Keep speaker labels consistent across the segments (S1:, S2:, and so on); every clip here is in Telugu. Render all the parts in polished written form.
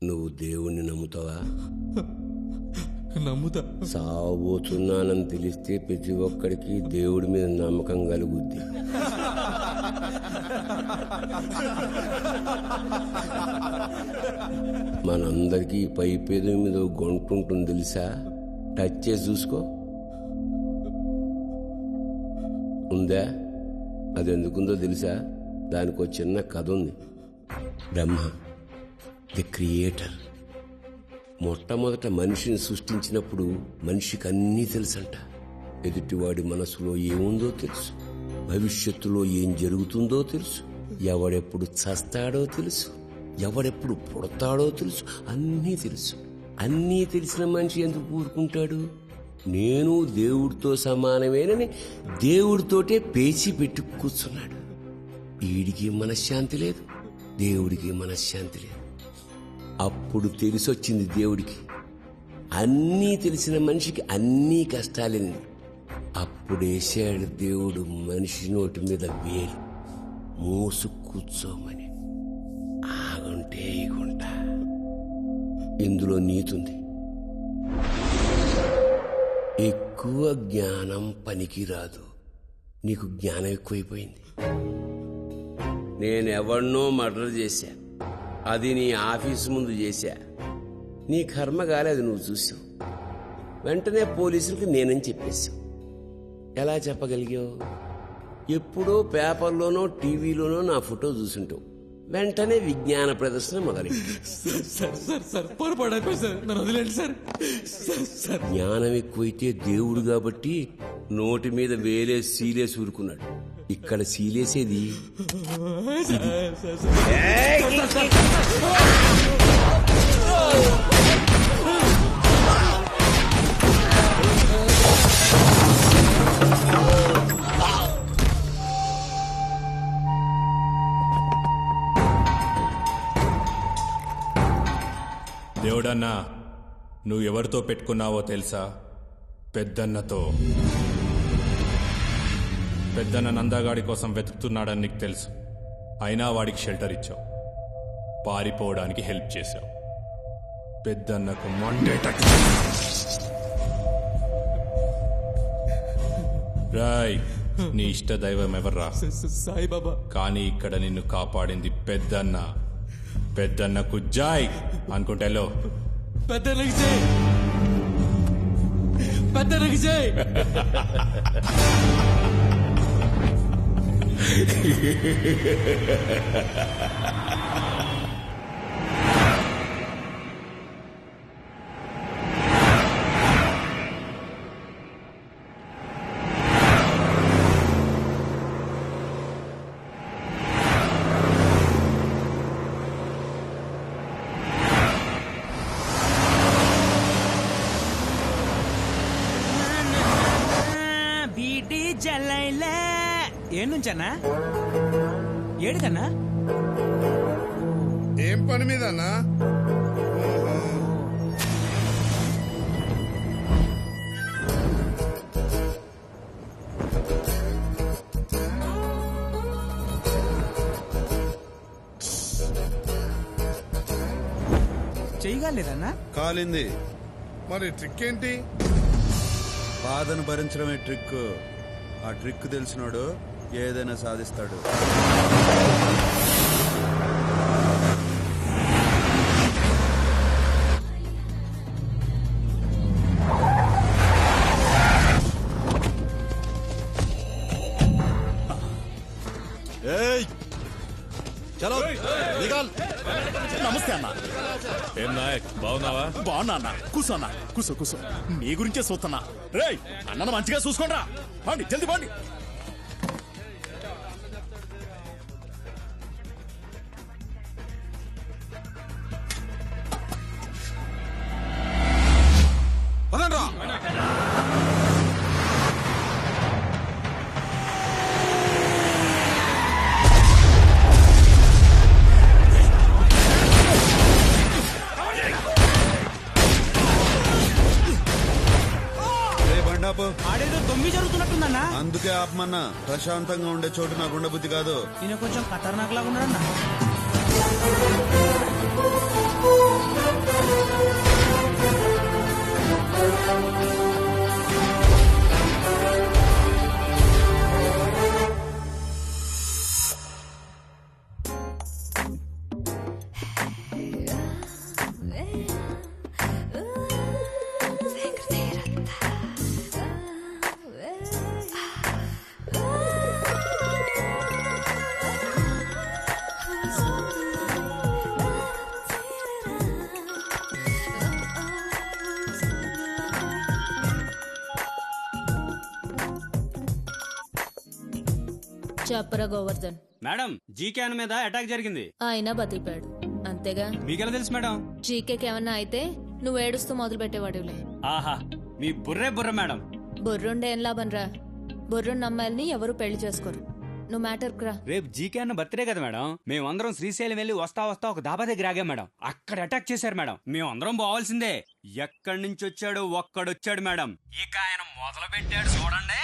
S1: నువ్వు దేవుణ్ణి నమ్ముతావా?
S2: నమ్ముతా.
S1: సావబోతున్నానని తెలిస్తే ప్రతి ఒక్కడికి దేవుడి మీద నమ్మకం కలుగుద్ది. మనందరికీ పై పేద మీద గొంటుంటుంది తెలుసా? టచ్ చేసి చూసుకో. ఉందా? అది ఎందుకుందో తెలుసా? దానికి ఒక చిన్న కథ ఉంది. బ్రహ్మ ది క్రియేటర్ మొట్టమొదట మనిషిని సృష్టించినప్పుడు మనిషికి అన్నీ తెలుసంట. ఎదుటివాడి మనసులో ఏముందో తెలుసు, భవిష్యత్తులో ఏం జరుగుతుందో తెలుసు, ఎవడెప్పుడు చస్తాడో తెలుసు, ఎవడెప్పుడు పుడతాడో తెలుసు, అన్నీ తెలుసు. అన్నీ తెలిసిన మనిషి ఎందుకు ఊరుకుంటాడు? నేను దేవుడితో సమానమేనని దేవుడితోటే పేచి పెట్టి కూర్చున్నాడు. వీడికి మనశ్శాంతి లేదు, దేవుడికి మనశ్శాంతి లేదు. అప్పుడు తెలిసొచ్చింది దేవుడికి, అన్నీ తెలిసిన మనిషికి అన్నీ కష్టాలని. అప్పుడేసాడు దేవుడు మనిషి నోటి మీద వేలు, మూసు కూర్చోమని. ఆగుంటే ఇగుంటా. ఇందులో నీతుంది. ఎక్కువ జ్ఞానం పనికిరాదు. నీకు జ్ఞానం ఎక్కువైపోయింది. నేనెవన్నో మర్డర్ చేశా, అది నీ ఆఫీసు ముందు చేశా. నీ కర్మ కాలేదు, నువ్వు చూసావు. వెంటనే పోలీసులకు నేనని చెప్పేశావు. ఎలా చెప్పగలిగావు? ఎప్పుడో పేపర్లోనో టీవీలోనో నా ఫోటో చూసుంటావు. వెంటనే విజ్ఞాన ప్రదర్శన మొదలైంది. జ్ఞానం ఎక్కువైతే దేవుడు కాబట్టి నోటి మీద వేలే సీలేసి ఊరుకున్నాడు. ఇక్కడ సీలేసేది
S2: దేవుడన్నా, నువ్వు ఎవరితో పెట్టుకున్నావో తెలుసా? పెద్దన్నతో. పెద్దన్న నందాగాడి కోసం వెతుకుతున్నాడని నీకు తెలుసు. అయినా వాడికి షెల్టర్ ఇచ్చావు, పారిపోవడానికి హెల్ప్ చేశావు. పెద్దన్నకు మండేటట్టు రాయ్. నీ ఇష్ట దైవం ఎవర్రా?
S3: సాయిబాబా.
S2: కానీ ఇక్కడ నిన్ను కాపాడింది పెద్దన్న. పెద్దన్నకు జాయ్ అనుకుంటేలో.
S3: పెద్దన్నకి జై, పెద్దన్నకి జై.
S4: ఏం నుంచన్నా? ఏడికన్నా?
S5: ఏం పని మీద అన్నా?
S4: చేయగలేదన్నా?
S5: కాలింది. మరి ట్రిక్ ఏంటి?
S6: బాధను భరించడమే ట్రిక్. ఆ ట్రిక్ తెలిసినోడు ఏదైనా సాధిస్తాడు.
S7: నమస్తే అన్న.
S2: ఏం నాయక్, బాగున్నావా?
S7: బాగున్నా అన్న. కూసో అన్న, కూసో కూసో. నీ గురించే చూస్తున్నా. రేయ్, అన్నను మంచిగా చూసుకోండిరా. పండి, జల్దీ పండి.
S4: ఆడేదో దొంగి జరుగుతున్నట్టుందన్నా.
S6: అందుకే ఆపమన్నా. ప్రశాంతంగా ఉండే చోటు నాకు ఉండబుద్ధి కాదు.
S4: ఈయన కొంచెం ఖతర్నాక్ లాగా ఉన్నాడన్నా.
S8: చెప్పరా గోవర్ధన్.
S4: మేడం జీకే మీద అటాక్ జరిగింది.
S8: ఆయన బతికిపోయాడు అంతేగా.
S4: మీకెలా తెలుసు మేడం?
S8: జీకేకి ఏమన్నా అయితే నువ్వు ఏడుస్తూ మొదలు పెట్టేవాడివిలే.
S4: ఆహా, మీ బుర్రే బుర్ర మేడం.
S8: బుర్రుండే ఏం లాభం రా, బుర్రున్న అమ్మాయిల్ని ఎవరు పెళ్లి చేసుకోరు. నువ్వు మ్యాటర్ రా.
S4: రేపు జీకే అన్న బర్త్డే కదా మేడం. మేమందరం శ్రీశైలం వెళ్ళి వస్తా ఒక దాబా దగ్గర ఆగాం మేడం. అక్కడ అటాక్ చేశారు మేడం. మేమందరం పోవాల్సిందే. ఎక్కడి నుంచి వచ్చాడు ఒక్కడొచ్చాడు మేడం. ఇక ఆయన మొదలు పెట్టాడు చూడండి.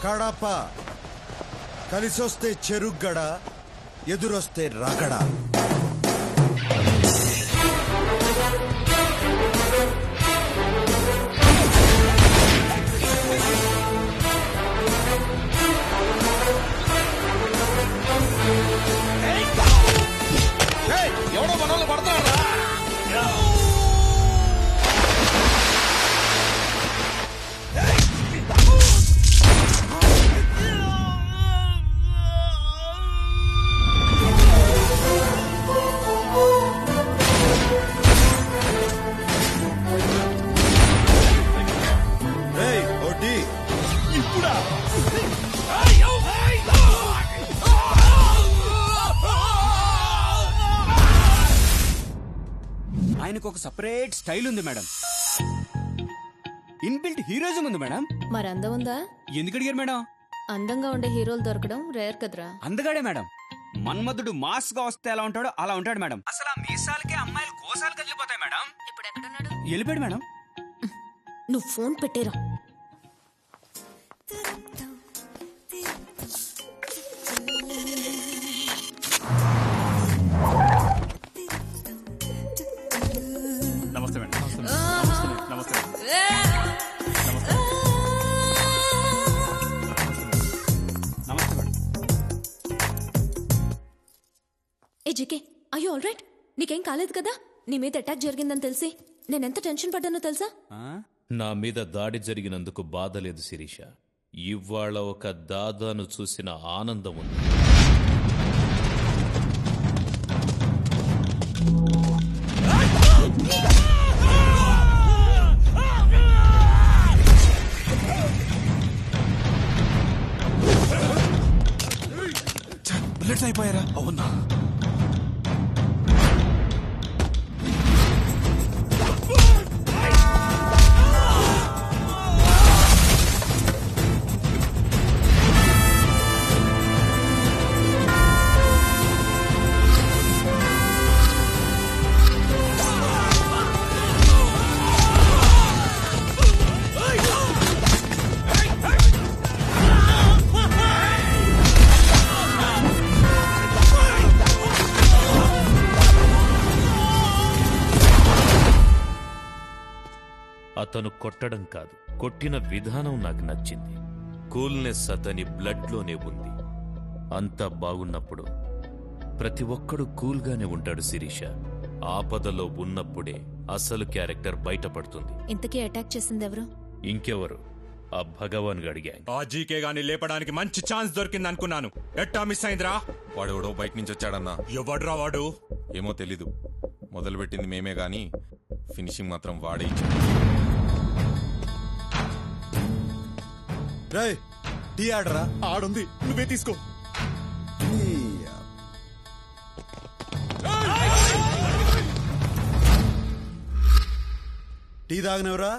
S6: కడప కలిసొస్తే చెరుగ్గడ, ఎదురొస్తే రగడ.
S7: ఎవడో మనోళ్ళు పడతారా?
S4: ఆయనకు ఒక సపరేట్ స్టైల్ ఉంది మేడం. ఇన్బిల్ట్ హీరోయిజం ఉంది మేడం.
S8: మరి అందం ఉందా?
S4: ఎందుకు అడిగారు మేడం?
S8: అందంగా ఉండే హీరోలు దొరకడం రేర్ కదరా.
S4: అందగాడే మేడం. మన్మధుడు మాస్ గా వస్తే ఎలా ఉంటాడో అలా ఉంటాడు మేడం. అసలు ఆ మీసాలకే అమ్మాయిలు కోసాలు కదిలిపోతాయి మేడం.
S8: ఇప్పుడు ఎక్కడున్నాడు?
S4: వెళ్ళిపోయాడు మేడం.
S8: నువ్వు ఫోన్ పెట్టేరా.
S7: నమస్తే మేడం. నమస్తే.
S4: నమస్తే madam.
S8: A GK, I you all right? నీకేం కాలేదు కదా? నీ మీద అటాక్ జరిగిందని తెలిసి నేనెంత టెన్షన్ పడ్డానో తెలుసా?
S2: నా మీద దాడి జరిగినందుకు బాధ లేదు శిరీష. ఇవాళ ఒక దాదాను చూసిన ఆనందం ఉంది.
S7: బుల్లెట్స్ అయిపోయారా? అవునా?
S2: అతను కొట్టడం కాదు, కొట్టిన విధానం నాకు నచ్చింది. కూల్నెస్ అతని బ్లడ్లోనే ఉంది. అంతా బాగున్నప్పుడు ప్రతి ఒక్కడు కూల్గానే ఉంటాడు శిరీష. ఆపదలో ఉన్నప్పుడే అసలు క్యారెక్టర్ బయటపడుతుంది.
S8: ఇంతకీ అటాక్ చేసింది ఎవరు?
S2: ఇంకెవరు? ఆ భగవాన్ గడి గ్యాంగ్. ఆ జీకే గాని లేపడానికి మంచి ఛాన్స్ దొరికింది అనుకున్నాను. ఎట్టా మిస్ అయిందిరా?
S9: వాడెవడో బయట నుంచి వచ్చాడన్నా.
S2: ఎవడ్రా వాడు?
S9: ఏమో తెలీదు. మొదలుపెట్టింది మేమే గాని ఫినిషింగ్ మాత్రం వాడే ఇచ్చాడు.
S6: రేయ్, టీ ఆడరా.
S7: ఆడుంది, నువ్వే తీసుకో.
S6: టీ తాగనవరా?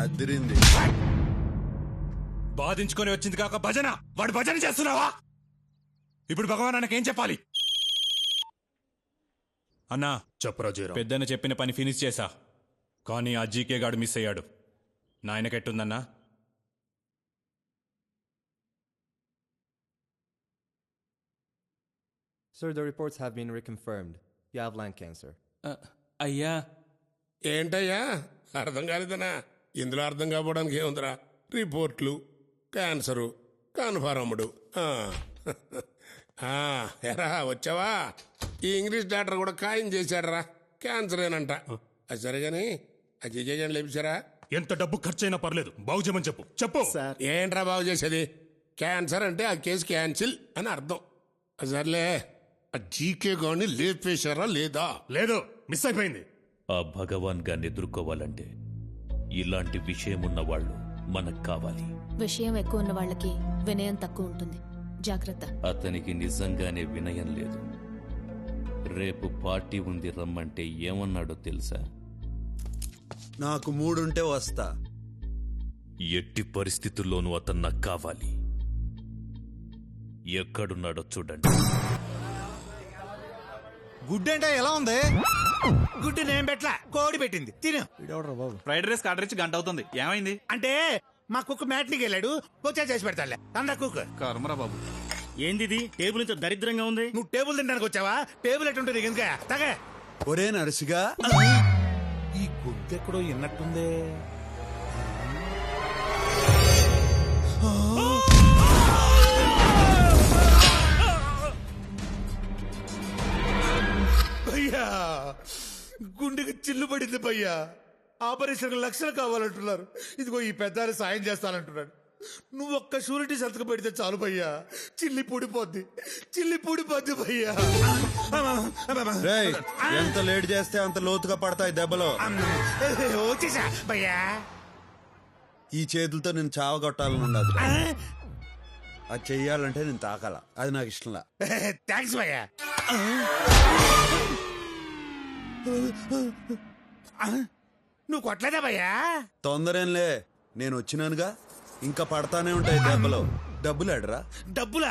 S6: అదిరింది.
S9: బాధించుకొని వచ్చింది కాక భజన, వాడు భజన చేస్తున్నావా? ఇప్పుడు భగవాన్ నాకేం చెప్పాలి? అన్నా
S7: చెప్పరా జయరాం.
S9: పెద్దన్న చెప్పిన పని ఫినిష్ చేశా, కానీ ఆ జీకే గాడు మిస్ అయ్యాడు. నాయనకెట్టుందన్నా?
S10: Sir, the reports have been reconfirmed. You have lung cancer.
S3: అయ్యా
S5: ఏంటయ్యా అర్థం కాలేదనా? ఇందులో అర్థం కావడానికి ఏముందిరా? రిపోర్ట్లు, క్యాన్సరు, కన్ఫర్మ్డ్. ఎరా వచ్చావా? ఈ ఇంగ్లీష్ డాక్టర్ కూడా ఖాయం చేశాడరా, క్యాన్సర్ ఏనంట. అది సరిగాని ఆ జిజేజన్ లేపించారా?
S9: ఎంత డబ్బు ఖర్చైనా పర్లేదు, బాగు చేయమని చెప్పు. చెప్పు.
S5: ఏంట్రా బాగు చేసేది? క్యాన్సర్ అంటే ఆ కేసు క్యాన్సిల్ అని అర్థం. సర్లే, ఆ జీకే గాని లేపేశారా లేదా?
S9: లేదు, మిస్ అయిపోయింది.
S2: ఆ భగవాన్ గాన్ని ఎదుర్కోవాలంటే ఇలాంటి విషయమున్న వాళ్ళు మనకు కావాలి.
S8: విషయం ఎక్కువ ఉన్న వాళ్ళకి వినయం తక్కువ ఉంటుంది. జాగ్రత్త.
S2: అతనికి నిజంగానే వినయం లేదు. రేపు పార్టీ ఉంది రమ్మంటే ఏమన్నాడో తెలుసా?
S6: నాకు మూడుంటే వస్తా.
S2: ఎట్టి పరిస్థితుల్లోనూ అతను నాకు కావాలి. ఎక్కడున్నాడో చూడండి.
S7: గుడ్ అంటే ఎలా ఉంది?
S11: గుడ్డు నేను పెట్ల, కోడి పెట్టింది. తిను.
S7: ఫ్రైడ్ రైస్ ఆర్డర్ ఇచ్చి గంట అవుతుంది. ఏమైంది?
S11: అంటే మా కుక్క మ్యాట్నికి వెళ్ళాడు, వచ్చా చేసి పెడతాడులే. అందా కుక్క.
S7: కర్మరా బాబు.
S11: ఏంది టేబుల్ ఇంత దరిద్రంగా ఉంది? నువ్వు టేబుల్ తినడానికి వచ్చావా? టేబుల్ ఎట్టుంటుంది ఎందుక? తగే.
S6: ఒరే నరసిగా,
S11: ఈ గుడ్డు ఎక్కడో విన్నట్టుందే. భయ్యా, గుండెకి చిల్లు పడింది భయ్యా. ఆపరేషన్ లక్షలు కావాలంటున్నారు. ఇదిగో ఈ పెద్దాలు సాయం చేస్తానంటున్నాడు. నువ్వు ఒక్క షూరిటీ సంతకం పెడితే చాలు భయ్యా. చిల్లి పూడిపోద్ది, చిల్లి పూడిపోద్ది భయ్యా.
S6: రేయ్, ఎంత లేట్ చేస్తే అంత లోతుగా పడతాయి దెబ్బలు.
S11: వచ్చేసా భయ్యా.
S6: ఈ చేతులతో నేను చావగొట్టాలని ఉండదు. అది చెయ్యాలంటే నేను తాకాల. అది నాకు ఇష్టంలా.
S11: థ్యాంక్స్ భయ్యా. నువ్వు కొట్టలేదా భయ్యా?
S6: తొందరేంలే, నేను వచ్చినానుగా. ఇంకా పడతానే ఉంటాయి దెబ్బలు. డబ్బులు ఎడరా?
S11: డబ్బులా?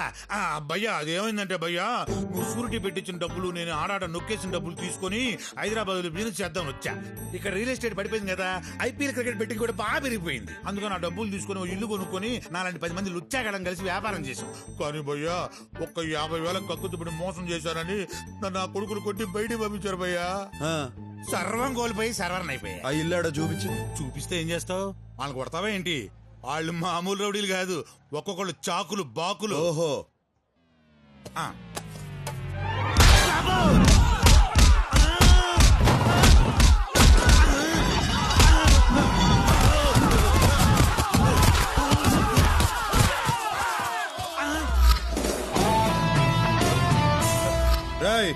S11: భయ్యా అదేమైందంటే భయ్యా, నువ్వు షూరిటీ పెట్టించిన డబ్బులు, నేను ఆడాడ నొక్కేసిన డబ్బులు తీసుకుని హైదరాబాద్ లో బిజినెస్ చేద్దాం వచ్చా. ఇక్కడ రియల్ ఎస్టేట్ పడిపోయింది కదా, ఐపీఎల్ క్రికెట్ బెట్టింగ్ కూడా బాగా పెరిగిపోయింది. అందుకని ఆ డబ్బులు తీసుకుని ఓ ఇల్లు కొనుక్కొని నాలాంటి 10 మంది లుచ్చాగడం కలిసి వ్యాపారం చేశాం. కానీ భయ్యా, ఒక్క 50,000 కక్కుతుపడి మోసం చేశారని నన్ను ఆ కొడుకులు కొట్టి బయటికి పంపించారు భయ్యా. సర్వం కోల్పోయి సర్వర్ అయిపోయా.
S6: ఆ ఇల్లాడ చూపించు.
S11: చూపిస్తే ఏం చేస్తావు? వాళ్ళని కొడతావా ఏంటి? వాళ్ళు మామూలు రౌడీలు కాదు, ఒక్కొక్కళ్ళు చాకులు బాకులు.
S6: ఓహో. రేయ్,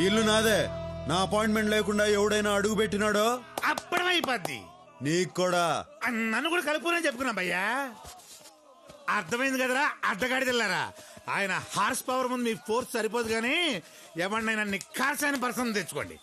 S6: ఇల్లు నాదే. నా అపాయింట్మెంట్ లేకుండా ఎవడైనా అడుగు పెట్టినాడో
S11: అప్పుడమైపోద్ది.
S6: నీకు కూడా.
S11: నన్ను కూడా కలుపుకుని చెప్పుకున్నా భయ్యా. అర్థమైంది కదరా అడ్డగాడిదిల్లారా. ఆయన హార్స్ పవర్ ముందు మీ ఫోర్స్ సరిపోదు కానీ ఎవరినైనా నిఖార్సైన పర్సన్ తెచ్చుకోండి.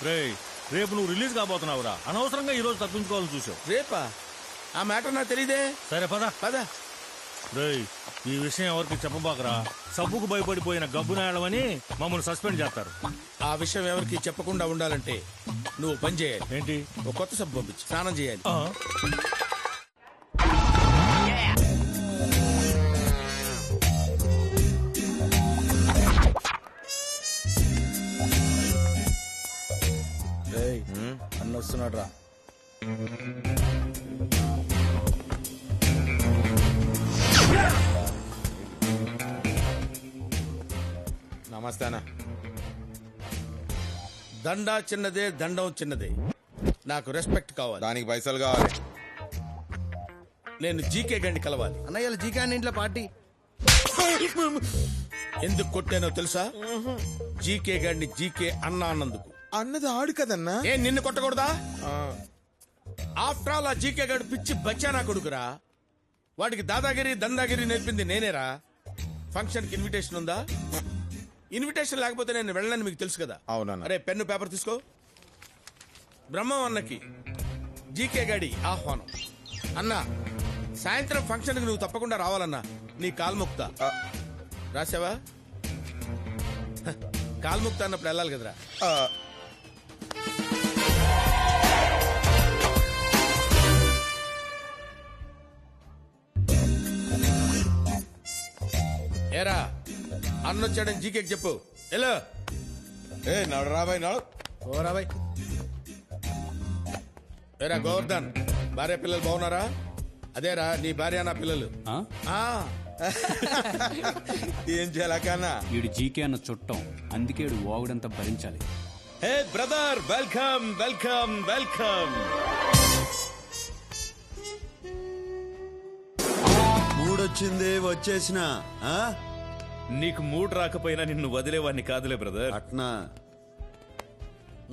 S7: రేయ్ రేపు నువ్వు రిలీజ్ కాబోతున్నావురా, అనవసరంగా ఈ రోజు తప్పించుకోవాలని చూసావు.
S5: రేపా? ఆ మ్యాటర్ నాకు తెలీదే.
S7: సరే పద.
S5: రేయ్
S7: ఈ విషయం ఎవరికి చెప్పబాకరా, సబ్బుకు భయపడిపోయిన గబ్బునాయడమని మమ్మల్ని సస్పెండ్ చేస్తారు.
S5: ఆ విషయం ఎవరికి చెప్పకుండా ఉండాలంటే నువ్వు పని చేయాలి.
S7: ఏంటి?
S5: ఒక కొత్త సబ్బు పంపించి స్నానం చేయాలి.
S11: అన్న వస్తున్నాడు రా.
S5: నమస్తే అన్న. దండా చిన్నదే, దండం చిన్నదే. నాకు రెస్పెక్ట్ కావాలి.
S12: దానికి పైసలు కావాలి.
S5: నేను జీకే గండి కలవాలి.
S11: అన్నయ్య జీకే అన్న ఇంట్లో పార్టీ.
S5: ఎందుకు కొట్టానో తెలుసా? జీకే గండి జీకే అన్న అన్నందుకు.
S12: అన్నది ఆడు కదన్నా.
S5: ఏ నిన్ను కొట్టకూడదా? ఆఫ్టర్ ఆల్ ఆ జీకే గడు పిచ్చి బచ్చానా కొడుకురా. వాడికి దాదాగిరి దందాగిరి నేర్పింది నేనేరా. ఫంక్షన్ కి ఇన్విటేషన్ ఉందా? ఇన్విటేషన్ లేకపోతే నేను వెళ్ళనని మీకు తెలుసు కదా.
S12: అవునా?
S5: అరే పెన్ను పేపర్ తీసుకో. బ్రహ్మం అన్నకి జీకే గడి ఆహ్వానం. అన్నా సాయంత్రం ఫంక్షన్ కి నువ్వు తప్పకుండా రావాలన్నా. నీ కాల్ముక్త రాసావా? కాల్ముక్త అన్నప్పుడు వెళ్ళాలి కదరా. ఏరా అన్నొచ్చాడని జీకేకి చెప్పు. ఎలా
S12: ఏ నడు రాబాయ్ నడు.
S5: ఓ రాబాయ్. ఏరా గోవర్ధన్, భార్య పిల్లలు బాగున్నారా? అదేరా నీ భార్య నా పిల్లలు.
S12: ఏం చేయాలన్నా?
S4: వీడు జీకే అన్న చుట్టం, అందుకే వీడు వాగుడంతా భరించాలి.
S2: Hey brother, welcome welcome welcome.
S6: మూడొచ్చింది వచ్చేసిన.
S2: నీకు మూడు రాకపోయినా నిన్ను వదిలేవాడిని కాదులే బ్రదర్.
S6: అట్నా?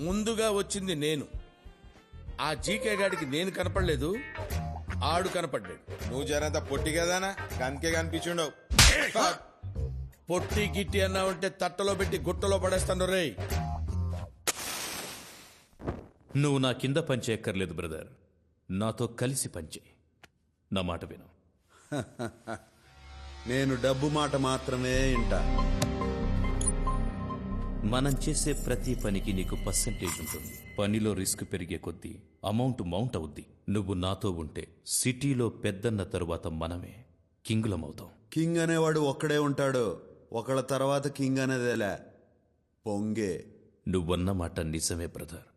S5: ముందుగా వచ్చింది నేను. ఆ జీకే గాడికి నేను కనపడలేదు, ఆడు కనపడ్డాడు.
S12: నువ్వు జరంత పొట్టి కదానా, కనికే కనిపించుండవు.
S5: పొట్టి గిట్టి అన్నా ఉంటే తట్టలో పెట్టి గుట్టలో పడేస్తాను రేయ్.
S2: నువ్వు నా కింద పనిచేయక్కర్లేదు బ్రదర్, నాతో కలిసి పనిచేయి. నా మాట విను.
S6: నేను డబ్బు మాట మాత్రమే వింటా.
S2: మనం చేసే ప్రతి పనికి నీకు పర్సెంటేజ్ ఉంటుంది. పనిలో రిస్క్ పెరిగే కొద్దీ అమౌంట్ మౌంట్ అవుద్ది. నువ్వు నాతో ఉంటే సిటీలో పెద్దన్న తరువాత మనమే కింగులమవుతాం.
S6: కింగ్ అనేవాడు ఒక్కడే ఉంటాడు, ఒకళ్ళ తర్వాత కింగ్ అనేదేలే పొంగే.
S2: నువ్వన్న మాట నిజమే బ్రదర్.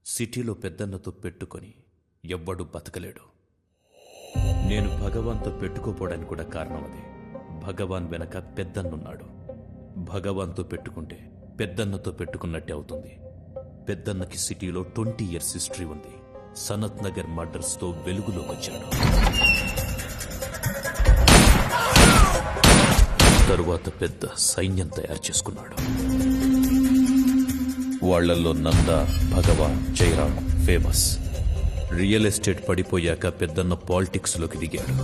S2: సిటీలో పెద్దన్నతో పెట్టుకొని ఎవ్వడు బతకలేడు. నేను భగవాన్తో పెట్టుకోపోవడానికి కూడా కారణం అదే. భగవాన్ వెనక పెద్దన్నున్నాడు. భగవాన్తో పెట్టుకుంటే పెద్దన్నతో పెట్టుకున్నట్టే అవుతుంది. పెద్దన్నకి సిటీలో 20 years హిస్టరీ ఉంది. సనత్ నగర్ మర్డర్స్ తో వెలుగులోకి వచ్చాడు. తరువాత పెద్ద సైన్యం తయారు చేసుకున్నాడు. వాళ్లలో నందా, భగవాన్, జయరాం ఫేమస్. రియల్ ఎస్టేట్ పడిపోయాక పెద్దన్న పాలిటిక్స్ లోకి దిగాడు.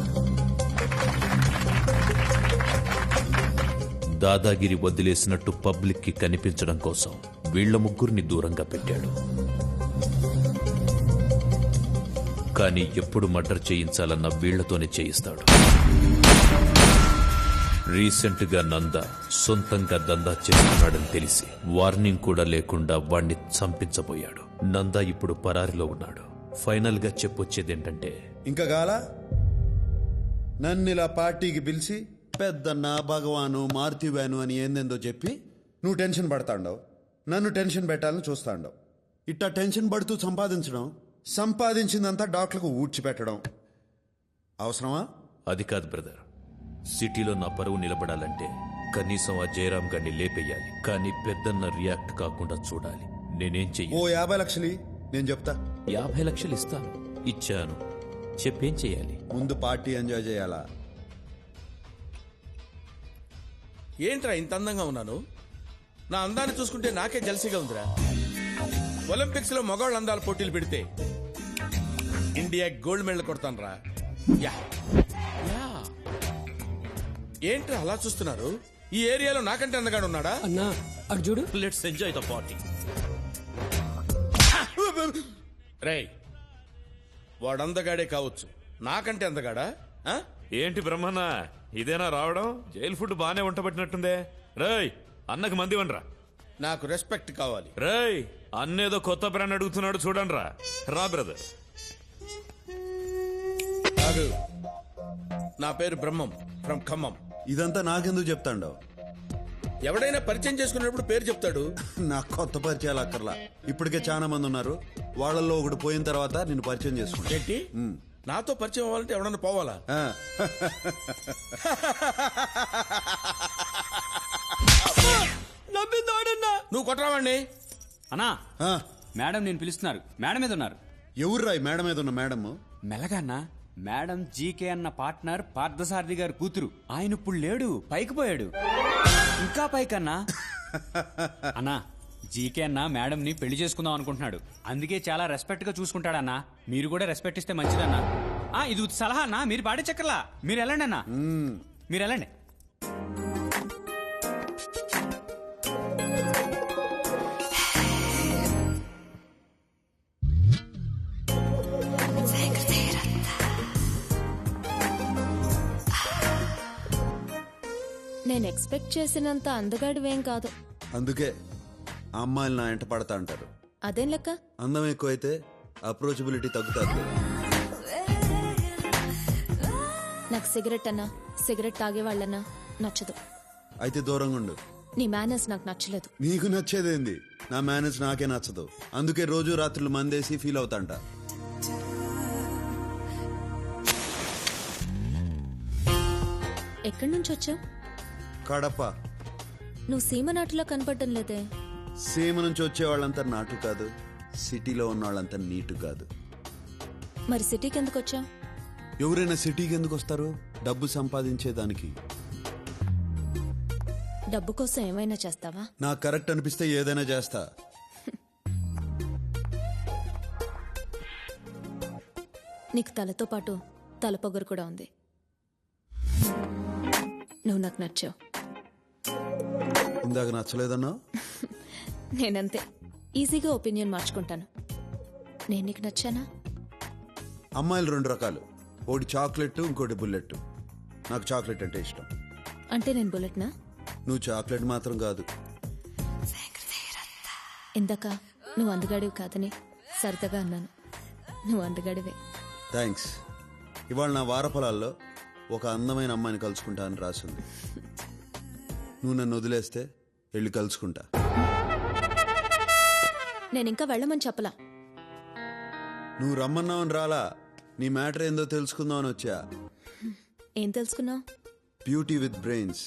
S2: దాదాగిరి వదిలేసినట్టు పబ్లిక్ కి కనిపించడం కోసం వీళ్ల ముగ్గురిని దూరంగా పెట్టాడు. కానీ ఎప్పుడు మర్డర్ చేయించాలన్న వీళ్లతోనే చేయిస్తాడు. రీసెంట్ గా నందా సొంతంగా దందా చేస్తున్నాడని తెలిసి వార్నింగ్ కూడా లేకుండా వాణ్ణి చంపించబోయాడు. నందా ఇప్పుడు పరారిలో ఉన్నాడు. ఫైనల్ గా చెప్పొచ్చేదేంటంటే,
S6: ఇంకా గాలా నన్నిలా పార్టీకి పిలిచి పెద్దన్న, భగవాను, మారుతివాను అని ఏందేందో చెప్పి నువ్వు టెన్షన్ పడతాండవు. నన్ను టెన్షన్ పెట్టాలని చూస్తాండవు. ఇట్టా టెన్షన్ పడుతూ సంపాదించడం, సంపాదించిందంతా డాక్టర్లకు ఊడ్చిపెట్టడం అవసరమా?
S2: అది కాదు బ్రదర్. సిటీలో నా పరువు నిలబడాలంటే కనీసం ఆ జయరాం గారిని లేపేయాలి. కానీ పెద్దన్న రియాక్ట్ కాకుండా చూడాలి. నేనేం చెయ్యి?
S6: ఓ 50 లక్షలు నేను చెప్తా.
S2: 50 లక్షలు ఇస్తాను. ఇచ్చాను. చెప్పేం చెయ్యాలి?
S6: ముందు పార్టీ ఎంజాయ్ చేయాలా?
S5: ఏంట్రా ఇంత అందంగా ఉన్నాను? నా అందాన్ని చూసుకుంటే నాకే జల్సీగా ఉందిరా. ఒలింపిక్స్ లో మగవాళ్ళ అందాల పోటీలు పెడితే ఇండియా గోల్డ్ మెడల్ కొడతాను రా. ఏంట్రా అలా చూస్తున్నారు? ఈ ఏరియాలో నాకంటే అందగాడు ఉన్నాడా?
S3: అన్నా అటు చూడు.
S2: Let's enjoy the party.
S5: రేయ్ వాడందగాడే కావచ్చు, నాకంటే అందగాడా? ఆ?
S2: ఏంటి బ్రహ్మన్న ఇదేనా రావడం? జైలు ఫుడ్ బానే వంటబట్టినట్టుందే. రేయ్ అన్నకు మంది వనరా.
S5: నాకు రెస్పెక్ట్ కావాలి.
S2: రేయ్ అన్నేదో కొత్త బ్రాండ్ అడుగుతున్నాడు చూడండి రా. రా బ్రదర్.
S5: కాదు, నా పేరు బ్రహ్మం ఫ్రమ్ ఖమ్మం.
S6: ఇదంతా నాకెందుకు చెప్తాండవు?
S5: ఎవడైనా పరిచయం చేసుకున్నప్పుడు పేరు చెప్తాడు.
S6: నాకు కొత్త పరిచయాలు అక్కర్లా. ఇప్పటికే చాలా మంది ఉన్నారు. వాళ్ళల్లో ఒకటి పోయిన తర్వాత నేను పరిచయం చేసుకుంటా.
S5: ఏంటి? నాతో పరిచయం అవ్వాలంటే ఎవడన్నా పోవాలా? నువ్వు కొట్టరావండి.
S4: అన్నా మేడం నేను పిలుస్తున్నారు. మేడం మీద ఉన్నారు.
S6: ఎవర్రా మేడం మీద ఉన్న మేడం?
S4: మెల్లగా అన్నా. మేడం జీకే అన్న పార్ట్నర్ పార్థసారథి గారు కూతురు. ఆయన ఇప్పుడు లేడు, పైకి పోయాడు. ఇంకా పైకన్నా. అన్నా జీకే అన్న మేడం ని పెళ్లి చేసుకుందాం అనుకుంటున్నాడు. అందుకే చాలా రెస్పెక్ట్ గా చూసుకుంటాడన్నా. మీరు కూడా రెస్పెక్ట్ ఇస్తే మంచిదన్నా. ఇది సలహా అన్నా, మీరు పాడే చక్కర్లా. మీరు వెళ్ళండి అన్నా, మీరు వెళ్ళండి.
S8: నేను ఎక్స్పెక్ట్ చేసినంత అందగాడివేం కాదు.
S6: అందుకే ఆ అమ్మాయిలు నా ఎంట పడతా అంటారు.
S8: అదేం లెక్క?
S6: అందం ఎక్కువైతే అప్రోచబిలిటీ తగ్గుతుంది.
S8: నాకు సిగరెట్ అన్నా, సిగరెట్ తాగే వాళ్ళన్నా నచ్చదు.
S6: అయితే దూరంగా ఉండు.
S8: నీ మేనర్స్ నాకు నచ్చలేదు.
S6: నీకు నచ్చేదేంది? నా మేనేజ్ నాకే నచ్చదు. అందుకే రోజు రాత్రులు మందేసి ఫీల్ అవుతాంట.
S8: ఎక్కడి నుంచి వచ్చావు?
S6: కడప.
S8: నువ్వు సీమ నాటులో కనపడటం లేదే.
S6: సీమ నుంచి వచ్చే వాళ్ళంతా నాటు కాదు, సిటీలో ఉన్న వాళ్ళంతా నీటు కాదు.
S8: మరి సిటీకి ఎందుకు వచ్చావు?
S6: ఎవరైనా సిటీకి ఎందుకు వస్తారు? డబ్బు సంపాదించేదానికి.
S8: డబ్బు కోసం ఏమైనా చేస్తావా?
S6: నాకు కరెక్ట్ అనిపిస్తే ఏదైనా చేస్తా.
S8: నీకు తలతో పాటు తలపొగరు కూడా ఉంది. నువ్వు నాకు నచ్చావు.
S6: ఇందాక నచ్చలేదన్నా?
S8: నేనంతే ఈజీగా ఒపీనియన్ మార్చుకుంటాను. నేను నీకు నచ్చానా?
S6: అమ్మాయిలు రెండు రకాలు, ఒకటి చాక్లెట్, ఇంకోటి బుల్లెట్. నాకు చాక్లెట్ అంటే ఇష్టం.
S8: అంటే నేను బుల్లెట్నా?
S6: నువ్వు చాక్లెట్ మాత్రం కాదు.
S8: ఇందాక నువ్వు అందగాడివి కాదని సరదాగా అన్నాను. నువ్వు అందగాడివే.
S6: థ్యాంక్స్. ఇవాళ నా వారఫలాల్లో ఒక అందమైన అమ్మాయిని కలుసుకుంటా అని రాసింది. నువ్వు నన్ను వదిలేస్తే వెళ్ళి కలుసుకుంటా.
S8: నేను ఇంకా వెళ్ళమని చెప్పలా.
S6: నువ్వు రమ్మన్నావని రాలా. నీ మ్యాటర్ ఏందో తెలుసుకుందామని వచ్చా.
S8: ఏం తెలుసుకున్నావు?
S6: Beauty with brains,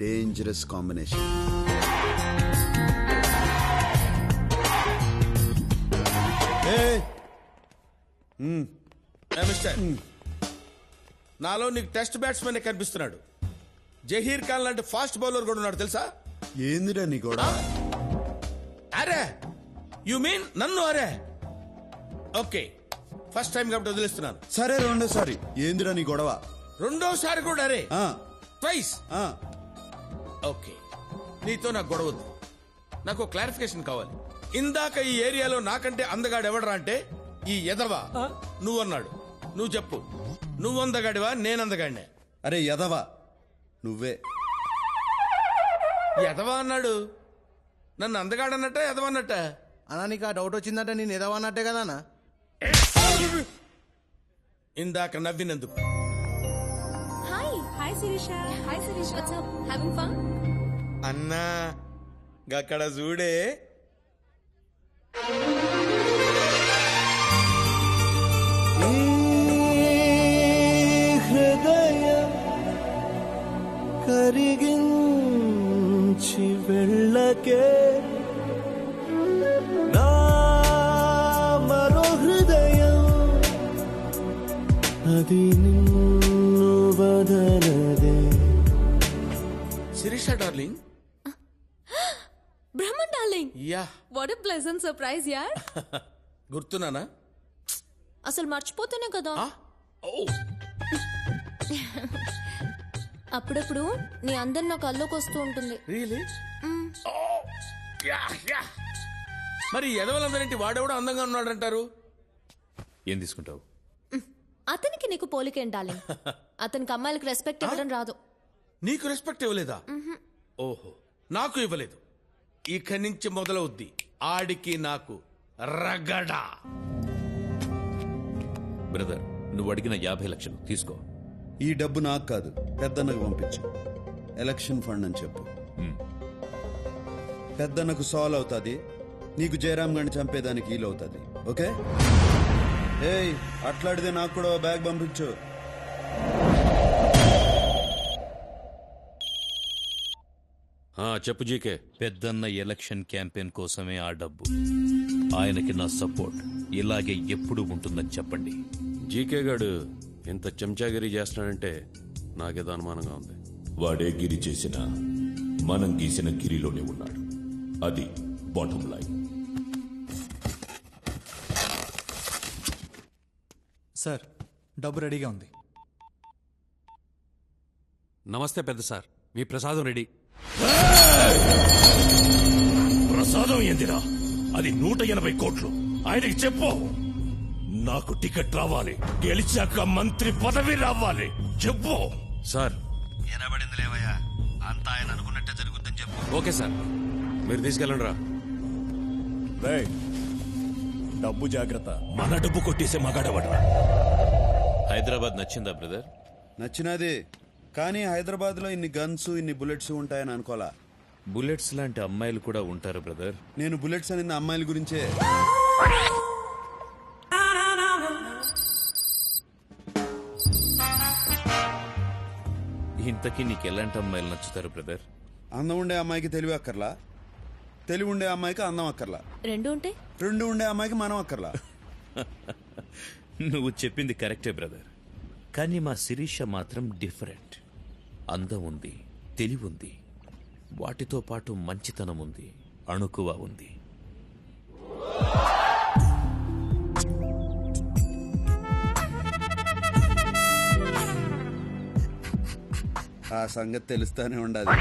S6: dangerous combination.
S5: Mister, నాలో నీకు టెస్ట్ బ్యాట్స్మెన్ కనిపిస్తున్నాడు. జహీర్ ఖాన్ లాంటి ఫాస్ట్ బౌలర్ కూడా ఉన్నాడు తెలుసా?
S6: ఏందిరా నీ కూడా?
S5: అరే యు మీన్ నన్ను? అరే ఓకే, ఫస్ట్ టైం కాబట్టి వదిలేస్తున్నాను.
S6: సరే రెండోసారి. ఏందిరా నీ గొడవ?
S5: రెండోసారి కూడా అరే ట్వైస్. ఓకే, నీతో నాకు గొడవద్దు. నాకు క్లారిఫికేషన్ కావాలి. ఇందాక ఈ ఏరియాలో నాకంటే అందగాడు ఎవడరా అంటే ఈ ఎదవా నువ్వు అన్నాడు. నువ్వు చెప్పు, నువ్వు అందగాడివా నేను అందగాడినే?
S6: అరే ఎదవా నువ్వే.
S5: ఎదవా అన్నాడు. నన్ను అందగాడన్నట్ట ఎదవన్నట్ట?
S13: అన్నా నీకు ఆ డౌట్ వచ్చిందంటే నేను ఎదవన్నట్టే కదా అన్న.
S5: ఇందాక నవ్వినందుకు.
S8: Hi Shirisha. Hi Shirisha. What's up? Having fun?
S12: అన్నా గక్కడ చూడే.
S14: హృదయం కరిగించి వెళ్ళకే నా మరో హృదయం అది నిన్ను వదలదే.
S5: Shirisha darling.
S8: Brahman darling.
S5: Yeah,
S8: what a pleasant surprise యార్.
S5: గుర్తున్నానా?
S8: అసలు మర్చిపోతేనే కదా. అప్పుడప్పుడు నీ అందరు నా కల్లోకి వస్తూ ఉంటుంది.
S5: రియలీ? మరి ఎదవలందరింటి వాడెవడో అందంగా ఉన్నాడంటారు.
S2: ఏం తీసుకుంటావు?
S8: అతనికి నీకు పోలికేం డార్లింగ్. అతనికి అమ్మాయిలకు రెస్పెక్ట్ ఇవ్వడం రాదు.
S5: నీకు రెస్పెక్ట్ ఇవ్వలేదా? ఓహో, నాకు ఇవ్వలేదు. ఇక్కడి నుంచి మొదలవుద్ది ఆడికి నాకు రగడా.
S2: బ్రదర్, నువ్వు అడిగిన 50 లక్షలు తీసుకో.
S6: ఈ డబ్బు నాకు కాదు, పెద్దన్నకు పంపించు. ఎలక్షన్ ఫండ్ అని చెప్పు. పెద్దన్నకు సాల్వ్ అవుతుంది, నీకు జయరామ్ గండి చంపేదానికి వీలవుతుంది. ఓకే? ఏయ్, అట్లాడితే నాకు కూడా బ్యాగ్ పంపించు.
S2: చెప్పు జీకే. పెద్దన్న ఎలక్షన్ క్యాంపెయిన్ కోసమే ఆ డబ్బు. ఆయనకి నా సపోర్ట్ ఇలాగే ఎప్పుడు ఉంటుందని చెప్పండి.
S15: జీకే గాడు ఇంత చెంచాగిరి చేస్తున్నాడంటే నాకేదో అనుమానంగా ఉంది.
S16: వాడే గిరి చేసిన మనం గీసిన గిరిలోనే ఉన్నాడు. అది బాటమ్ లైన్.
S17: సార్, డబ్బు రెడీగా ఉంది.
S15: నమస్తే పెద్ద సార్, మీ ప్రసాదం రెడీ.
S16: ప్రసాదం ఏందిరా? అది 180 కోట్లు. ఆయనకి చెప్పు, నాకు టికెట్ రావాలి, గెలిచాక మంత్రి పదవి రావాలి. చెప్పు
S15: సార్.
S18: ఎనబడింది లేవయ్యా, అంతా ఆయన అనుకున్నట్టే జరుగుతుందని చెప్పు.
S15: ఓకే సార్, మీరు తీసుకెళ్ళండి రా.
S16: డబ్బు జాగ్రత్త. మన డబ్బు కొట్టేసే మగాడవడ్రా.
S2: హైదరాబాద్ నచ్చిందా బ్రదర్?
S6: నచ్చినది, కానీ హైదరాబాద్ లో ఇన్ని గన్స్, ఇన్ని బుల్లెట్స్ ఉంటాయని అనుకోలా.
S2: బుల్లెట్స్ లాంటి అమ్మాయిలు కూడా ఉంటారు బ్రదర్.
S6: నేను బుల్లెట్స్ అనేది అమ్మాయిల గురించే.
S2: ఇంతకీ నీకు ఎలాంటి అమ్మాయిలు నచ్చుతారు బ్రదర్?
S6: అందం ఉండే అమ్మాయికి తెలివి అక్కర్లా, తెలివి ఉండే అమ్మాయికి అందం అక్కర్లా, రెండు ఉండే అమ్మాయికి మనం అక్కర్లా.
S2: నువ్వు చెప్పింది కరెక్టే బ్రదర్, కానీ మా శిరీష మాత్రం డిఫరెంట్. అందం ఉంది, తెలివి ఉంది, వాటితో పాటు మంచితనం ఉంది, అణుకువ ఉంది.
S6: ఆ సంగతి తెలుస్తానే ఉండాలి.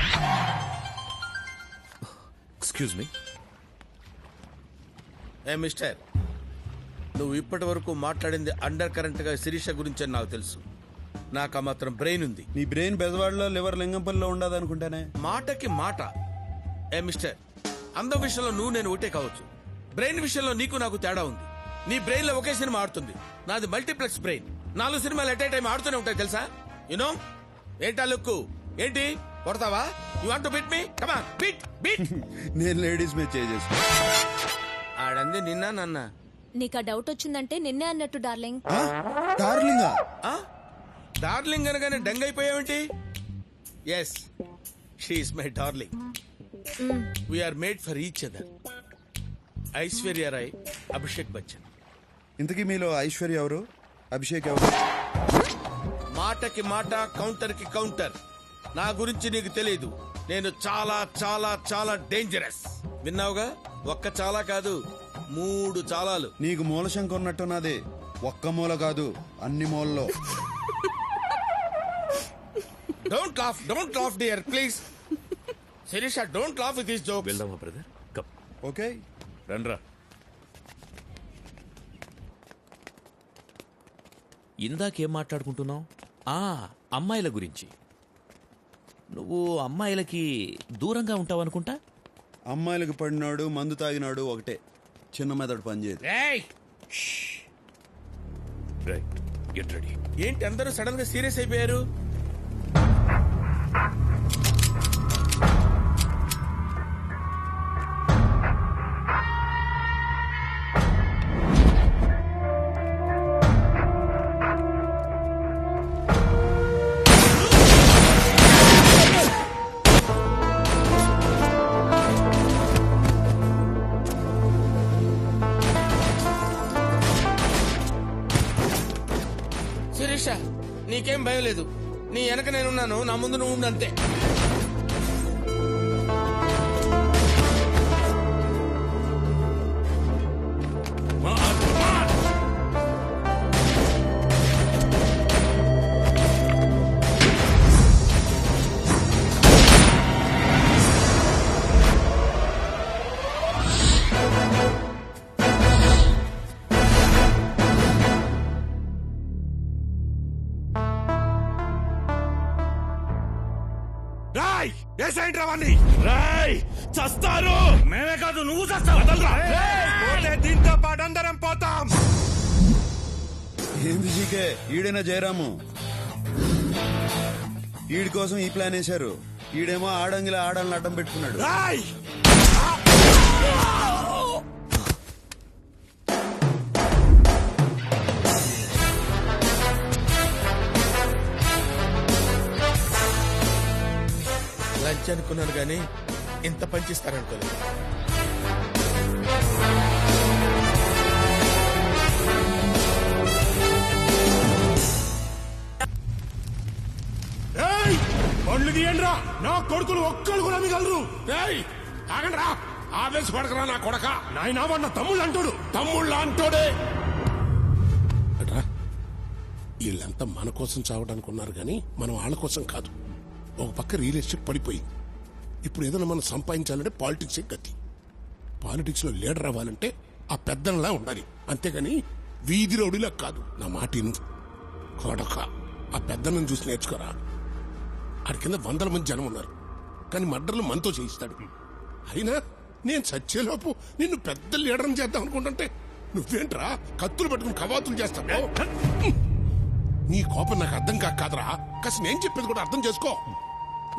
S2: Excuse me.
S5: ఏ మిస్టర్, నువ్వు ఇప్పటి వరకు మాట్లాడింది అండర్ కరెంట్ గా శిరీష గురించి అని నాకు తెలుసు. నాకు ఆ మాత్రం బ్రెయిన్ ఉంది.
S6: నీ బ్రెయిన్ బెజవాడలో, లివర్ లింగంపల్లిలో ఉండదు అనుకుంటానే.
S5: మాటకి మాట. ఏ మిస్టర్, అందం విషయంలో నువ్వు నేను ఒకటే కావచ్చు, బ్రెయిన్ విషయంలో నీకు నాకు తేడా ఉంది. నీ బ్రెయిన్ లో ఒకే సినిమా ఆడుతుంది, నాది మల్టీప్లెక్స్ బ్రెయిన్. 4 సినిమాలు ఎట్ ఏ టైం ఆడుతూనే ఉంటాయి తెలుసా? యునో? ఏంటా లుక్కు? ఏంటి కొడతావా? You want to beat me? Come on, beat beat.
S6: నేను లేడీస్ మీద చేసేస్తా.
S5: ఆడంది నిన్న నన్న.
S8: నీకు ఆ డౌట్ వచ్చిందంటే నిన్నే అన్నట్టు డార్లింగ్.
S6: డార్లింగా?
S5: డార్లింగ్ అనగానే డంగ్ అయిపోయావేంటి? Yes, she is my darling. We are made for each other. Aishwarya Rai, Abhishek Bachchan.
S6: ఇంతకీ మీలో ఐశ్వర్య ఎవరు, అభిషేక్ ఎవరు?
S5: మాటకి మాట, కౌంటర్ కి కౌంటర్. నా గురించి నీకు తెలీదు. నేను చాలా చాలా చాలా డేంజరస్. విన్నావుగా? ఒక్క చాలా కాదు, 3 చాలాలు.
S6: నీకు మూలశంక ఉన్నట్టున్నది. ఒక్క మూల కాదు, అన్ని మూలలో.
S5: Don't laugh dear, please. Shirisha, don't laugh with this jokes.
S2: వెళ్దామా బ్రదర్? కమ్.
S6: ఓకే,
S2: రండ్రా. ఇందాకేం మాట్లాడుకుంటున్నావు? అమ్మాయిల గురించి. నువ్వు అమ్మాయిలకి దూరంగా ఉంటావు అనుకుంటా.
S6: అమ్మాయిలకు పడినాడు, మందు తాగినాడు ఒకటే. చిన్న మెదడు పనిచేయదు.
S2: Right, get ready.
S5: ఏంటి అందరూ సడన్ గా సీరియస్ అయిపోయారు? శిరీష, నీకేం భయం లేదు. నీ వెనక నేనున్నాను, నా ముందు నువ్వు ఉండు అంతే.
S16: ఏ సైడ్ రావండి రాయ్ చస్తారు మేమే కాదు నువ్వు చస్తావు దీంతో పాటు అందరం పోతాం.
S6: ఏంది జీకే ఈడైనా జయరాము ఈడి కోసం ఈ ప్లాన్ వేశారు. ఈడేమో ఆడంగిల ఆడాలని అడ్డం పెట్టుకున్నాడు.
S5: లంచ్ అనుకున్నాను కానీ ఇంత పనిచేస్తారనుకోలేదు.
S16: పండ్లు తీయండిరా, నా కొడుకులు ఒక్కరు కూడా మిగలరు. ఆగండి రా, ఆవేశపడకరా నా కొడక. నాయనా వాడు నా తమ్ముళ్ళు అంటాడు, తమ్ముళ్ళ అంటాడే. వీళ్ళంతా మన కోసం చావడానికి ఉన్నారు కానీ మనం వాళ్ళ కోసం కాదు. ఒక పక్క రియల్ ఎస్టేట్ పడిపోయింది. ఇప్పుడు ఏదైనా మనం సంపాదించాలంటే పాలిటిక్స్ గతి. పాలిటిక్స్ లో లీడర్ అవ్వాలంటే ఆ పెద్దలా ఉండాలి, అంతేగాని వీధి రౌడీలా కాదు. నా మాటిను కొడక, ఆ పెద్దలను చూసి నేర్చుకోరా. ఆడి కింద 100 మంది జనం ఉన్నారు, కానీ మర్డర్లు మనతో చేయిస్తాడు. అయినా నేను చచ్చేలోపు నిన్ను పెద్ద లీడర్ని చేద్దాం అనుకుంటుంటే నువ్వేంట్రా కత్తులు పట్టుకుని కవాతులు చేస్తావు. నీ కోపం నాకు అర్థం కాదురా. కాస్త నేను చెప్పేది కూడా అర్థం చేసుకో.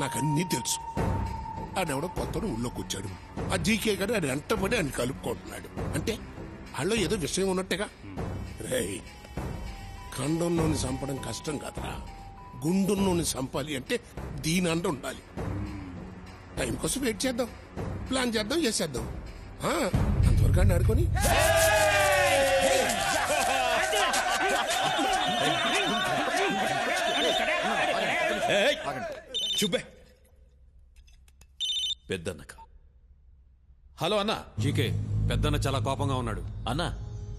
S16: నాకన్నీ తెలుసు. ఆడెవడో కొత్తడు ఊళ్ళోకి వచ్చాడు. ఆ జీకే గారు ఆడు వెంటబడి ఆయన కలుపుకుంటున్నాడు. అంటే వాళ్ళలో ఏదో విషయం ఉన్నట్టుగా. రేయ్, ఖండంలోని చంపడం కష్టం కాదురా, గుండుల్లోని చంపాలి అంటే దీని అండ ఉండాలి. టైం కోసం వెయిట్ చేద్దాం, ప్లాన్ చేద్దాం, చేసేద్దాం. అంతవరకు అని ఆడుకొని
S5: చూపే
S15: పెద్దన్నక.
S3: హలో అన్న.
S15: జీకే, పెద్దన్న చాలా కోపంగా ఉన్నాడు.
S2: అన్నా,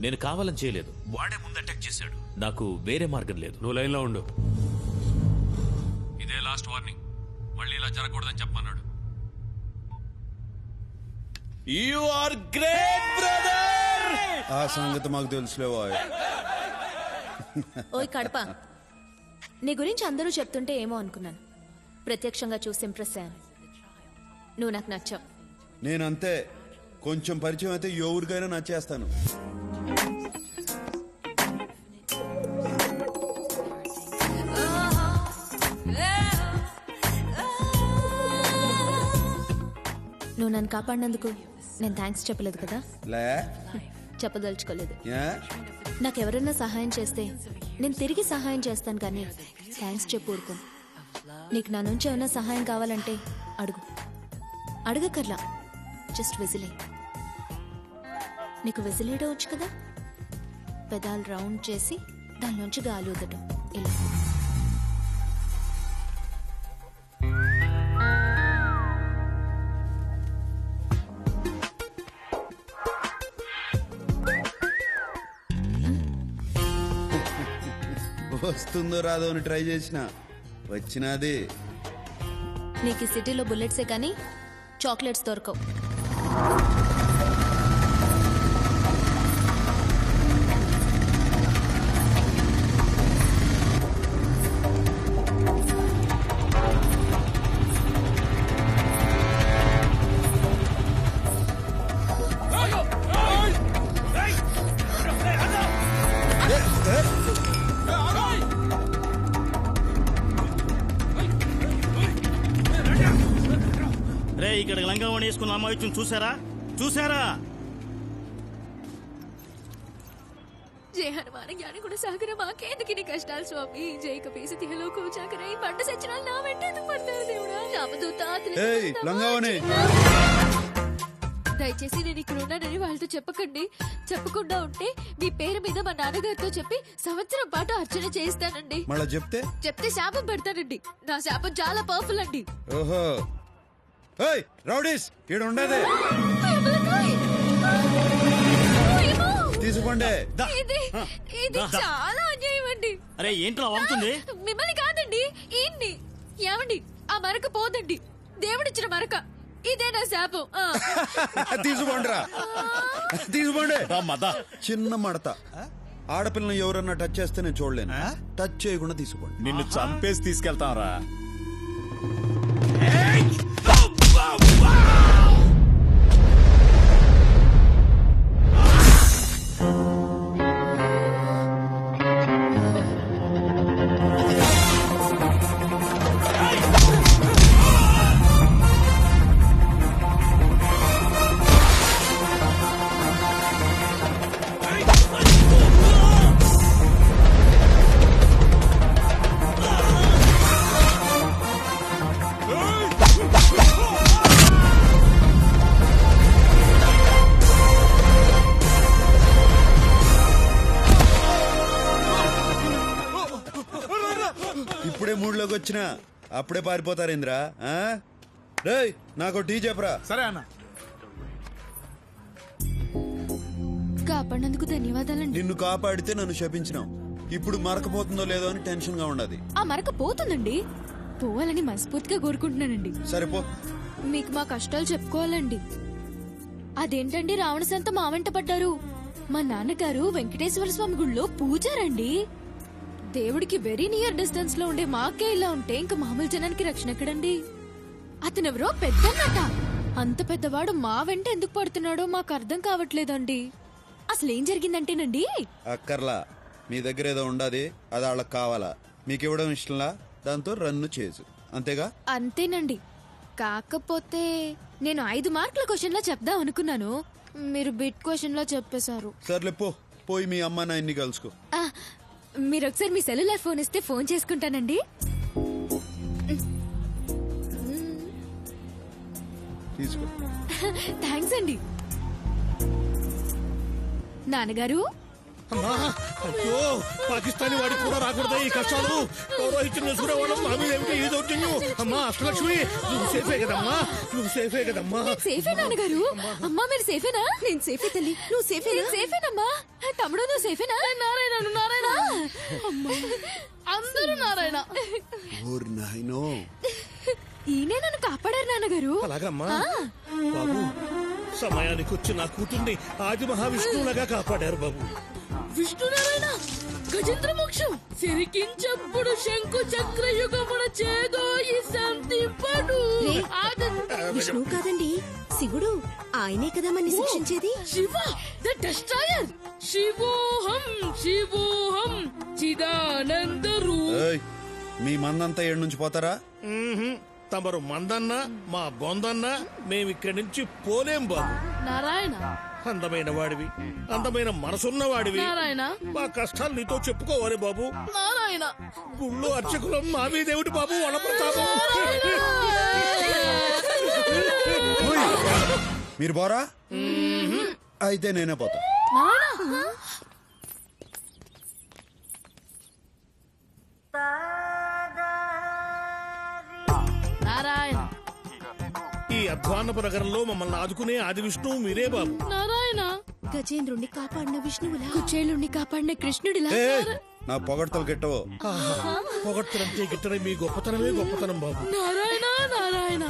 S2: నేను కావాలని చేయలేదు. వాడే ముందు అటాక్ చేశాడు. నాకు వేరే మార్గం లేదు.
S15: నువ్వు లైన్లో ఉండు. ఇదే లాస్ట్ వార్నింగ్. మళ్ళీ ఇలా జరగకూడదని చెప్పమన్నాడు.
S3: You are great brother.
S6: ఆ సంగతి మాకు తెలుసులేవో.
S8: ఓయ్ కడప, నీ గురించి అందరూ చెప్తుంటే ఏమో అనుకున్నాను. ప్రత్యక్షంగా చూసి ఇంప్రెస్ అయ్యాను. నువ్వు నాకు నచ్చావు.
S6: నేనంతే, కొంచెం పరిచయం అయితే ఎవరికైనా నచ్చేస్తాను.
S8: నువ్వు నన్ను కాపాడినందుకు నేను థ్యాంక్స్ చెప్పలేదు కదా. చెప్పదలుచుకోలేదు. నాకెవరన్నా సహాయం చేస్తే నేను తిరిగి సహాయం చేస్తాను, కానీ థ్యాంక్స్ చెప్పు ఊరుకో. నీకు నా నుంచి ఏమైనా సహాయం కావాలంటే అడుగు. అడగకర్లా, జస్ట్ విజిలే. నీకు విజిలేయడం వచ్చు కదా. పెదాలు రౌండ్ చేసి దానిలోంచి గాలి వదటం, ఇలా.
S6: వస్తుందో రాదో అని ట్రై చేసిన వచ్చినది.
S8: నీకు ఈ సిటీలో బుల్లెట్సే కానీ చాక్లెట్స్ దొరకవు.
S19: ఇక్కడ లంగావణి వేసుకున్న అమ్మాయి చూసారా చూసారా?
S8: జై హనుమాన్ జ్ఞాని కూడా సాగర మాకేందుకు కష్టాలు స్వామి. జై కపీసి తిహలో కూచాకరై పంట సచ్చినాలు నా వెంట ఎందుకు పడతారు దేవుడా. దయచేసి నేను ఇక్కడ ఉన్నానని వాళ్ళతో చెప్పకండి. చెప్పకుండా ఉంటే మీ పేరు మీద మా నాన్నగారితో చెప్పి సంవత్సరం పాటు అర్చన చేయిస్తానండి.
S6: మళ్ళా చెప్తే
S8: శాపం పెడతానండి. నా శాపం చాలా పవర్ఫుల్ అండి.
S6: ఓహో, రౌడీస్ ఈడ ఉండదే తీసుకోండి.
S8: ఇది చాలా అన్యాయం అండి.
S19: అరే ఏంట్రా అవుతుంది?
S8: మిమ్మల్ని కాదండి, ఈయన్ని. ఏమండి, ఆ మరక పోదండి. దేవుడిచ్చిన మరక. ఇదే నా శాపం.
S6: తీసుకోండిరా, తీసుకోండి. చిన్న మడత. ఆడపిల్లని ఎవరన్నా టచ్ చేస్తే నేను చూడలేను. టచ్ చేయకుండా తీసుకోండి.
S7: నిన్ను చంపేసి తీసుకెళ్తాం రా.
S6: లైన్లోకి వచ్చినా అప్పుడే పారిపోతారేంద్రా? రేయ్ నాకు టీ చెప్పరా.
S11: సరే అన్న.
S8: కాపాడినందుకు ధన్యవాదాలండి.
S6: నిన్ను కాపాడితే నన్ను శపించినావు. ఇప్పుడు మరకపోతుందో లేదో అని టెన్షన్ గా ఉండదు.
S8: ఆ మరక పోతుందండి. పోవాలని మనస్ఫూర్తిగా కోరుకుంటున్నానండి.
S6: సరిపో.
S8: మీకు మా కష్టాలు చెప్పుకోవాలండి. అదేంటండి రావణ సంత మా వెంట పడ్డారు? మా నాన్నగారు వెంకటేశ్వర స్వామి గుళ్ళో పూజారండి. దేవుడికి వెరీ నియర్ డిస్టెన్స్ లో ఉండే మాకే ఇలా ఉంటే ఇంకా మామూలు జనానికి రక్షణ ఎక్కడండి? అతనెవరో పెద్దన్నట. అంత పెద్దవాడు మా వెంట ఎందుకు పడుతున్నాడో మాకు అర్థం కావట్లేదండి. అసలేం జరిగిందంటేనండి,
S6: అక్కర్లా, మీ దగ్గర ఏదో ఉండదు, అది వాళ్ళకి కావాలా? మీకు ఇవ్వడం ఇష్టంలా, దాంతో రన్ను చేసు, అంతేగా?
S8: అంతేనండి. కాకపోతే నేను 5 మార్కుల క్వశ్చన్ లా చెప్దాం అనుకున్నాను, మీరు బిట్ క్వశ్చన్ లా చెప్పేశారు.
S6: సర్లే పో, పోయి మీ అమ్మ నాయన్ని కలుసుకో.
S8: మీరు ఒకసారి మీ సెల్యులార్ ఫోన్ ఇస్తే ఫోన్ చేసుకుంటానండి.
S6: తీసుకో.
S8: థ్యాంక్స్ అండి. నాన్నగారు,
S16: అయ్యో పాకిస్తానీ వాడికి కూడా రాకూడదా ఈ కష్టాలు? పౌరోహిత్యం చేసుకునేవాళ్ళం మా మీద ఏమిటో ఈ దౌర్జన్యం? అమ్మా అష్టలక్ష్మి, నువ్వు సేఫే కదమ్మా? నువ్వు సేఫే కదమ్మా?
S8: సేఫే నాన్నగారు. అమ్మా మీరు సేఫేనా? నేను సేఫే తల్లి. నువ్వు సేఫేనా? సేఫేనమ్మా. తమ్ముడు నువ్వు సేఫేనా? నారాయణ నారాయణ, అందరూ నారాయణ. ఈయనే నన్ను కాపాడారు నాన్నగారు.
S16: అలాగమ్మా బాబు, సమయానికి వచ్చి నా కూతుర్ని ఆది మహావిష్ణువులాగా కాపాడారు బాబు.
S20: విష్ణునారాయణ గజేంద్ర మోక్షం సిరికించప్పుడు శంకు చక్ర యుగమున చేదో ఈ సంతింపడు.
S21: విష్ణు కాదండి, శివుడు. ఆయనే కదా మనని శిక్షించేది.
S20: Shiva the destroyer. శివోహం శివోహం చిదానంద రూప.
S6: మీ మందంతా ఏడు నుంచి పోతారా?
S16: తమరు మందన్నా మా బొందన్నా మేమిక్కడి నుంచి పోలేం బాబు.
S20: నారాయణ,
S16: అందమైన వాడివి, అందమైన మనసున్న వాడివి.
S20: నారాయణ,
S16: మా కష్టాలు నీతో చెప్పుకోవాలి బాబు.
S20: నారాయణ,
S16: గుళ్ళు అర్చకులం మా మీదేమిటి బాబు వనప్రతాపం?
S6: మీరు పోరా? అయితే నేనే పోతా.
S20: నారాయణ,
S16: ఈ అధ్వాన్నపు నగరంలో మమ్మల్ని ఆదుకునే ఆది విష్ణువు మీరే బాబు.
S20: నారాయణ,
S21: గజేంద్రుణ్ణి కాపాడిన విష్ణువులా,
S8: కుచేలుణ్ణి కాపాడిన కృష్ణుడిలా.
S6: నా పొగడ్తలు గిట్టవో?
S16: పొగడ్తలంటే గిట్టని మీ గొప్పతనమే గొప్పతనం బాబు.
S20: నారాయణ నారాయణ,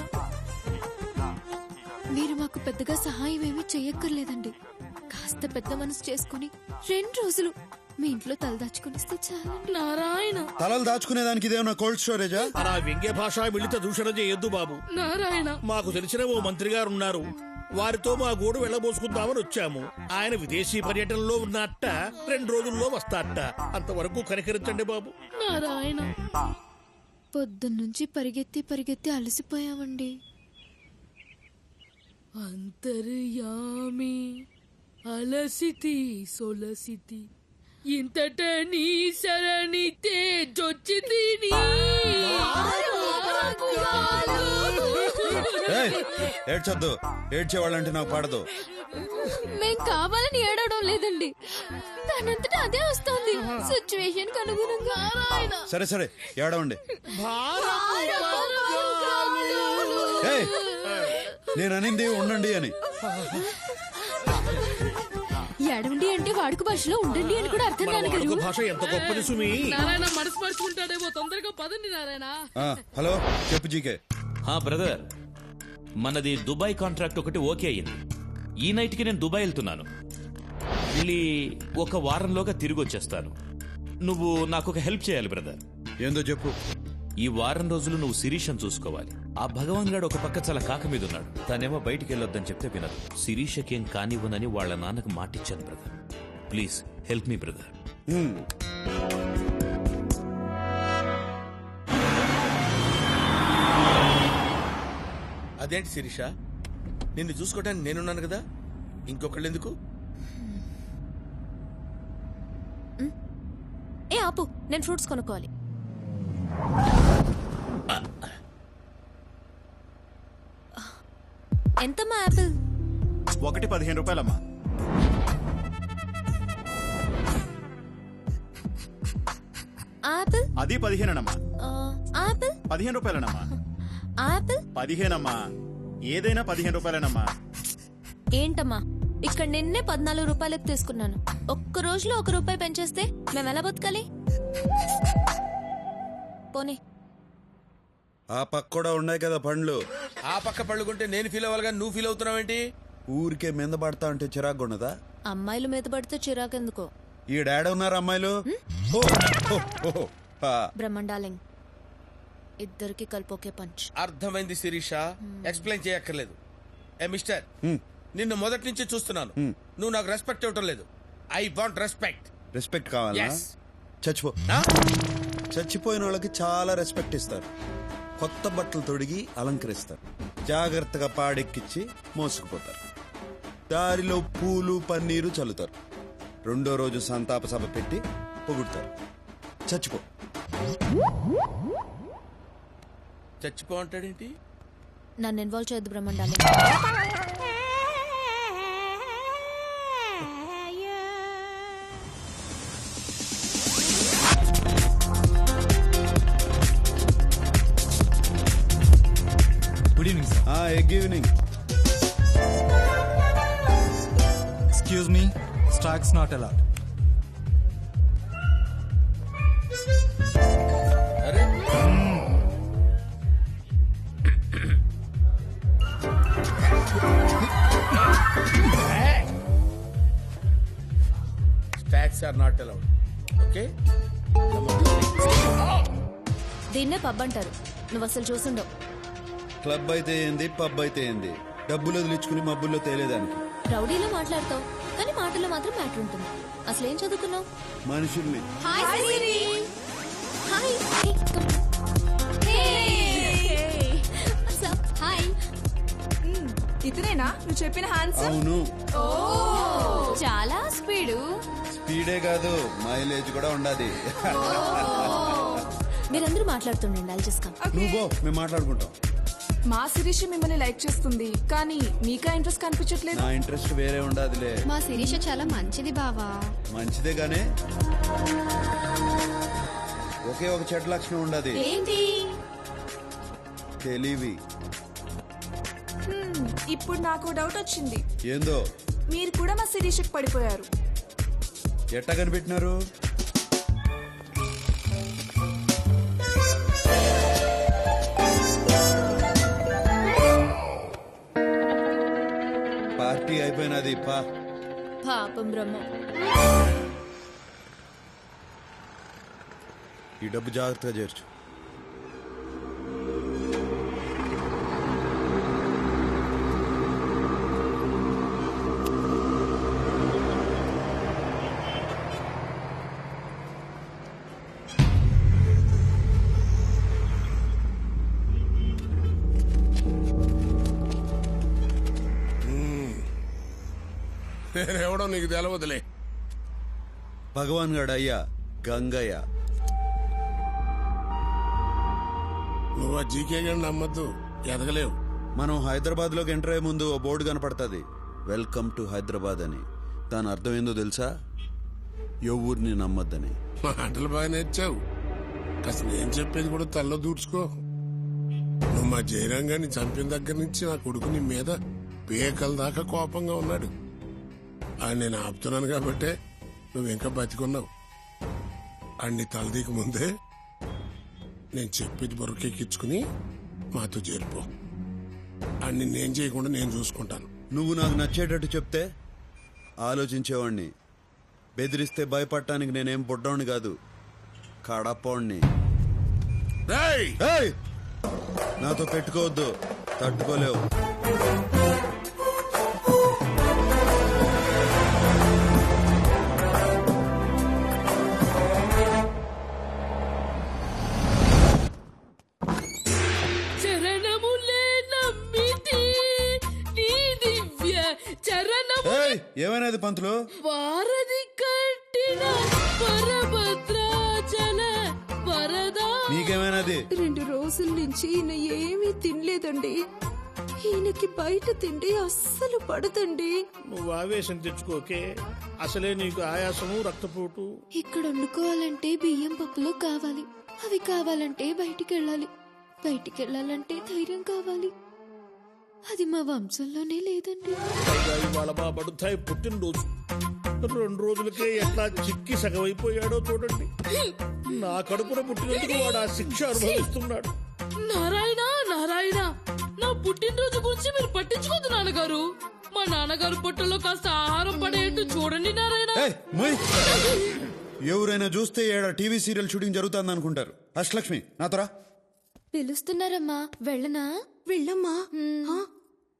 S8: మీరు మాకు పెద్దగా సహాయం ఏమీ చెయ్యక్కర్లేదండి. కాస్త పెద్ద మనసు చేసుకుని 2 రోజులు మీ ఇంట్లో తలదాచుకునిస్తే చాలండి.
S20: నారాయణ,
S6: తలలు దాచుకునేదానికి ఇదేమన్నా కోల్డ్ స్టోరేజా?
S16: అలా వ్యంగ్య భాష మిళిత దూషణ చేయొద్దు బాబు.
S20: నారాయణ,
S16: మాకు తెలిసిన ఓ మంత్రి గారు ఉన్నారు, వారితో మా గోడు వెళ్ళబోసుకుందామని వచ్చాము. ఆయన విదేశీ పర్యటనలో ఉన్నట్ట 2 రోజుల్లో వస్తాట. అంతవరకు కనికరించండి బాబు.
S20: నారాయణ,
S8: పొద్దున్నుంచి పరిగెత్తి అలసిపోయామండి.
S20: అంతర్యామి అలసితి సొలసితి ఇంతట నీ శరణి తేజొచ్చితి.
S6: ఏడ్చొద్దు, ఏడ్చేవాళ్ళంటే నాకు పడదు.
S8: మేం కావాలని ఏడవడం లేదండి, దానంతటా అదే వస్తుంది సిచ్యువేషన్ అనుగుణంగా.
S6: సరే సరే ఏడవండి. నేను అనింది ఉండండి అని.
S8: ఏడవండి అంటే వాడుక భాషలో ఉండండి అని కూడా అర్థం. నాన్నగారు
S16: భాష ఎంత గొప్పది సుమి.
S20: నారాయణ మనసు పరుచుకుంటాడేమో, తొందరగా పదండి నారాయణ.
S6: హలో చెప్పు జీకే.
S2: బ్రదర్, మనది దుబాయ్ కాంట్రాక్ట్ ఒకటి ఓకే అయ్యింది. ఈ నైట్ కి నేను దుబాయ్ వెళ్తున్నాను. వెళ్ళి 1 వారంలోగా తిరిగి వచ్చేస్తాను. నువ్వు నాకు ఒక హెల్ప్ చేయాలి బ్రదర్.
S6: ఏందో చెప్పు.
S2: ఈ 1 వారం రోజులు నువ్వు శిరీషను చూసుకోవాలి. ఆ భగవాన్ గాడు ఒక పక్క చాలా కాక మీద ఉన్నాడు. తనేమో బయటికి వెళ్ళొద్దని చెప్తే వినదు. శిరీషకేం కానివ్వనని వాళ్ళ నాన్నకు మాటిచ్చాను brother. Please help me brother.
S5: అదేంటి శిరీష, నిన్ను చూసుకోవడానికి నేనున్నాను కదా, ఇంకొకళ్ళు ఎందుకు?
S8: ఆపు, నేను ఫ్రూట్స్ కొనుక్కోవాలి. ఎంతమ్మా యాపిల్?
S7: 15 రూపాయలమ్మా.
S8: యాపిల్
S7: అది 15 అమ్మా.
S8: ఆపిల్
S7: 15 రూపాయలేనమ్మా.
S8: ఆపిల్
S7: 15 అమ్మా. ఏదైనా 15 రూపాయలేనమ్మా.
S8: ఏంటమ్మా ఇక్కడ నిన్నే 14 రూపాయలకు తీసుకున్నాను. ఒక్క రోజులో 1 రూపాయి పెంచేస్తే మేము ఎలా బతకాలి? పోనీ
S6: ఆ పక్క కూడా ఉన్నాయి కదా పండ్లు.
S5: ఆ పక్క పళ్ళు కొంటే నేను ఫీల్ అవ్వాలిగా, నువ్వు ఫీల్ అవుతున్నావేంటి?
S6: ఊరికే మీద పడతా అంటే చిరాకు ఉండదా?
S8: అమ్మాయిలు మీద పడితే చిరాకెందుకో.
S6: ఈ డాడీ ఉన్నారు అమ్మాయిలు. ఓ, ఓ, ఓ, ఆ.
S8: బ్రహ్మండాలింగ్ ఇద్దరికి కలిపి ఒకే పంచ్.
S5: అర్థమైంది శిరీష, ఎక్స్ప్లెయిన్ చేయక్కర్లేదు. ఏ మిస్టర్, నిన్ను మొదటి నుంచి చూస్తున్నాను. నువ్వు నాకు రెస్పెక్ట్ ఇవ్వటం లేదు. I want respect.
S6: రెస్పెక్ట్ కావాలా?
S5: Yes.
S6: చచ్చిపో. చచ్చిపోయిన వాళ్ళకి చాలా రెస్పెక్ట్ ఇస్తారు. కొత్త బట్టలు తొడిగి అలంకరిస్తారు. జాగ్రత్తగా పాడెక్కిచ్చి మోసుకుపోతారు. దారిలో పూలు పన్నీరు చల్లుతారు. రెండో రోజు సంతాప సభ పెట్టి పొగుడుతారు. చచ్చిపో.
S5: చచ్చిపో అంటాడేంటి?
S8: నన్ను ఇన్వాల్వ్ చేయొద్దు బ్రహ్మండాలింగ్.
S17: Good evening sir.
S6: Good evening.
S17: Excuse me, stacks not allowed.
S5: Stacks are not allowed. Okay?
S8: దీన్నే పబ్ అంటారు. నువ్వు అసలు చూసుండవు.
S6: క్లబ్ అయితే ఏంది, పబ్ అయితే ఏంది, డబ్బులు వదిలించుకుని మబ్బుల్లో తేలేదానికి.
S8: రౌడీలో మాట్లాడతావు కానీ మాటల్లో మాత్రం మ్యాటర్ ఉంటుంది. అసలు ఏం చదువుకున్నావు?
S6: మనుషుల్ని.
S1: ఇతనేనా నువ్వు చెప్పిన హ్యాండ్సమ్?
S6: అవును.
S1: చాలా స్పీడు.
S6: స్పీడే కాదు, మైలేజ్ కూడా ఉండాలి.
S8: మీరందరూ మాట్లాడుతుండండి. I'll just come.
S6: నువ్వు మేము మాట్లాడుకుంటాం.
S1: మా శిరీష మిమ్మల్ని లైక్ చేస్తుంది కానీ మీకా ఇంట్రెస్ట్ కనిపించట్లేదు.
S6: నా ఇంట్రెస్ట్ వేరే ఉండాదిలే.
S1: మా శిరీష చాలా మంచిది బావా.
S6: మంచిదే గానే ఒకే ఒక చెడ్డ లక్షణం ఉండదు.
S1: ఏంటి?
S6: తెలివి.
S1: ఇప్పుడు నాకు డౌట్ వచ్చింది.
S6: ఏందో?
S1: మీరు కూడా మా శిరీషకు పడిపోయారు.
S6: ఎట్టా కనిపెట్టినారు? పార్టీ అయిపోయినది.
S8: పాపం బ్రహ్మ.
S6: ఈ డబ్బు జాగ్రత్తగా చేర్చు.
S16: నేనెవడో నీకు తెలవదులే.
S6: భగవాన్ గడ అయ్యా గంగయ్య.
S16: నువ్వు ఆ జీకే గారిని నమ్మద్దు, ఎదగలేవు.
S6: మనం హైదరాబాద్ లోకి ఎంటర్ అయ్యే ముందు ఓ బోర్డు కనపడుతుంది, వెల్కమ్ టు హైదరాబాద్ అని. దాని అర్థం ఏందో తెలుసా? ఎవరిని నమ్మద్దని.
S16: మాటలు బాగా నేర్చావు. అసలు నేను చెప్పేది కూడా తల్లో దూడ్చుకో. నువ్వు మా జయరాంగాన్ని చంపిన దగ్గర నుంచి నా కొడుకు నీ మీద పేకల దాకా కోపంగా ఉన్నాడు. అని నేను ఆపుతున్నాను కాబట్టే నువ్వు ఇంకా బతికున్నావు. అన్ని తలదీకి ముందే నేను చెప్పేది బొరకెక్కించుకుని మాతో చేరిపో. అన్ని నేను చేయకుండా నేను చూసుకుంటాను.
S6: నువ్వు నాకు నచ్చేటట్టు చెప్తే ఆలోచించేవాణ్ణి. బెదిరిస్తే భయపడటానికి నేనేం బుడ్డోని కాదు, కడపోణ్ణి. నాతో పెట్టుకోవద్దు, తట్టుకోలేవు. ఏమైనది పంతులు?
S20: వారధి కట్టిన వరభద్రాచల వరదా.
S6: నీకేమైనది?
S21: 2 రోజుల నుంచి ఈయన ఏమీ తినలేదండి. ఈయనకి బయట తిండి అస్సలు పడదండి.
S11: నువ్వు ఆవేశం తెచ్చుకోకే, అసలే నీకు ఆయాసము రక్తపోటు.
S21: ఇక్కడ వండుకోవాలంటే బియ్యం పప్పులు కావాలి.
S8: అవి కావాలంటే బయటికి వెళ్ళాలి, బయటికి వెళ్ళాలంటే ధైర్యం కావాలి. అది మా వంశంలోనే లేదండి.
S11: పైగా ఇవాళ మా బడుతాయి పుట్టినరోజు. 2 రోజులకే ఎట్లా చిక్కి సగమైపోయాడో చూడండి. నా కడుపున పుట్టినందుకు వాడు ఆ శిక్ష అనుభవిస్తున్నాడు.
S20: నారాయణ నారాయణ, నా పుట్టినరోజు గురించి మీరు పట్టించుకోదు నాన్నగారు. మా నాన్నగారు పొట్టలో కాస్త ఆహారం పడేట్టు చూడండి నారాయణ.
S6: ఎవరైనా చూస్తే ఏడ టీవీ సీరియల్ షూటింగ్ జరుగుతుంది అనుకుంటారు. అష్టలక్ష్మి నాతోరా.
S8: పిలుస్తున్నారమ్మా, వెళ్ళనా?
S21: వెళ్ళమ్మా.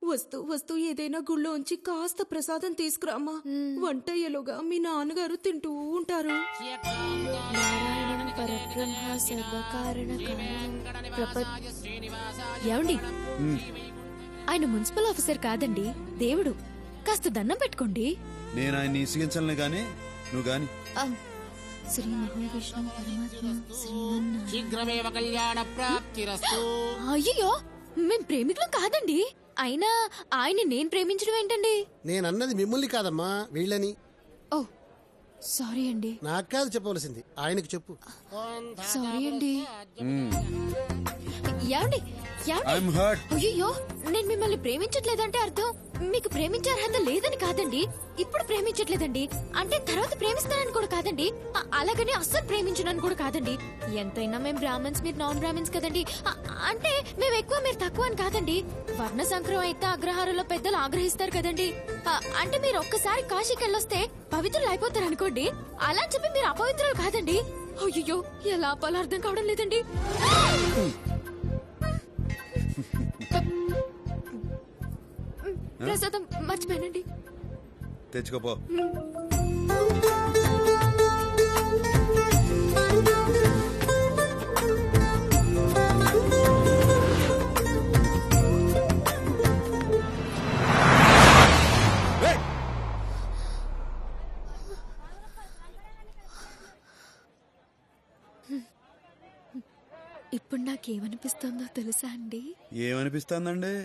S21: వస్తూ వస్తూ ఏదైనా గుళ్ళోంచి కాస్త ప్రసాదం తీసుకురామ్మా. వంట అయ్యేలోగా మీ నాన్నగారు తింటూ ఉంటారు.
S8: నారాయణం పరబ్రహ్మ సర్వకారణ ఏమండి, ఆయన మున్సిపల్ ఆఫీసర్ కాదండి, దేవుడు. కాస్త దండం పెట్టుకోండి.
S6: నేను ఆయన్ని ఇసిగించలే గాని నువ్వు గాని.
S8: శ్రీ మహావిష్ణు పరమాత్మ
S10: శీఘ్రమేవ కళ్యాణ ప్రాప్తిరస్తు.
S8: అయ్యో, మేం ప్రేమికులం కాదండి. అయినా ఆయన నేను ప్రేమించడం ఏంటండి?
S22: నేనన్నది మిమ్మల్ని కాదమ్మా, వీళ్ళని.
S8: ఓ సారీ అండి.
S22: నాకు కాదు చెప్పవలసింది, ఆయనకు చెప్పు.
S8: సారీ అండి. ఏమండి
S6: I'm hurt.
S8: అయ్యో, నేను మిమ్మల్ని ప్రేమించట్లేదంటే అర్థం మీకు ప్రేమించే అర్హత లేదని కాదండి. ఇప్పుడు ప్రేమించట్లేదండి అంటే తర్వాత ప్రేమిస్తానని కూడా కాదండి. అలాగని అస్సలు ప్రేమించనని కూడా కాదండి. ఎంతైనా మేము బ్రాహ్మణ్స్, మీరు నాన్ బ్రాహ్మణ్స్ కదండి. అంటే మేము ఎక్కువ మీరు తక్కువ అని కాదండి. వర్ణ సంక్రమం అయితే అగ్రహారంలో పెద్దలు ఆగ్రహిస్తారు కదండి. అంటే మీరు ఒక్కసారి కాశీకి వెళ్ళొస్తే పవిత్రులు అయిపోతారు అనుకోండి. అలా చెప్పి మీరు అపవిత్రులు కాదండి. అయ్యో, ఎలా ఆపాలో అర్థం కావడం లేదండి. ప్రసాదం మర్చిపోయానండి.
S6: తెచ్చుకోపో.
S8: ఇప్పుడు నాకేమనిపిస్తుందో తెలుసా అండి?
S6: ఏమనిపిస్తుందండి?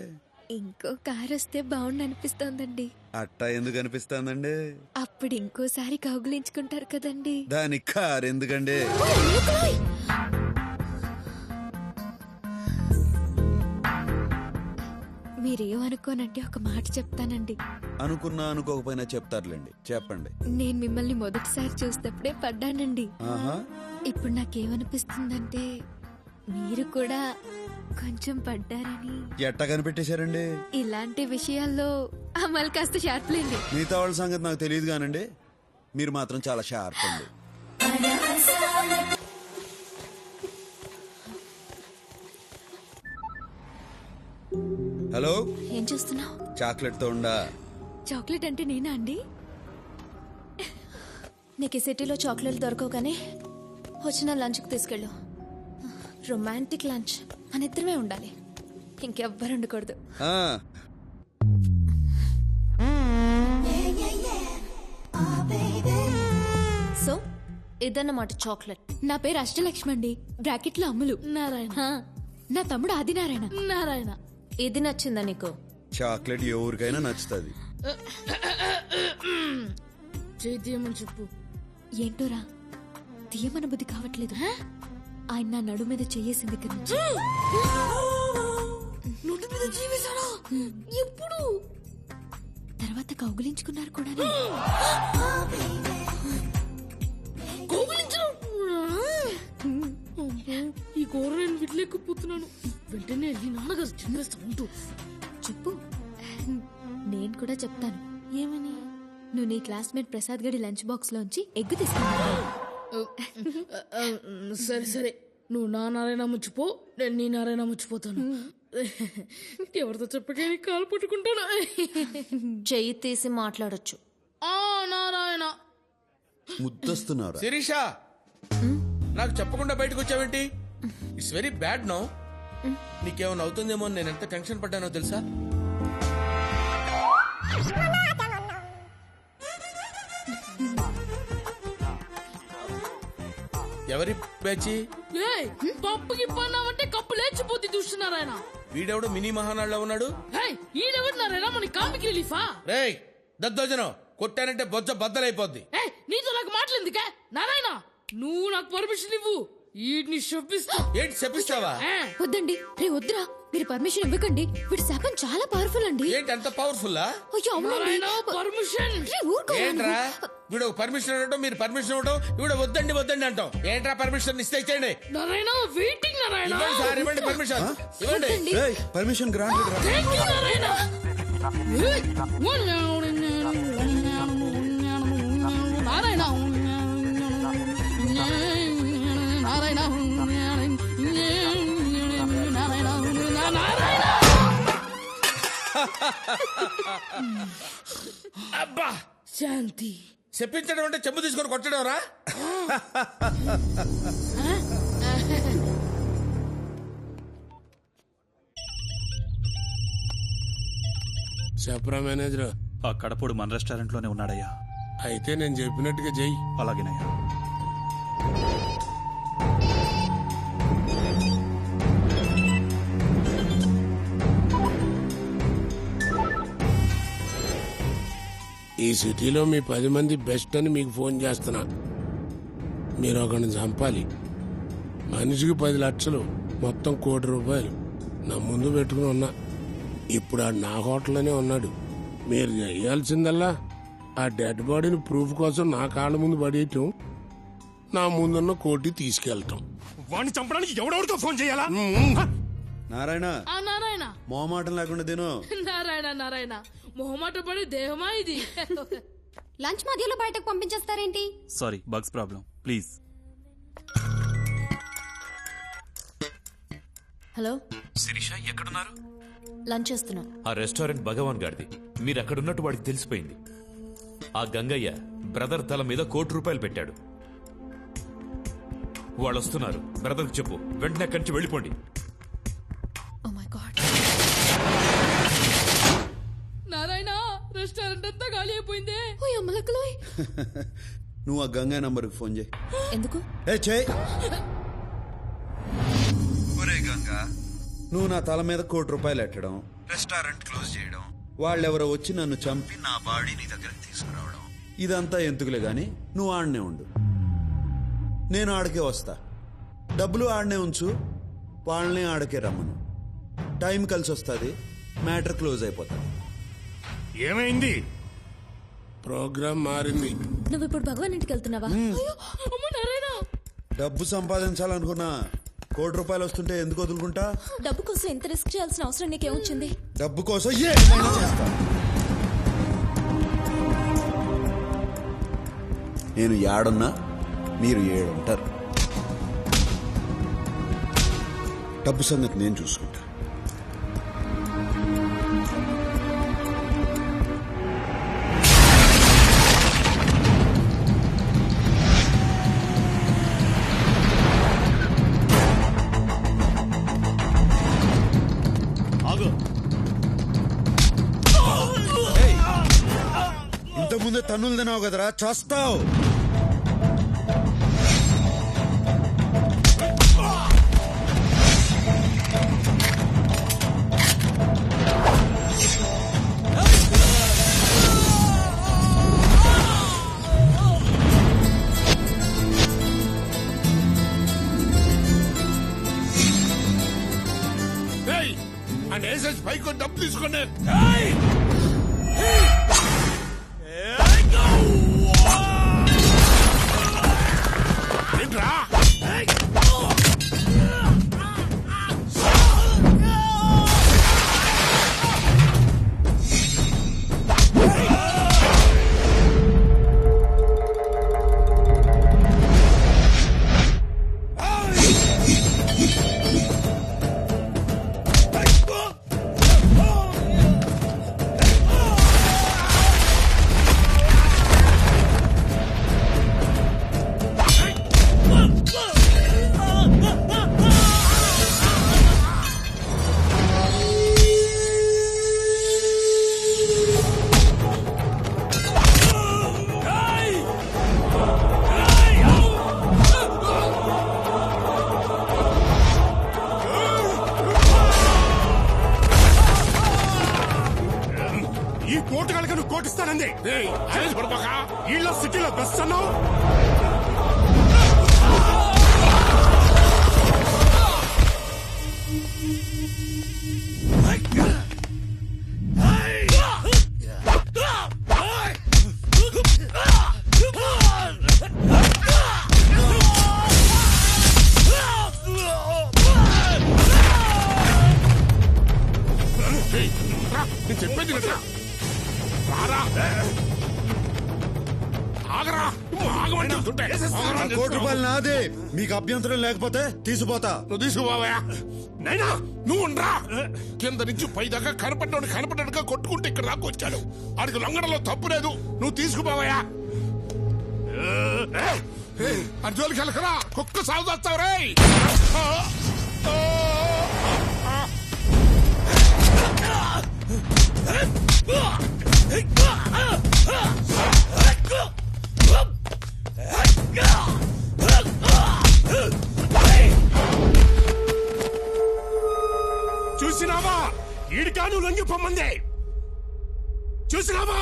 S8: ఇంకో కారు వస్తే బాగుండు అనిపిస్తోందండి.
S6: అట్టా ఎందుకు అనిపిస్తుందండి?
S8: అప్పుడు ఇంకోసారి కౌగులించుకుంటారు కదండి.
S6: దానికి కారు ఎందుకండి?
S8: మీరేమనుకోనంటే ఒక మాట చెప్తానండి.
S6: అనుకున్నా అనుకోకపోయినా చెప్తారులేండి, చెప్పండి.
S8: నేను మిమ్మల్ని మొదటిసారి చూసినప్పుడే పడ్డానండి.
S6: ఆహా.
S8: ఇప్పుడు నాకేమనిపిస్తుందంటే మీరు కూడా కొంచెం పడ్డారని.
S6: ఎట్టా కనిపెట్టేశారండి?
S8: ఇలాంటి విషయాల్లో అమలు కాస్త షార్ప్ లేండి.
S6: మిగతా వాళ్ళ సంగతి నాకు తెలియదు కానండి, మీరు మాత్రం చాలా షార్ప్ అండి. హలో,
S8: ఏం చూస్తున్నావు?
S6: చాక్లెట్ తో ఉండా?
S8: చాక్లెట్ అంటే నేనా అండి? నీకు ఈ సిటీలో చాక్లెట్లు దొరకవు కానీ వచ్చిన లంచ్కి తీసుకెళ్ళు. రొమాంటిక్ లంచ్, మన ఇద్దరమే ఉండాలి, ఇంకెవ్వరు ఉండకూడదు. సో ఇదన్నమాట చాక్లెట్. నా పేరు అష్టలక్ష్మి అండి, బ్రాకెట్ లో అమ్ములు.
S20: నారాయణ.
S8: నా తమ్ముడు ఆదినారాయణ.
S20: నారాయణ.
S8: ఇది నచ్చిందా నీకు?
S6: చాక్లెట్ ఎవరికైనా నచ్చుతుంది.
S20: చేతియమని చెప్పు.
S8: ఏంటోరా తీయమన బుద్ధి కావట్లేదు. ఆయన నా నడు మీద చెయ్యేసింది దగ్గర నుంచి.
S20: నోటి మీద జీవేశాడా? ఎప్పుడు?
S8: తర్వాత కౌగులించుకున్నారు కూడా.
S20: ఈ కూర నేను విడలేకపోతున్నాను. వెంటనే వెళ్ళి నాన్నగారు చిన్నేస్తా ఉంటూ
S8: చెప్పు. నేను కూడా చెప్తాను.
S20: ఏమని?
S8: నువ్వు నీ క్లాస్మేట్ ప్రసాద్ గడి లంచ్ బాక్స్ లోంచి ఎగ్గు తీసుకున్నావు.
S20: సరే సరే, నువ్వు నా నారాయణ ముచ్చిపో, నేను నీ నారాయణ ముచ్చిపోతాను. ఎవరితో చెప్పకే కాలు పట్టుకుంటాను.
S8: చెయ్యి తీసి మాట్లాడొచ్చు.
S20: నారాయణ.
S6: ముద్దొస్తున్నారు.
S5: శిరీష, నాకు చెప్పకుండా బయటకు వచ్చావేంటి? It's very bad no. నీకేమైనా అవుతుందేమో నేను ఎంత టెన్షన్ పడ్డానో తెలుసా? ఎవరి పేచి?
S20: పప్పుకి పన్నావంటే కప్పు లేచిపోతే చూస్తున్నారాయన.
S5: వీడెవడు మినీ మహానాడులో ఉన్నాడు?
S20: ఈడెవడున్నారాయన? మన కామిక్ రిలీఫా?
S5: రేయ్ దద్దోజనం, కొట్టానంటే బొజ్జ బద్దలైపోద్ది.
S20: నీతో నాకు మాట్లాడిందికా నారాయణ? నువ్వు నాకు పర్మిషన్ ఇవ్వు. వీటిని శపిస్తా.
S5: ఏంటి చెప్పిస్తావా?
S8: వద్దండి రే వద్దురా, మీరు పర్మిషన్ ఇవ్వకండి. వీడి శాపం చాలా పవర్ఫుల్ అండి.
S5: ఏంటి అంత పవర్ఫుల్?
S8: అయ్యో అవునండి.
S20: పర్మిషన్
S8: రే, ఊరుకో.
S5: ఏంట్రా వీడు పర్మిషన్ ఇవ్వడం, మీరు పర్మిషన్ ఇవ్వడం, వీడు వద్దండి వద్దండి అంటాం. ఏంట్రా పర్మిషన్ ఇస్తే ఇచ్చేయండి.
S20: నారాయణ వెయిటింగ్ నారాయణ.
S5: ఇవ్వండి సార్, ఇవ్వండి పర్మిషన్ ఇవ్వండి.
S6: పర్మిషన్ గ్రాంటెడ్ రా.
S20: Thank you, Narayana. నారాయణ
S5: అబ్బా
S20: శాంతి.
S5: చెప్పించడం అంటే చెంబు తీసుకొని కొట్టడం రా.
S16: చెప్పరా మేనేజర్.
S17: ఆ కడపడు మన రెస్టారెంట్ లోనే ఉన్నాడయ్యా.
S16: అయితే నేను చెప్పినట్టుగా చెయ్యి.
S17: అలాగేనయ్యా.
S16: ఈ సిటీలో మీ 10 మంది బెస్ట్ అని మీకు ఫోన్ చేస్తున్నా. మీరు ఒకరిని చంపాలి. మనిషికి 10 లక్షలు, మొత్తం ₹1 కోటి నా ముందు పెట్టుకుని ఉన్నా. ఇప్పుడు ఆ నా హోటల్లోనే ఉన్నాడు. మీరు చేయాల్సిందల్లా ఆ డెడ్ బాడీని ప్రూఫ్ కోసం నా కాళ్ళ ముందు పడేయటం, నా ముందున్న కోటి తీసుకెళ్తాం.
S7: వాడిని చంపడానికి ఎవడెవరితో ఫోన్ చేయాలా?
S6: నారాయణ
S20: నారాయణ
S6: మొహమాటం లేకుండా తిను.
S20: నారాయణ నారాయణ మొహమాట పడి దేహమా ఇది?
S8: లంచ్ మధ్యలో బయటకు పంపించేస్తారేంటి?
S17: Sorry, bugs problem. Please.
S8: Hello
S2: Shirisha ఎక్కడున్నారు?
S8: లంచ్ చేస్తున్నా.
S2: ఆ రెస్టారెంట్ భగవాన్ గారిది. మీరు అక్కడున్నట్టు వాడికి తెలిసిపోయింది. ఆ గంగయ్య బ్రదర్ తల మీద ₹1 కోటి పెట్టాడు. వాళ్ళు వస్తున్నారు. బ్రదర్కి చెప్పు, వెంటనే అక్కడి నుంచి వెళ్ళిపోండి.
S8: Oh my God.
S20: Narayana restaurant అంతా ఖాళీ అయిపోయింది.
S8: ఓ అమ్మలక్కలో.
S6: నువ్వు ఆ గంగా నంబర్కి ఫోన్ చేయి.
S8: ఎందుకు?
S6: చేయి. గంగా, నువ్వు నా తల మీద ₹1 కోటి ఎట్టడం, రెస్టారెంట్ క్లోజ్ చేయడం, వాళ్ళెవరో వచ్చి నన్ను చంపి నా బాడీ నీ దగ్గరికి తీసుకురావడం, ఇదంతా ఎందుకులే గాని నువ్వు ఆడనే ఉండు. నేను ఆడకే వస్తా. డబ్బులు ఆడనే ఉంచు, వాళ్ళనే ఆడకే రమ్మను. టైం కలిసి వస్తుంది, మ్యాటర్ క్లోజ్ అయిపోతుంది.
S16: ఏమైంది? ప్రోగ్రామ్ మారింది.
S8: నువ్వు ఇప్పుడు భగవాన్ ఇంటికి వెళ్తున్నావా?
S6: డబ్బు సంపాదించాలనుకున్నా ₹1 కోటి వస్తుంటే ఎందుకు వదులుకుంటా?
S8: డబ్బు కోసం ఎంత రిస్క్ చేయాల్సిన అవసరం నీకేమొచ్చింది?
S6: డబ్బు కోసం ఏమైనా చేస్తా. నేను ఏడున్నా మీరు 7 ఉంటారు. డబ్బు సంగతి నేను చూసుకుంటా. ఇంతకుముందే తన్నులు తినావు కదరా, చేస్తావు.
S16: పైకి డబ్బు తీసుకోండి. ఏంట్రా? కోటుగాళ్ళకి నువ్వు కోటిస్తానంది. వీళ్ళ సిటీలో బెస్ట్ అన్నావు. చెప్పేది రారా ఆగరా
S6: ₹1 నాదే. మీకు అభ్యంతరం లేకపోతే తీసిపోతా.
S16: నువ్వు తీసుకుపోవా నైనా నువ్వు ఉండరా. కింద నుంచి పై దాకా కనపడ్డాడుగా కొట్టుకుంటే ఇక్కడ దాకా వచ్చాడు. ఆడికి లొంగడంలో తప్పు లేదు. నువ్వు తీసుకుపోవా. అర్జున్కి వెళ్ళకరా, కుక్క సాగు చేస్తావు రే. చూసినావా ఈడికాను లొంగిపోమంది. చూసినావా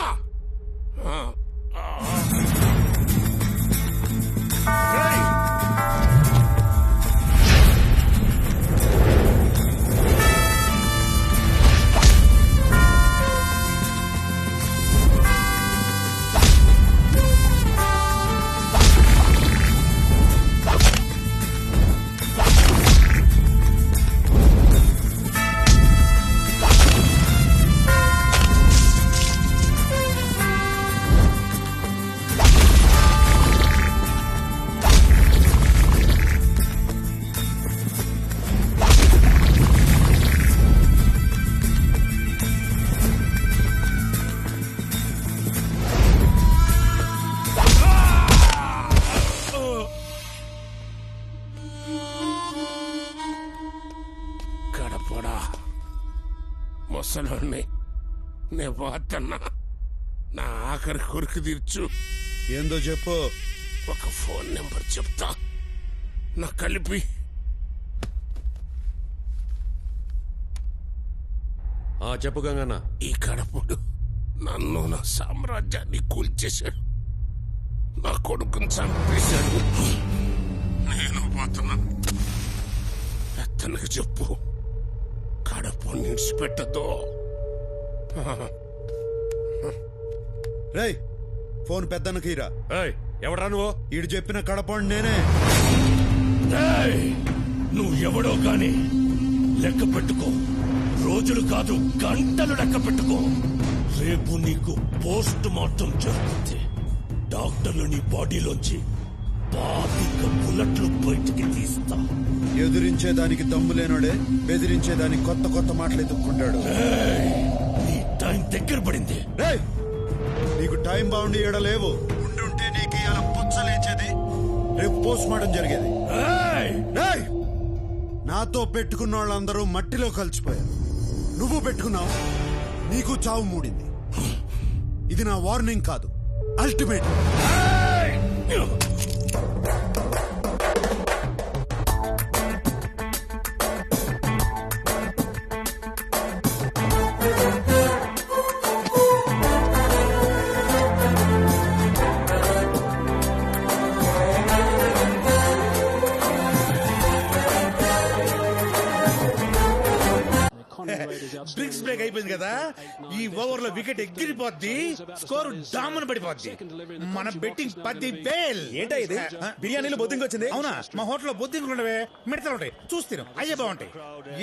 S16: ముసలోని నే పోతన్నా. నా ఆఖరి కొరికి తీర్చు.
S6: ఏందో చెప్పు.
S16: ఒక ఫోన్ నెంబర్ చెప్తా, నా కలిపి.
S15: చెప్పు గంగన్న.
S16: ఈ కడపుడు నన్ను నా సామ్రాజ్యాన్ని కూల్చేశాడు. నా కొడుకుని చంపేశాడు. నేను పోతున్నా. ఎత్తనకు చెప్పు, కడపు నిడిచిపెట్టదు.
S6: రేయ్ ఫోన్ పెద్దన్నకి రా.
S15: ఎవడా నువ్వు?
S6: ఈడు చెప్పిన కడపండి నేనే.
S7: నువ్వు ఎవడో గాని లెక్క పెట్టుకో. రోజులు కాదు గంటలు లెక్క పెట్టుకో. రేపు నీకు పోస్ట్ మార్టం జరుగుతుంది. డాక్టర్లు నీ బాడీలోంచి 25 బుల్లెట్లు బయటికి తీస్తా.
S6: ఎదురించేదానికి దమ్ము లేనోడే బెదిరించేదానికి కొత్త కొత్త మాటలు ఎదుర్కొంటాడు.
S7: నీ టైం దగ్గర పడింది.
S6: నీకు టైం బాగుండి ఏడలేవు. ఉండుంటే నీకు ఇలా పుచ్చలేచేది, రేపు పోస్ట్ మార్టం జరిగేది. నాతో పెట్టుకున్న వాళ్ళందరూ మట్టిలో కలిసిపోయారు. నువ్వు పెట్టుకున్నావు, నీకు చావు మూడింది. ఇది నా వార్నింగ్ కాదు, అల్టిమేట్.
S11: డ్రింక్స్ బ్రేక్ అయిపోయింది కదా, ఈ ఓవర్ లో వికెట్ ఎగిరిపోద్ది, స్కోర్ డామన్ పడిపోద్ది. మన బెట్టింగ్ 10,000.
S7: ఏంటో ఇది బిర్యానీలో బొద్దింగ్ వచ్చింది.
S11: అవునా? మా హోటల్లో బొద్దింగ్ ఉండవే, మిడతలు ఉంటాయి, చూస్తాను. అయ్యే బాగుంటాయి.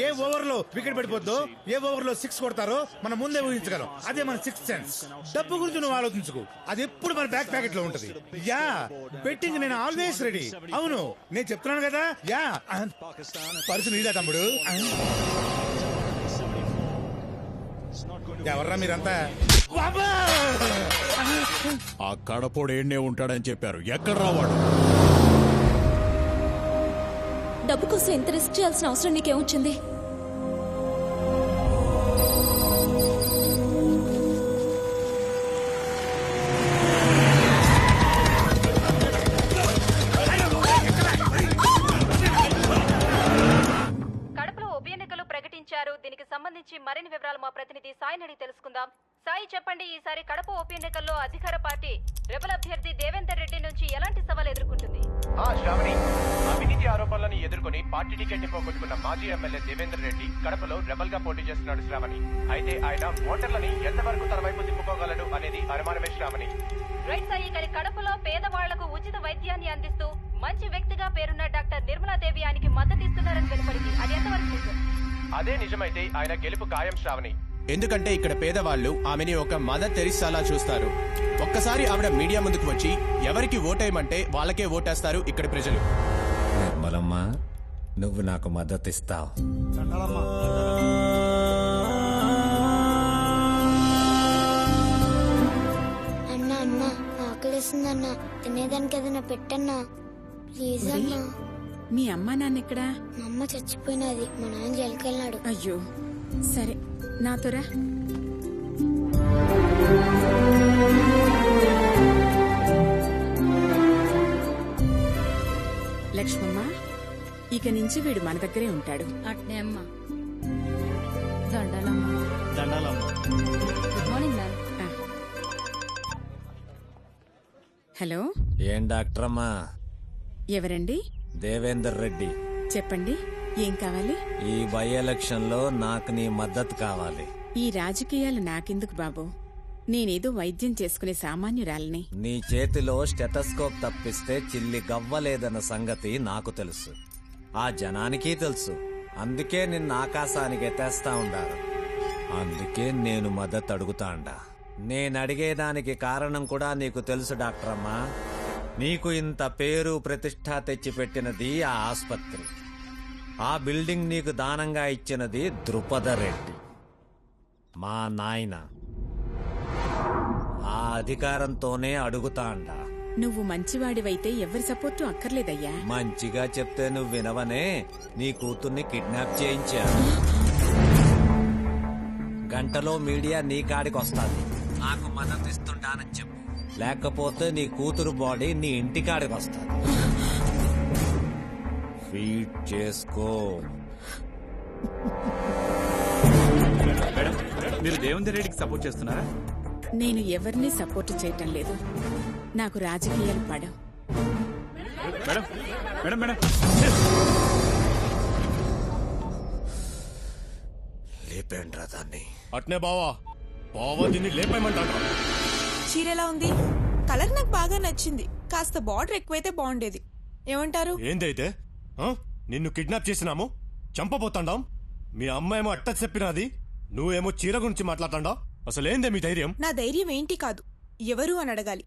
S11: ఏ ఓవర్ లో వికెట్ పడిపోద్దో, ఏ ఓవర్ లో 6 కొడతారో మనం ముందే ఊహించగలం. అదే మన 6th సెన్స్. డబ్బు గురించి నువ్వు ఆలోచించుకో, అది ఎప్పుడు మన బ్యాక్ ప్యాకెట్ లో ఉంటది. యా బెట్టింగ్ నేను ఆల్వేస్ రెడీ. అవును నేను చెప్తున్నాను కదా. యా పరుసు నీదా తమ్ముడు. ఎవర్రా మీరంతా?
S7: ఆ కడపోడు ఏడ్నే ఉంటాడని చెప్పారు. ఎక్కడ రావాడు?
S8: డబ్బు కోసం ఎంత రిస్క్ చేయాల్సిన అవసరం నీకేమొచ్చింది?
S4: కడపలో ఉప ఎన్నికలు ప్రకటించారు. దీనికి సంబంధించి మరిన్ని వివరాలు మా ప్రతినిధి సాయిని అడిగి తెలుసుకుందాం. సాయి చెప్పండి. చెప్పండి, ఈసారి కడప ఉప ఎన్నికల్లో అధికార పార్టీ రెబల్ అభ్యర్థి దేవేందర్ రెడ్డి నుంచి ఎలాంటి సవాల్ ఎదుర్కొంటుంది?
S9: శ్రావణి, అవినీతి ఆరోపణలను ఎదుర్కొని పార్టీ టికెట్ పోగొట్టుకున్న మాజీ ఎమ్మెల్యే దేవేందర్ రెడ్డి కడపలో రెబల్ గా పోటీ చేస్తున్నాడు శ్రావణి. అయితే ఆయన ఓటర్లని ఎంతవరకు తన వైపు తిప్పుకోగలడు అనేది అనుమానమే శ్రావణి.
S4: రైట్ సాయి, కానీ కడపలో పేదవాళ్లకు ఉచిత వైద్యాన్ని అందిస్తూ మంచి వ్యక్తిగా పేరున్న డాక్టర్ నిర్మలాదేవి ఆయనకి మద్దతు ఇస్తున్నారని వెలువడింది. అది ఎంతవరకు నిజం?
S9: అదే నిజమైతే ఆయన గెలుపు ఖాయం శ్రావణి. ఎందుకంటే ఇక్కడ పేదవాళ్లు ఆమెని ఒక మదర్ తెరిసాలా చూస్తారు. ఒక్కసారి ఆవిడ మీడియా ముందుకు వచ్చి ఎవరికి ఓటేయమంటే వాళ్ళకే ఓటేస్తారు ఇక్కడ ప్రజలు.
S23: నిర్మలమ్మ, నువ్వు నాకు మద్దతు ఇస్తావు.
S24: అన్నా అన్నా, ఆకలిస్తుందన్నా, తినేదానికి ఏదైనా పెట్టన్నా ప్లీజ్ అన్నా.
S25: మీ అమ్మ నాన్న ఎక్కడా?
S24: మా అమ్మ చచ్చిపోయినది, మా నాన్న జైలుకి వెళ్ళాడు.
S25: అయ్యో, సరే నాతోరా. లక్ష్మమ్మ, ఇక నుంచి వీడు మన దగ్గరే ఉంటాడు.
S4: అట్నే అమ్మా.
S19: దండాలమ్మా.
S4: Good morning ma'am.
S25: హలో,
S23: ఏం డాక్టర్ అమ్మా?
S25: ఎవరండి?
S23: దేవేందర్ రెడ్డి.
S25: చెప్పండి, ఏం కావాలి?
S23: ఈ బై ఎలక్షన్ లో నాకు నీ మద్దతు కావాలి.
S25: ఈ రాజకీయాలు నాకెందుకు బాబు? నేనేదో వైద్యం చేసుకునే సామాన్యురాలిని.
S23: నీ చేతిలో స్టెటస్కోప్ తప్పిస్తే చిల్లి గవ్వలేదన్న సంగతి నాకు తెలుసు, ఆ జనానికి తెలుసు. అందుకే నిన్న ఆకాశానికి ఎత్తేస్తా ఉండారు. అందుకే నేను మద్దతు అడుగుతాండా. నేనడిగేదానికి కారణం కూడా నీకు తెలుసు డాక్టర్ అమ్మా. నీకు ఇంత పేరు ప్రతిష్ట తెచ్చిపెట్టినది ఆ ఆస్పత్రి, ఆ బిల్డింగ్ నీకు దానంగా ఇచ్చినది ద్రుపద రెడ్డి, మా నాయన. ఆ అధికారంతోనే అడుగుతాండా.
S25: నువ్వు మంచివాడివైతే ఎవరి సపోర్టు అక్కర్లేదయ్యా.
S23: మంచిగా చెప్తే నువ్వు వినవనే నీ కూతుర్ని కిడ్నాప్ చేయించా. గంటలో మీడియా నీ కాడికి వస్తాది. నాకు మద్దతు ఇస్తుంటానని చెప్పు, లేకపోతే నీ కూతురు బాడీ నీ ఇంటి కాడికి వస్తుంది. ఫీడ్ చేసుకో.
S26: మేడం, మీరు దేవేందర్ రెడ్డికి సపోర్ట్ చేస్తున్నారా?
S25: నేను ఎవరిని సపోర్ట్ చేయటం లేదు. నాకు రాజకీయాలు పడవు.
S26: మేడం మేడం మేడం
S23: లేపేండ్రా దాన్ని.
S7: అట్నే బావా, బావా దీన్ని లేపేయమంటాడు.
S27: చీర ఎలా ఉంది? కలర్ నాకు బాగా నచ్చింది. కాస్త బార్డర్ ఎక్కువైతే బాగుండేది. ఏమంటారు?
S7: ఏందైతే నిన్ను కిడ్నాప్ చేసినాము, చంపబోతాండాం. మీ అమ్మాయేమో అట్ట చెప్పినది, నువ్వేమో చీర గురించి మాట్లాడతాండావు. అసలేందే మీ ధైర్యం?
S27: నా ధైర్యం ఏంటి కాదు, ఎవరు అని అడగాలి.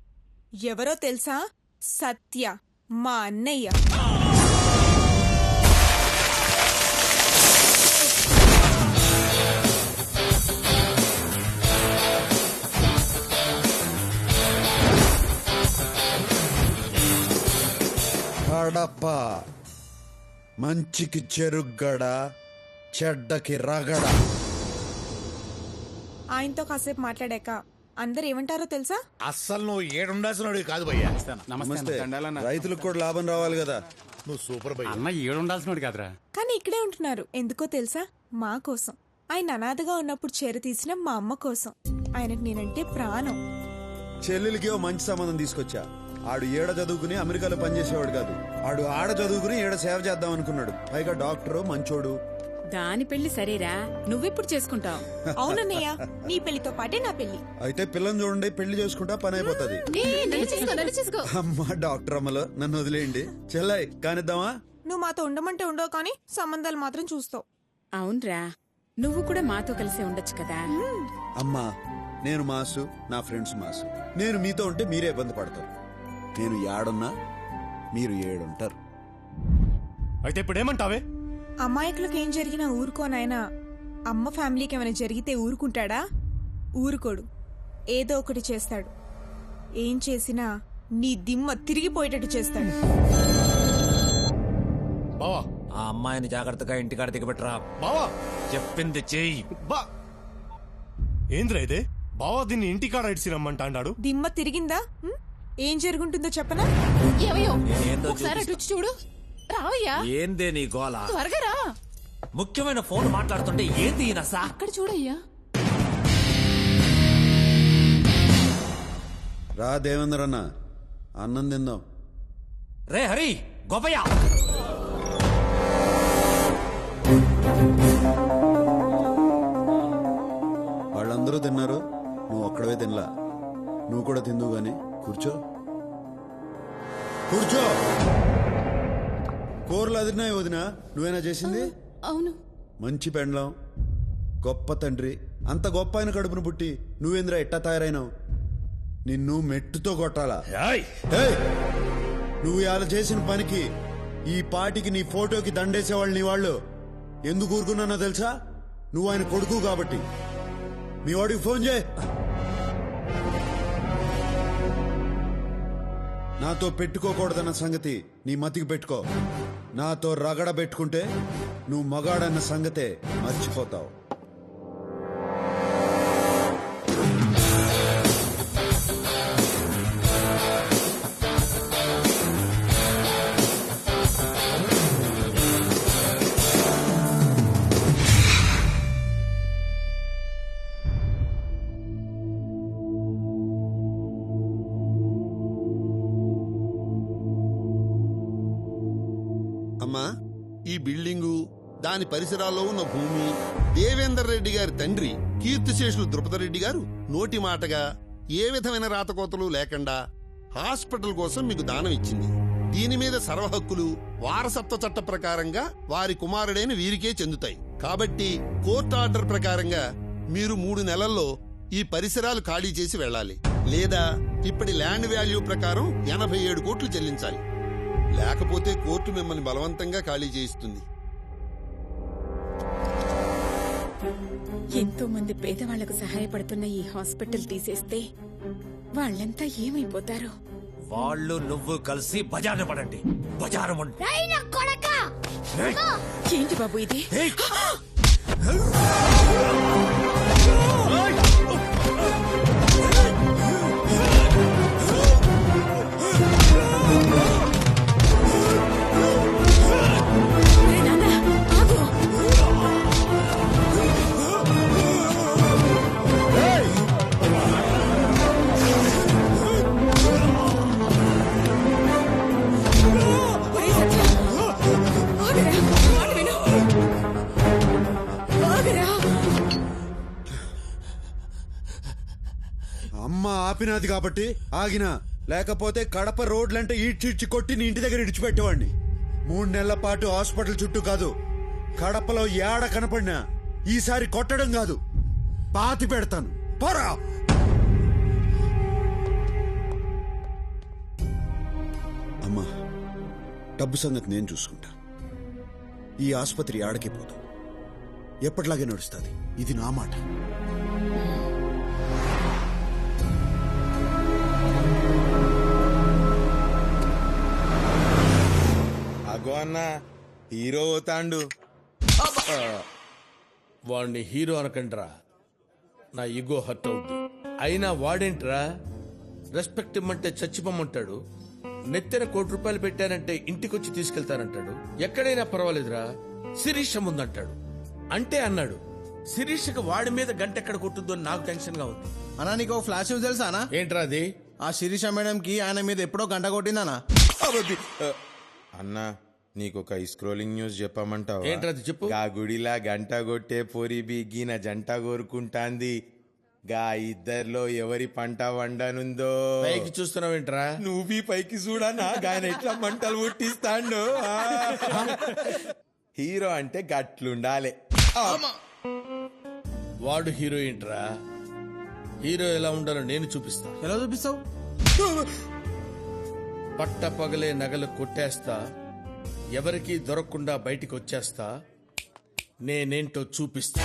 S27: ఎవరో తెలుసా? సత్య, మా అన్నయ్య.
S6: కడప మంచికి చెరుగ్గడ, చెడ్డకి రగడ.
S27: ఆయనతో కాసేపు మాట్లాడాక అందరు ఏమంటారో తెలుసా?
S11: అస్సలు నువ్వు ఏడుండాల్సిన కాదు భయ్యా.
S6: నమస్తే. రైతులకు కూడా లాభం రావాలి కదా.
S11: నువ్వు సూపర్ భయ్యా.
S26: అన్న ఏడుండాల్సినోడు కాదురా.
S27: కానీ ఇక్కడే ఉంటున్నారు. ఎందుకో తెలుసా? మా కోసం. ఆయన అనాథగా ఉన్నప్పుడు చేర తీసిన మా అమ్మ కోసం. ఆయనకు నేనంటే ప్రాణం.
S6: చెల్లెలికి ఓ మంచి సంబంధం తీసుకొచ్చా. ఆడు ఏడ చదువుకుని అమెరికాలో పనిచేసేవాడు కాదు, ఆడు ఆడ చదువుకుని ఏడ సేవ చేద్దాం అనుకున్నాడు. పైగా డాక్టరు, మంచోడు.
S25: దాని పెళ్లి సరేరా, నువ్వెప్పుడు చేసుకుంటావు?
S27: అవునన్నయ్య, నీ పెళ్లితో పాటే నా పెళ్లి.
S6: అయితే పిల్లని చూడండి, పెళ్లి చేసుకుంటా పని అయిపోతుంది. అమ్మా డాక్టర్ అమ్మలో నన్ను వదిలేయండి. చెల్లాయి కానిద్దామా?
S27: నువ్వు మాతో ఉండమంటే ఉండవు, కానీ సంబంధాలు మాత్రం చూస్తావు.
S25: అవునరా, నువ్వు కూడా మాతో కలిసే ఉండొచ్చు కదా.
S6: అమ్మా, నేను మాసు, నా ఫ్రెండ్స్ మాసు. నేను మీతో ఉంటే మీరే ఇబ్బంది పడతారు. నేను ఏడున్నా మీరు ఏడుంటారు.
S7: అయితే ఇప్పుడు ఏమంటావే?
S27: అమాయకులకు ఏం జరిగినా ఊరుకోనాయనా. అమ్మ ఫ్యామిలీకి ఏమైనా జరిగితే ఊరుకుంటాడా? ఊరుకోడు. ఏదో ఒకటి చేస్తాడు. ఏం చేసినా నీ దిమ్మ తిరిగిపోయేటట్టు చేస్తాడు.
S23: బావా, ఆ అమ్మాయిని జాగ్రత్తగా ఇంటికాడ దిగబెట్టరా.
S7: బావా
S23: చెప్పింది చెయ్యి.
S7: ఏంద్రా ఇదే? బావా దీన్ని ఇంటికాడ ఇడిసి రమ్మంటాడు.
S27: దిమ్మ తిరిగిందా? ఏం జరుగుంటుందో చెప్పనా?
S23: ఒకసారి
S27: అటు చూడు. రావయ్యా.
S23: ఏందే నీ గోల?
S27: త్వరగా రా.
S23: ముఖ్యమైన ఫోన్ మాట్లాడుతుంటే ఏంది నసా?
S27: అక్కడ చూడయ్యా.
S6: రా దేవేంద్ర అన్న, అన్నం తిందాం.
S23: రే హరి గోపయ్య,
S6: వాళ్ళందరూ తిన్నారు, నువ్వు ఒక్కడవే తినలా. నువ్వు కూడా తిందువు గాని కూర్చో. కూర్చో. కూరలు అదిరినాయి వదినా, నువ్వేనా చేసింది?
S25: అవును.
S6: మంచి పెండ్లం, గొప్ప తండ్రి, అంత గొప్ప ఆయన కడుపును పుట్టి నువ్వేంద్రా ఎట్టా తయారైనావు? నిన్ను మెట్టుతో కొట్టాలా? ఏయ్! నువ్వు ఇలా చేసిన పనికి ఈ పాటికి నీ ఫోటోకి దండేసేవాళ్ళు నీ వాళ్ళు. ఎందుకు ఊరుకున్నానో తెలుసా? నువ్వు ఆయన కొడుకు కాబట్టి. మీ వాడికి ఫోన్ చేయి. నాతో పెట్టుకోకూడదన్న సంగతి నీ మతికి పెట్టుకో. నాతో రగడ పెట్టుకుంటే నువ్వు మగాడన్న సంగతే మర్చిపోతావు.
S1: అమ్మా, ఈ బిల్డింగు, దాని పరిసరాల్లో ఉన్న భూమి దేవేందర్ రెడ్డి గారి తండ్రి కీర్తిశేషులు ద్రుపదరెడ్డి గారు నోటి మాటగా ఏ విధమైన రాతకోతలు లేకుండా హాస్పిటల్ కోసం మీకు దానం ఇచ్చింది. దీని మీద సర్వహక్కులు వారసత్వ చట్ట ప్రకారంగా వారి కుమారుడైన వీరికే చెందుతాయి. కాబట్టి కోర్టు ఆర్డర్ ప్రకారంగా మీరు 3 నెలల్లో ఈ పరిసరాలు ఖాళీ చేసి వెళ్లాలి. లేదా ఇప్పటి ల్యాండ్ వాల్యూ ప్రకారం 87 కోట్లు చెల్లించాలి. లేకపోతే కోర్టు మిమ్మల్ని బలవంతంగా ఖాళీ చేయిస్తుంది.
S25: ఎంతో మంది పేదవాళ్లకు సహాయపడుతున్న ఈ హాస్పిటల్ తీసేస్తే వాళ్ళంతా ఏమైపోతారో.
S23: వాళ్ళు నువ్వు కలిసి బజారు పడండి. బజారు
S25: ఏంటి బాబు ఇది?
S6: అమ్మ ఆపినది కాబట్టి ఆగినా, లేకపోతే కడప రోడ్లంటే ఈడ్చిడ్చి కొట్టి నీ ఇంటి దగ్గర ఇడిచిపెట్టేవాడిని. 3 నెలల పాటు హాస్పిటల్ చుట్టూ కాదు, కడపలో ఏడ కనపడినా ఈసారి కొట్టడం కాదు, పాతి పెడతాను. పోరా. అమ్మా, డబ్బు సంగతి నేను చూసుకుంటా. ఈ ఆసుపత్రి ఆడకే పోదు, ఎప్పటిలాగే నడుస్తుంది. ఇది నా మాట.
S5: అగో అన్న, హీరో అవుతాండు. వాడిని హీరో అనకండ్రా, నా ఈగో హర్ట్ అవుద్ది. అయినా వాడేంట్రా రెస్పెక్ట్ ఇమ్మంటే చచ్చిపోమంటాడు, నెత్తిన ₹1 పెట్టానంటే ఇంటికొచ్చి తీసుకెళ్తానంటాడు. ఎక్కడైనా పర్వాలేదురా, శిరీష ముందంటాడు. అంటే అన్నాడు, శిరీషకి వాడి మీద గంట ఎక్కడ కొట్టుద్దో నాకు టెన్షన్ గా ఉంది.
S3: అన్నా, నీకు ఫ్లాష్ న్యూస్ తెలుసానా?
S5: ఏంట్రా అది?
S3: ఆ శిరీష మేడం కి ఆయన మీద ఎప్పుడో గంట కొట్టిందనా?
S12: అన్నా, నీకొక స్క్రోలింగ్ న్యూస్ చెప్పమంటావా?
S5: ఏంట్రది చెప్పు.
S12: గా గుడిలా గంట కొట్టే పోరి బిగిన జంట కోరుకుంటాంది. గా ఇద్దర్లో ఎవరి పంట వండనుందో.
S5: పైకి చూస్తున్నావేంట్రా?
S12: నువ్వు పైకి చూడనా, గాయన ఎట్లా మంటలు పుట్టిస్తాండో. హీరో అంటే గట్లుండాలి.
S5: వాడు హీరో ఏంట్రా? హీరో ఎలా ఉండాలో నేను చూపిస్తా.
S3: ఎలా చూపిస్తావు?
S5: పట్ట పగలే నగలు కొట్టేస్తా, ఎవరికీ దొరకకుండా బయటికి వచ్చేస్తా, నేనేంటో చూపిస్తా.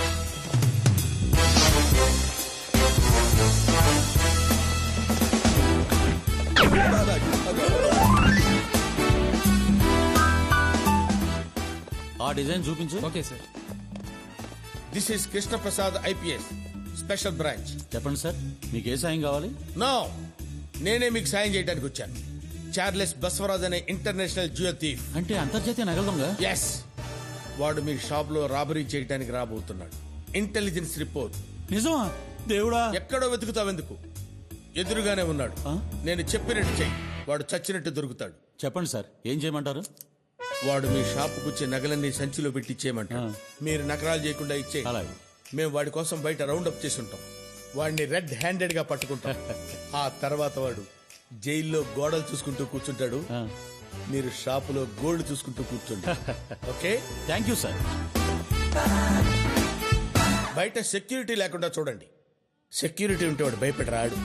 S26: ఆ డిజైన్ చూపించు. Okay sir.
S5: This is Krishnaprasad IPS, special branch.
S26: చెప్పండి సార్, మీకు ఏ సాయం కావాలి?
S5: నో, నేనే మీకు సాయం చేయడానికి వచ్చాను. చార్లెస్ బస్వరాజ్ అనే ఇంటర్నేషనల్ జ్యువెల్ థీఫ్.
S26: అంటే అంతర్జాతీయ నగల దొంగ?
S5: ఎస్, వాడు మీ షాప్ లో రాబరీ చేయడానికి రాబోతున్నాడు. Intelligence report.
S26: నిజమా? దేవుడా.
S5: ఎక్కడో వెతుకుతావెందుకు? ఎదురుగానే ఉన్నాడు. నేను చెప్పినట్టు చెయ్యి, వాడు చచ్చినట్టు దొరుకుతాడు.
S26: చెప్పండి సార్, ఏం చేయమంటారు?
S5: వాడు మీ షాపుకు వచ్చే నగలన్నీ సంచిలో పెట్టి ఇచ్చేయమంటాడు. మీరు నకరాలు చేయకుండా ఇచ్చేయి. మేము వాడి కోసం బయట రౌండ్ అప్ చేసి ఉంటాం. వాడిని రెడ్ హ్యాండెడ్ గా పట్టుకుంటాం. ఆ తర్వాత వాడు జైల్లో గోడలు చూసుకుంటూ కూర్చుంటాడు. మీరు షాపులో గోల్డ్ చూసుకుంటూ కూర్చోండి. Okay,
S26: thank you sir.
S5: బయట సెక్యూరిటీ లేకుండా చూడండి. సెక్యూరిటీ ఉంటే వాడు భయపడి రాడు.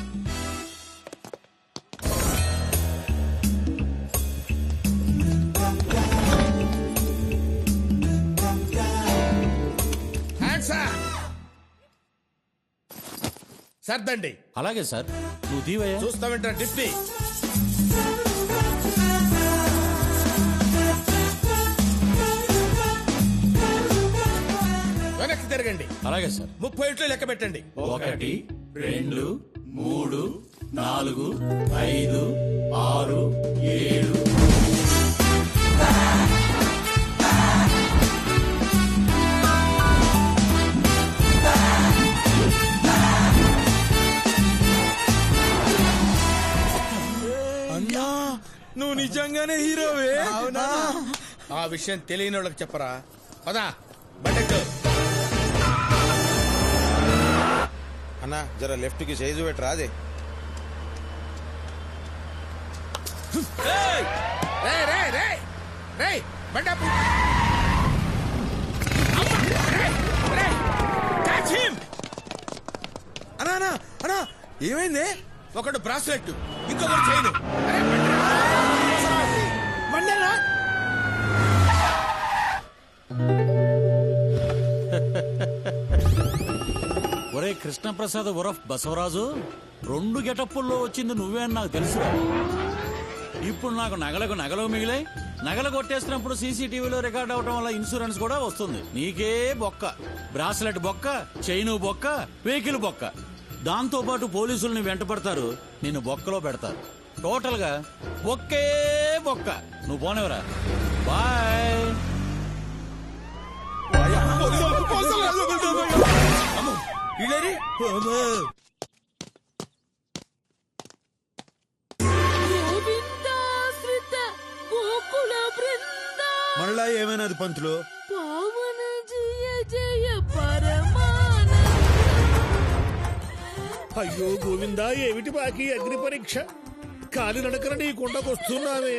S5: సర్దండి.
S26: అలాగే సార్, నువ్వు దీవయ్యా.
S5: చూస్తామంటా డిప్టీ. వెనక్కి తిరగండి.
S26: అలాగే సార్.
S5: 30 ఇంట్లో లెక్క పెట్టండి.
S26: 1 2 3 4 5 6 7.
S5: నువ్వు నిజంగానే హీరోవే? అవునా? ఆ విషయం తెలియని వాళ్ళకి చెప్పరా. పదా బట్టెక్కు.
S12: అన్నా జర లెఫ్ట్ కి సైజు పెట్టరా. అదే
S5: అన్నా ఏమైంది? ఒకడు బ్రాస్లెట్, ఇంకొకటి చైన్.
S26: ఒరే కృష్ణప్రసాద్ ఉరఫ్ బసవరాజు, 2 గెటప్పుల్లో వచ్చింది నువ్వే అని నాకు తెలుసు. ఇప్పుడు నాకు నగలు మిగిలాయి. నగలు కొట్టేసినప్పుడు సీసీటీవీలో రికార్డ్ అవడం వల్ల ఇన్సూరెన్స్ కూడా వస్తుంది. నీకే బొక్క, బ్రాస్లెట్ బొక్క, చైను బొక్క, వెహికల్ బొక్క. దాంతో పాటు పోలీసుల్ని వెంటపడతారు, నిన్ను బొక్కలో పెడతారు. టోటల్ గా బొక్కే బొక్క. నువ్వు పోనేవరా. బాయ్.
S6: మళ్ళా ఏమైనది పంతులు?
S20: పావన జయ జయ పరమాన.
S11: అయ్యో గోవిందా, ఏమిటి బాకీ అగ్ని పరీక్ష? కాలి నడకన నీ కొండకు వస్తున్నావే.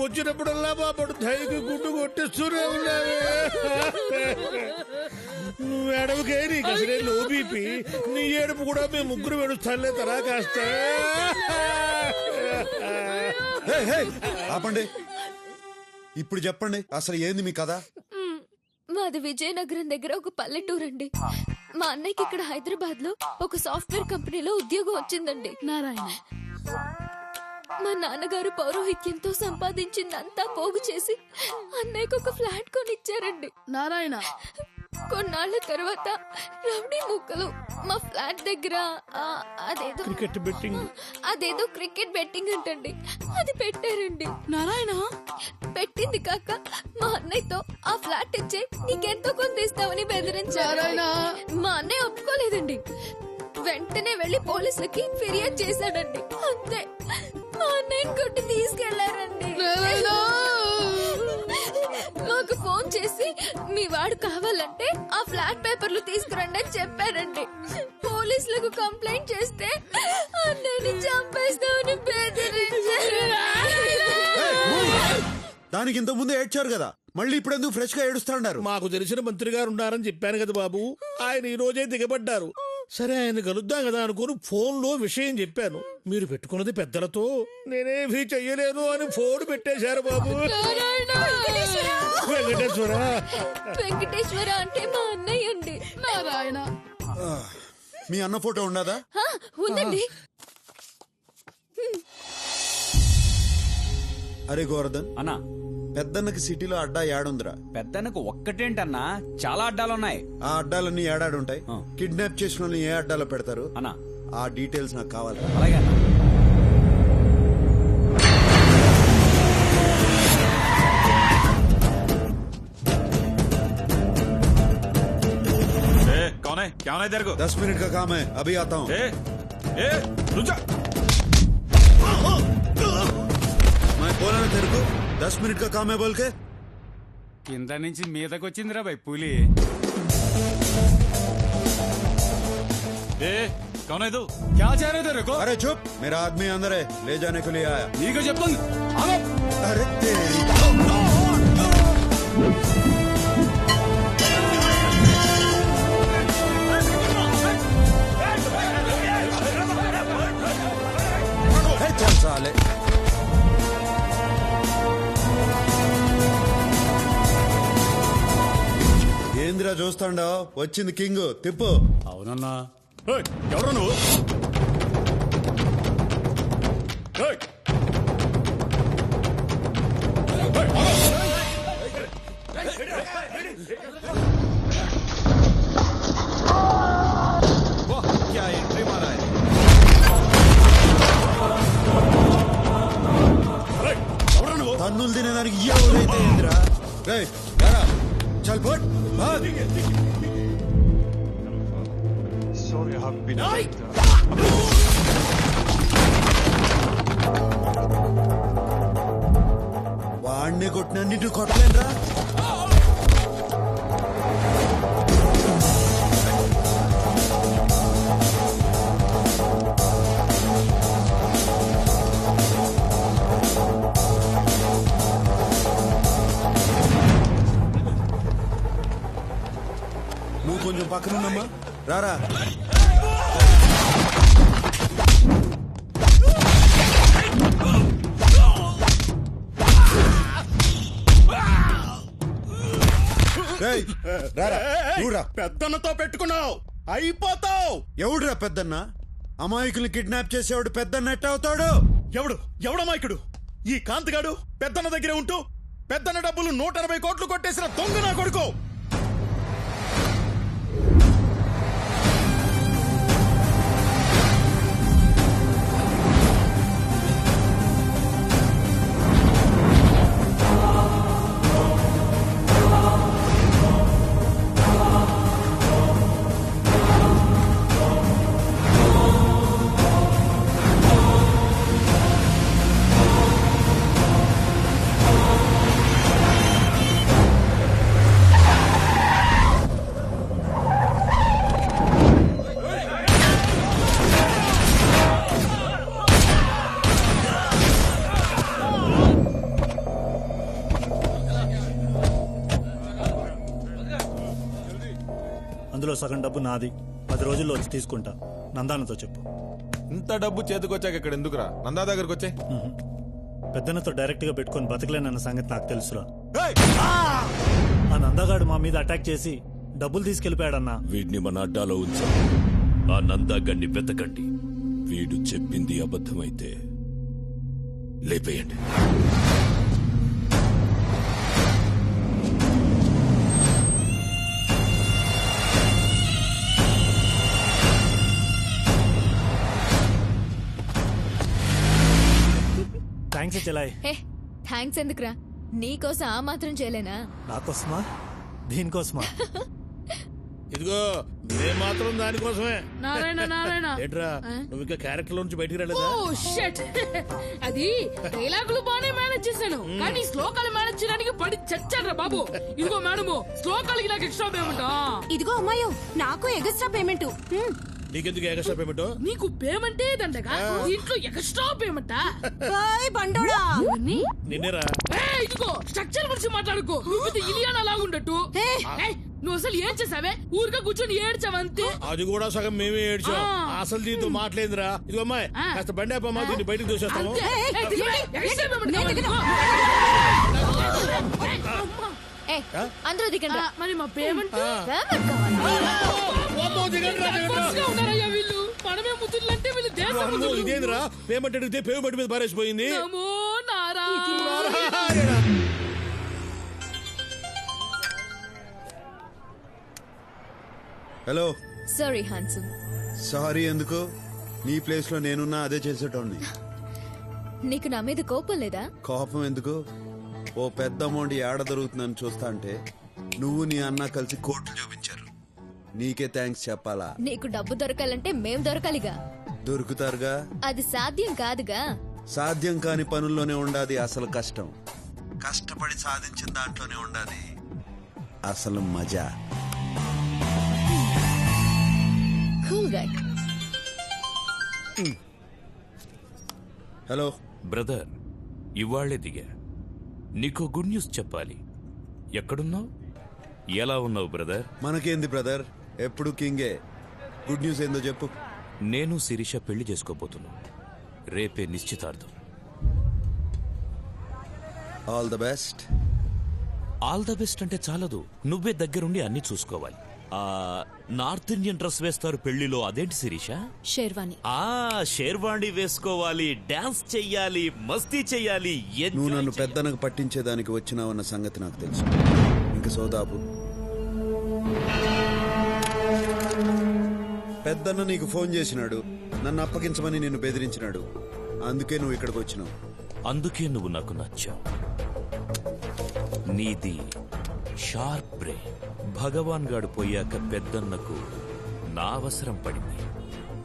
S11: వచ్చినప్పుడల్లా బాబడు ధైర్య గుడ్డు కొట్టిస్తూనే ఉన్నావే. నువ్వు ఏడవకే, నీకు అసలే లో బీపీ. నీ ఏడుపు కూడా మేము ముగ్గురు వెడుస్తానులే తరా కాస్త.
S6: ఆపండి. ఇప్పుడు చెప్పండి, అసలు ఏంది మీ కథ?
S8: మాది విజయనగరం దగ్గర ఒక పల్లెటూరు అండి. మా అన్నయ్యకి ఇక్కడ హైదరాబాద్ లో ఒక సాఫ్ట్వేర్ కంపెనీలో ఉద్యోగం వచ్చిందండి.
S20: నారాయణ,
S8: మా నాన్నగారు పౌరోహిత్యంతో సంపాదించిందంతా పోగు చేసి అన్నయ్యకు ఒక ఫ్లాట్ కొనిచ్చారండి.
S20: నారాయణ,
S8: కొన్నాళ్ల తర్వాత రౌడీ ముక్కలు మా ఫ్లాట్ దగ్గర అదేదో క్రికెట్ బెట్టింగ్ అంటండి, అది పెట్టారండి.
S20: నారాయణ,
S8: పెట్టింది కాక మా అన్నయ్యతో ఆ ఫ్లాట్ ఇచ్చే నీకెంతో కొంత ఇస్తామని బెదిరించారు. మా అన్నయ్య ఒప్పుకోలేదండి. వెంటనే వెళ్లి పోలీసులకి ఫిర్యాదు చేశాడండి. అంతే, మా అన్నయ్యని కొట్టి తీసుకెళ్లారండి. మాకు ఫోన్ చేసి మీ వాడు కావాలంటే ఆ ఫ్లాట్ పేపర్లు తీసుకురండి అని చెప్పారండి. పోలీసులకు కంప్లైంట్ చేస్తే అన్నయ్యని చంపేస్తామని బెదిరించారు.
S6: దానికి ఇంత ముందు ఏడ్చారు కదా, మళ్ళీ ఇప్పుడు ఎందుకు ఫ్రెష్ గా ఏడుస్తాడారు?
S11: మాకు తెలిసిన మంత్రి గారు ఉన్నారని చెప్పాను కదా బాబు, ఆయన ఈ రోజే దిగబడ్డారు. సరే ఆయన కలుద్దాం కదా అనుకుని ఫోన్ లో విషయం చెప్పాను. మీరు పెట్టుకున్నది పెద్దలతో, నేనేమీ చెయ్యలేను అని ఫోన్ పెట్టేశారు బాబు.
S8: వెంకటేశ్వర అంటే మా అన్నయ్య అండి.
S20: నారాయణ,
S6: మీ అన్న ఫోటో ఉండదా?
S8: ఉందండి.
S6: అరే గోవర్ధన్
S10: అన్నా,
S6: పెద్దన్నకి సిటీలో అడ్డా ఏడుందిరా?
S10: పెద్దన్నకు ఒక్కటేంటన్నా, చాలా అడ్డాలున్నాయి.
S6: ఆ అడ్డాలన్నీ ఏడాడుంటాయి. కిడ్నాప్ చేసిన వాళ్ళని ఏ అడ్డాలో పెడతారు
S10: అన్నా?
S6: ఆ డీటెయిల్స్ నాకు కావాలి.
S10: అలాగే అన్నా.
S15: कौन है? क्या होना है तेरे को?
S6: 10 मिनट का काम है, अभी आता हूँ.
S15: रुक जा.
S6: बोला ना तेरे को 10 मिनट का काम है बोल के
S10: కింద నుంచి మీదకి వచ్చిందిరా భయ్ పులి
S7: कौन है तू क्या चाह रहे तेरे को
S6: अरे चुप मेरा आदमी अंदर है ले जाने के लिए आया
S7: ठीक है जब
S6: अरे तेरी चल साले ఏంద్రా చూస్తాండో వచ్చింది కింగ్ తిప్పు
S7: అవునన్నా ఎవరు నువ్వు
S6: क्या एंट्री मारा है తన్నులు తినేదానికి ఎవరైతే ఏందిరా చల్ పోట్ వాడిని కొట్టిన నిన్ను కొట్టలేనురా నువ్వు కొంచెం పక్కనున్నమ్మా రారా
S7: పెద్దన్నతో పెట్టుకున్నావు అయిపోతావు
S6: ఎవడురా పెద్దన్న అమాయకుల్ని కిడ్నాప్ చేసేవాడు పెద్దన్న ఎట్ట అవుతాడు
S7: ఎవడమాయకుడు ఈ కాంతిగాడు పెద్దన్న దగ్గరే ఉంటూ పెద్దన్న డబ్బులు 180 కోట్లు కొట్టేసిన దొంగ నా కొడుకు
S19: అందులో సగం డబ్బు నాది 10 రోజుల్లో వచ్చి తీసుకుంటా నందానతో చెప్పు
S12: ఇంత డబ్బు చేతికొచ్చాక ఇక్కడ ఎందుకురా నందా దగ్గరకు వచ్చే
S19: పెద్దనతో డైరెక్ట్ గా పెట్టుకొని బతకలేనన్న సంగతి నాకు తెలుసురా ఆ నందాగాడు మా మీద అటాక్ చేసి డబ్బులు తీసుకెళ్లిపోయాడన్నా
S15: వీడిని మన అడ్డాలో ఉంచాం ఆ నందాగాడిని వెతకండి వీడు చెప్పింది అబద్ధమైతే లేపేయండి
S19: థ్యాంక్స్ చెలాయ్
S8: థ్యాంక్స్ ఎందుకురా నీకోసం ఆ మాత్రం చేయలేనా
S19: నాకోసమా దీనికోసమా
S5: ఇదిగో మేము మాత్రం దానికోసమే
S20: నారాయణ నారాయణ
S5: ఏంట్రా నువ్వు ఇంకా క్యారెక్టర్ నుంచి బయటికి రాలేదా
S20: ఓ షట్ అది డైలాగులు బానే మేనేజ్ చేశాను కానీ శ్లోకాలు మేనేజ్ చేయడానికి పడి చచ్చాడ్రా బాబు ఇదిగో మేడము శ్లోకాలకి నాకు ఎక్స్ట్రా పేమెంట్
S2: ఇదిగో అమ్మాయో నాకు ఎక్స్ట్రా పేమెంట్
S5: నీకెందుకు ఎక్స్ట్రా పేమెంట్
S20: నీకు పేమెంటే దండగా ఇంట్లో ఎక్స్ట్రా పేమెంట్
S2: బండోడా
S5: నిన్నేరా
S20: ఇదిగో స్ట్రక్చర్ గురించి మాట్లాడుకో నువ్వు ఇలియానా లాగుండట్టు నువ్వు అసలు ఏం చేసావే ఊరిగా కూర్చొని ఏడ్చావంతే
S5: అది కూడా సగం మేమే ఏడ్చాం అసలు దీంతో మాట్లాడిందిరా ఇదిగో అమ్మాయి కాస్త బండి అప్పమ్మా దీన్ని బయటకు దూసేస్తాము
S8: అందరూ దిగండి
S20: మరి మా పేమెంట్ వీళ్ళు మనమే ముద్దులంటే వీళ్ళు దేశం
S5: ఇదేంద్రా పేమెంట్ అడిగితే పేమెంట్ మీద పారేసిపోయింది
S6: హలో
S8: సారీ హాన్సమ్
S6: సారీ ఎందుకు నీ ప్లేస్ లో నేనున్నా అదే చేసేటోడిని
S8: నీకు నా మీద కోపం లేదా
S6: కోపం ఎందుకు ఓ పెద్ద అమౌంట్ ఏడ దొరుకుతుందని చూస్తా అంటే నువ్వు నీ అన్న కలిసి కోర్టు చూపించారు నీకే థ్యాంక్స్ చెప్పాలా
S8: నీకు డబ్బు దొరకాలంటే మేం దొరకాలిగా
S6: దొరుకుతారుగా
S8: అది సాధ్యం కాదుగా
S6: సాధ్యం కాని పనుల్లోనే ఉండాది అసలు కష్టం, కష్టపడి సాధించిన దాంట్లోనే ఉండాది అసలు మజా. హలో
S13: బ్రదర్, ఇవాళ్లే దిగా. నీకో గుడ్ న్యూస్ చెప్పాలి. ఎక్కడున్నావు? ఎలా ఉన్నావు బ్రదర్?
S6: మనకేంది బ్రదర్, ఎప్పుడు కింగే. గుడ్ న్యూస్ ఏందో చెప్పు.
S13: నేను శిరీష పెళ్లి చేసుకోబోతున్నా. రేపే నిశ్చితార్థం.
S6: All the best.
S13: All the best అంటే చాలదు, నువ్వే దగ్గరుండి అన్ని చూసుకోవాలి. నార్త్ ఇండియన్ డ్రెస్ వేస్తారు పెళ్లిలో, అదేంటి శిరీష?
S8: షేర్వాణి.
S13: షేర్వాణి వేసుకోవాలి, డాన్స్ చెయ్యాలి, మస్తీ చెయ్యాలి.
S6: నువ్వు నన్ను పెద్దనకు పట్టించేదానికి వచ్చినావన్న సంగతి నాకు తెలుసు. ఇంక సోదాపు. పెద్దన్న నీకు ఫోన్ చేసినాడు, నన్ను అప్పగించమని నిన్ను బెదిరించినాడు. అందుకే నువ్వు ఇక్కడికి వచ్చినావు.
S13: అందుకే నువ్వు నాకు నచ్చావు. నీది షార్ప్ బ్రెయిన్. భగవాన్ గాడు పోయాక పెద్దన్నకు నా అవసరం పడింది.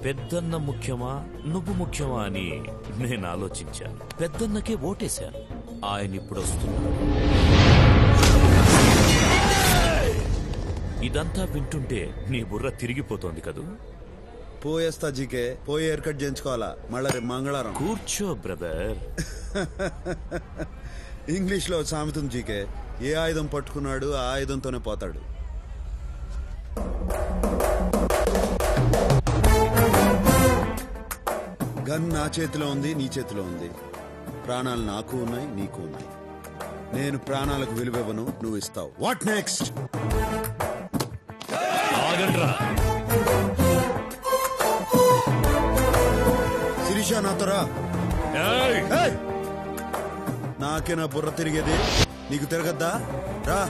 S13: పెద్దన్న ముఖ్యమా నువ్వు ముఖ్యమా అని నేను ఆలోచించాను. పెద్దన్నకే ఓటేశాను. ఆయన ఇప్పుడు వస్తున్నాడు. ఇదంతా వింటుంటే నీ బుర్ర తిరిగిపోతోంది కదూ?
S6: పోయేస్తా జీకే, పోయి హెయిర్ కట్ చేయించుకోవాలా మళ్ళా రేపు మంగళవారం.
S13: కూర్చో బ్రదర్.
S6: ఇంగ్లీష్ లో సామెతం జీకే, ఏ ఆయుధం పట్టుకున్నాడు ఆ ఆయుధంతోనే పోతాడు. గన్ నా చేతిలో ఉంది, నీ చేతిలో ఉంది. ప్రాణాలు నాకు ఉన్నాయి, నీకు ఉన్నాయి. నేను ప్రాణాలకు విలువివ్వను, నువ్వు ఇస్తావు. What next? శిరీష నాతో రా. నాకే నా బుర్ర తిరిగేది, నీకు తిరగద్దా? రా.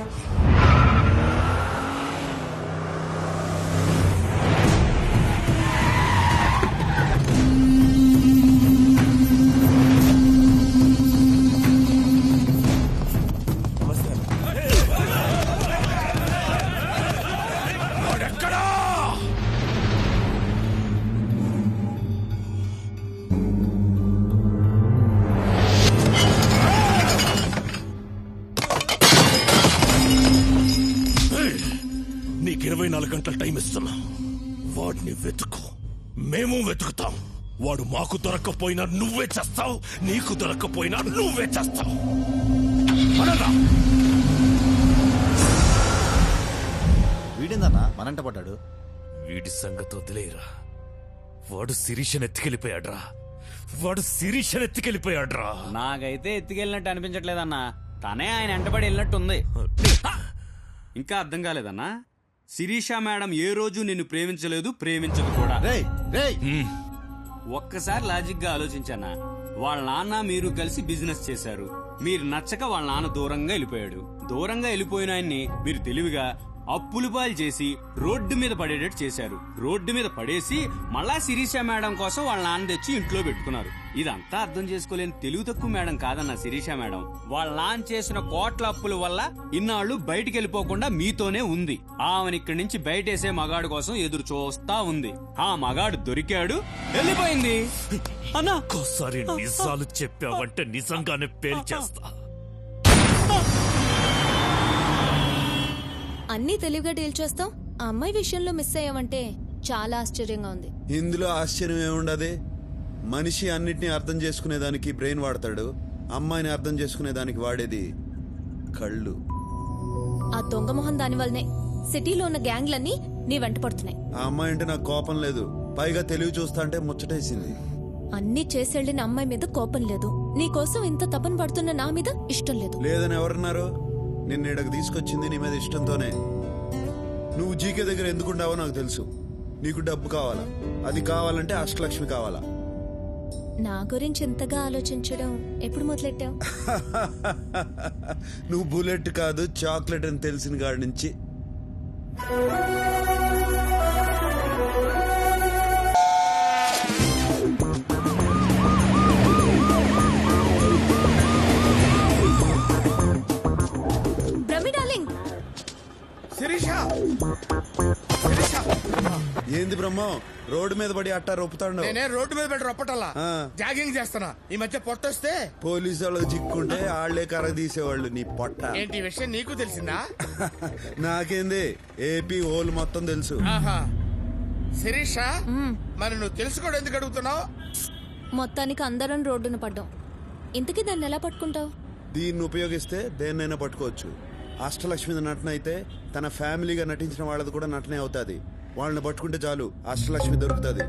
S13: నీకు 24 గంటల టైం ఇస్తున్నా. వాడిని వెతుకు, మేము వెతుకుతాం. వాడు మాకు దొరక్కపోయినా నువ్వే చేస్తావు, నీకు దొరక్కపోయినా నువ్వే చేస్తావు.
S3: వీడిందన్నా మనంట పడ్డాడు.
S13: వీడి సంగతి వదిలేరా. వాడు శిరీషను ఎత్తుకెళ్ళిపోయాడ్రా. వాడు శిరీషను ఎత్తుకెళ్ళిపోయాడ్రా.
S10: నాకైతే ఎత్తుకెళ్ళినట్టు అనిపించట్లేదన్నా. తనే ఆయన వెంటబడి వెళ్ళినట్టుంది. ఇంకా అర్థం కాలేదన్నా? శిరీష మేడం ఏ రోజు నిన్ను ప్రేమించలేదు, ప్రేమించదు కూడా. ఒక్కసారి లాజిక్ గా ఆలోచించానా? వాళ్ళ నాన్న మీరు కలిసి బిజినెస్ చేశారు. మీరు నచ్చక వాళ్ళ నాన్న దూరంగా వెళ్ళిపోయాడు. దూరంగా వెళ్ళిపోయిన ఆయన్ని మీరు తెలివిగా అప్పులు పాలు చేసి రోడ్డు మీద పడేటట్టు చేశారు. రోడ్డు మీద పడేసి మళ్ళా శిరీష మేడం కోసం వాళ్ళ నాన్న తెచ్చి ఇంట్లో పెట్టుకున్నారు. ఇదంతా అర్థం చేసుకోలేని తెలుగు తక్కువ మేడం కాదన్న శిరీష మేడం. వాళ్ళ నాన్న చేసిన కోట్ల అప్పుల వల్ల ఇన్నాళ్లు బయటికి వెళ్ళిపోకుండా మీతోనే ఉంది. ఆమెను ఇక్కడి నుంచి బయటేసే మగాడు కోసం ఎదురు చూస్తా ఉంది. ఆ మగాడు దొరికాడు, వెళ్ళిపోయింది.
S13: అన్నా ఒక్కోసారి నిజాలు చెప్పావంటే నిజంగానే పేల్చేస్తా.
S8: అన్నీ తెలివిగా డీల్ చేస్తాం. ఆ అమ్మాయి విషయంలో మిస్ అయ్యావంటే చాలా ఆశ్చర్యంగా ఉంది.
S6: ఇందులో ఆశ్చర్యం ఏముండదు. మనిషి అన్నిటినీ అర్థం చేసుకునేదానికి బ్రెయిన్ వాడతాడు, అమ్మాయిని అర్థం చేసుకునేదానికి వాడేది కళ్ళు.
S8: ఆ దొంగ మొహం దాని వల్లనే సిటీలో ఉన్న గ్యాంగ్లన్నీ నీ వెంట పడుతున్నాయి.
S6: ఆ అమ్మాయి అంటే నాకు కోపం లేదు, పైగా తెలివి చూస్తా అంటే ముచ్చటేసింది.
S8: అన్నీ చేసెళ్లిన అమ్మాయి మీద కోపం లేదు, నీ కోసం ఇంత తపన పడుతున్న నా మీద ఇష్టం లేదు.
S6: లేదని ఎవరన్నారు? నిన్న ఇక్కడికి తీసుకొచ్చింది నీ మీద ఇష్టంతోనే. నువ్వు జీకే దగ్గర ఎందుకుంటావో నాకు తెలుసు. నీకు డబ్బు కావాలా, అది కావాలంటే అష్టలక్ష్మి కావాలా.
S8: నా గురించి ఇంతగా ఆలోచించడం ఎప్పుడు మొదలెట్టావు?
S6: నువ్వు బుల్లెట్ కాదు చాక్లెట్ అని తెలిసిన కాడి నుంచి. ఏంది బ్రహ్మం రోడ్డు మీద పడి అట్టా రొప్పుతాడు?
S5: నేనే రోడ్డు మీద పెట్టి రొప్పటల్లా జాగింగ్ చేస్తున్నా. ఈ మధ్య పొట్టొస్తే
S6: పోలీసు వాళ్ళకి చిక్కుంటే ఆళ్లే కర్ర తీసేవాళ్ళు. నీ పొట్ట
S5: ఏంటి విషయం నీకు తెలిసిందా?
S6: నాకేంది ఏపీ హోల్ మొత్తం తెలుసు.
S5: శిరీష, మరి నువ్వు తెలుసుకోవడం ఎందుకు అడుగుతున్నావు?
S8: మొత్తానికి అందరం రోడ్డున పడ్డాం. ఇంతకీ దాన్ని ఎలా పట్టుకుంటావు?
S6: దీన్ని ఉపయోగిస్తే దేన్నైనా పట్టుకోవచ్చు. అష్టలక్ష్మి నటన అయితే తన ఫ్యామిలీగా నటించిన వాళ్ళది కూడా నటనే అవుతాది. వాళ్ళని పట్టుకుంటే చాలు అష్టలక్ష్మి దొరుకుతుంది.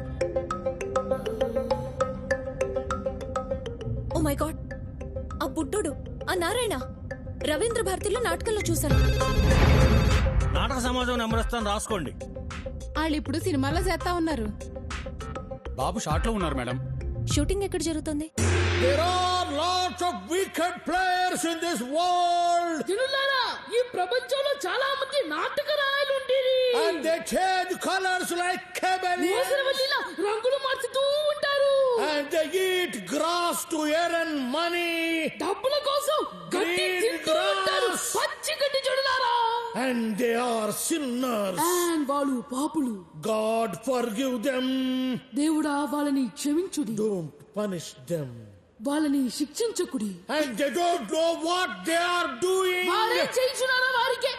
S8: ఓ మై గాడ్, ఆ బుడ్డోడు, ఆ నారాయణ రవీంద్ర భారతిలో నాటకంలో చూశాను.
S26: నాటక సమాజం నెంబర్ ఇస్తాను, రాసుకోండి.
S25: వాళ్ళు ఇప్పుడు సినిమాలో చేస్తా ఉన్నారు.
S26: బాబు షార్ట్ లో ఉన్నారు మేడం.
S8: షూటింగ్ ఎక్కడ జరుగుతుంది?
S5: There are lots of wicked players in this world.
S20: జనులారా, ఈ ప్రపంచంలో చాలా మంది నాటక రాయలు ఉండేది.
S5: And they change colors like chameleons.
S20: మోసరవల్లిలా రంగులు మార్చుతూ ఉంటారు.
S5: And they eat grass to earn money.
S20: డబ్బుల కోసం గడ్డి తింటూ ఉంటారు. పచ్చి గడ్డి జనులారా.
S5: And they are sinners.
S20: And వాళ్ళు పాపులు.
S5: God forgive them.
S20: దేవుడా వాళ్ళని క్షమించుడి.
S5: Don't punish them.
S20: వాళ్ళని శిక్షించకుడి.
S5: And they don't know what they are doing.
S20: వారే చేయించున్నారా వారికే?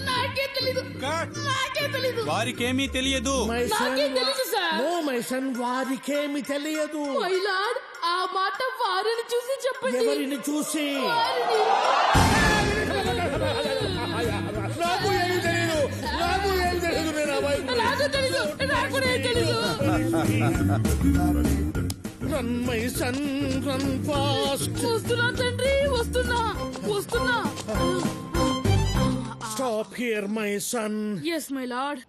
S20: నాకే తెలీదు. నాకే తెలీదు.
S26: వారికేమీ తెలియదు.
S20: నాకే తెలుసు సార్.
S5: No, my son, వారికేమీ తెలియదు.
S20: మై లార్డ్, ఆ మాట వారిని చూసి చెప్పండి.
S5: ఎవరిని చూసి? నాకు ఏమి తెలియదు. నాకు ఏమి తెలియదు. నేను
S20: నాకు తెలీదు. నాకు తెలీదు.
S5: Run, my son, run fast.
S20: వస్తున్నా తండ్రి, వస్తున్నా.
S5: Stop here, my son.
S20: Yes, my lord.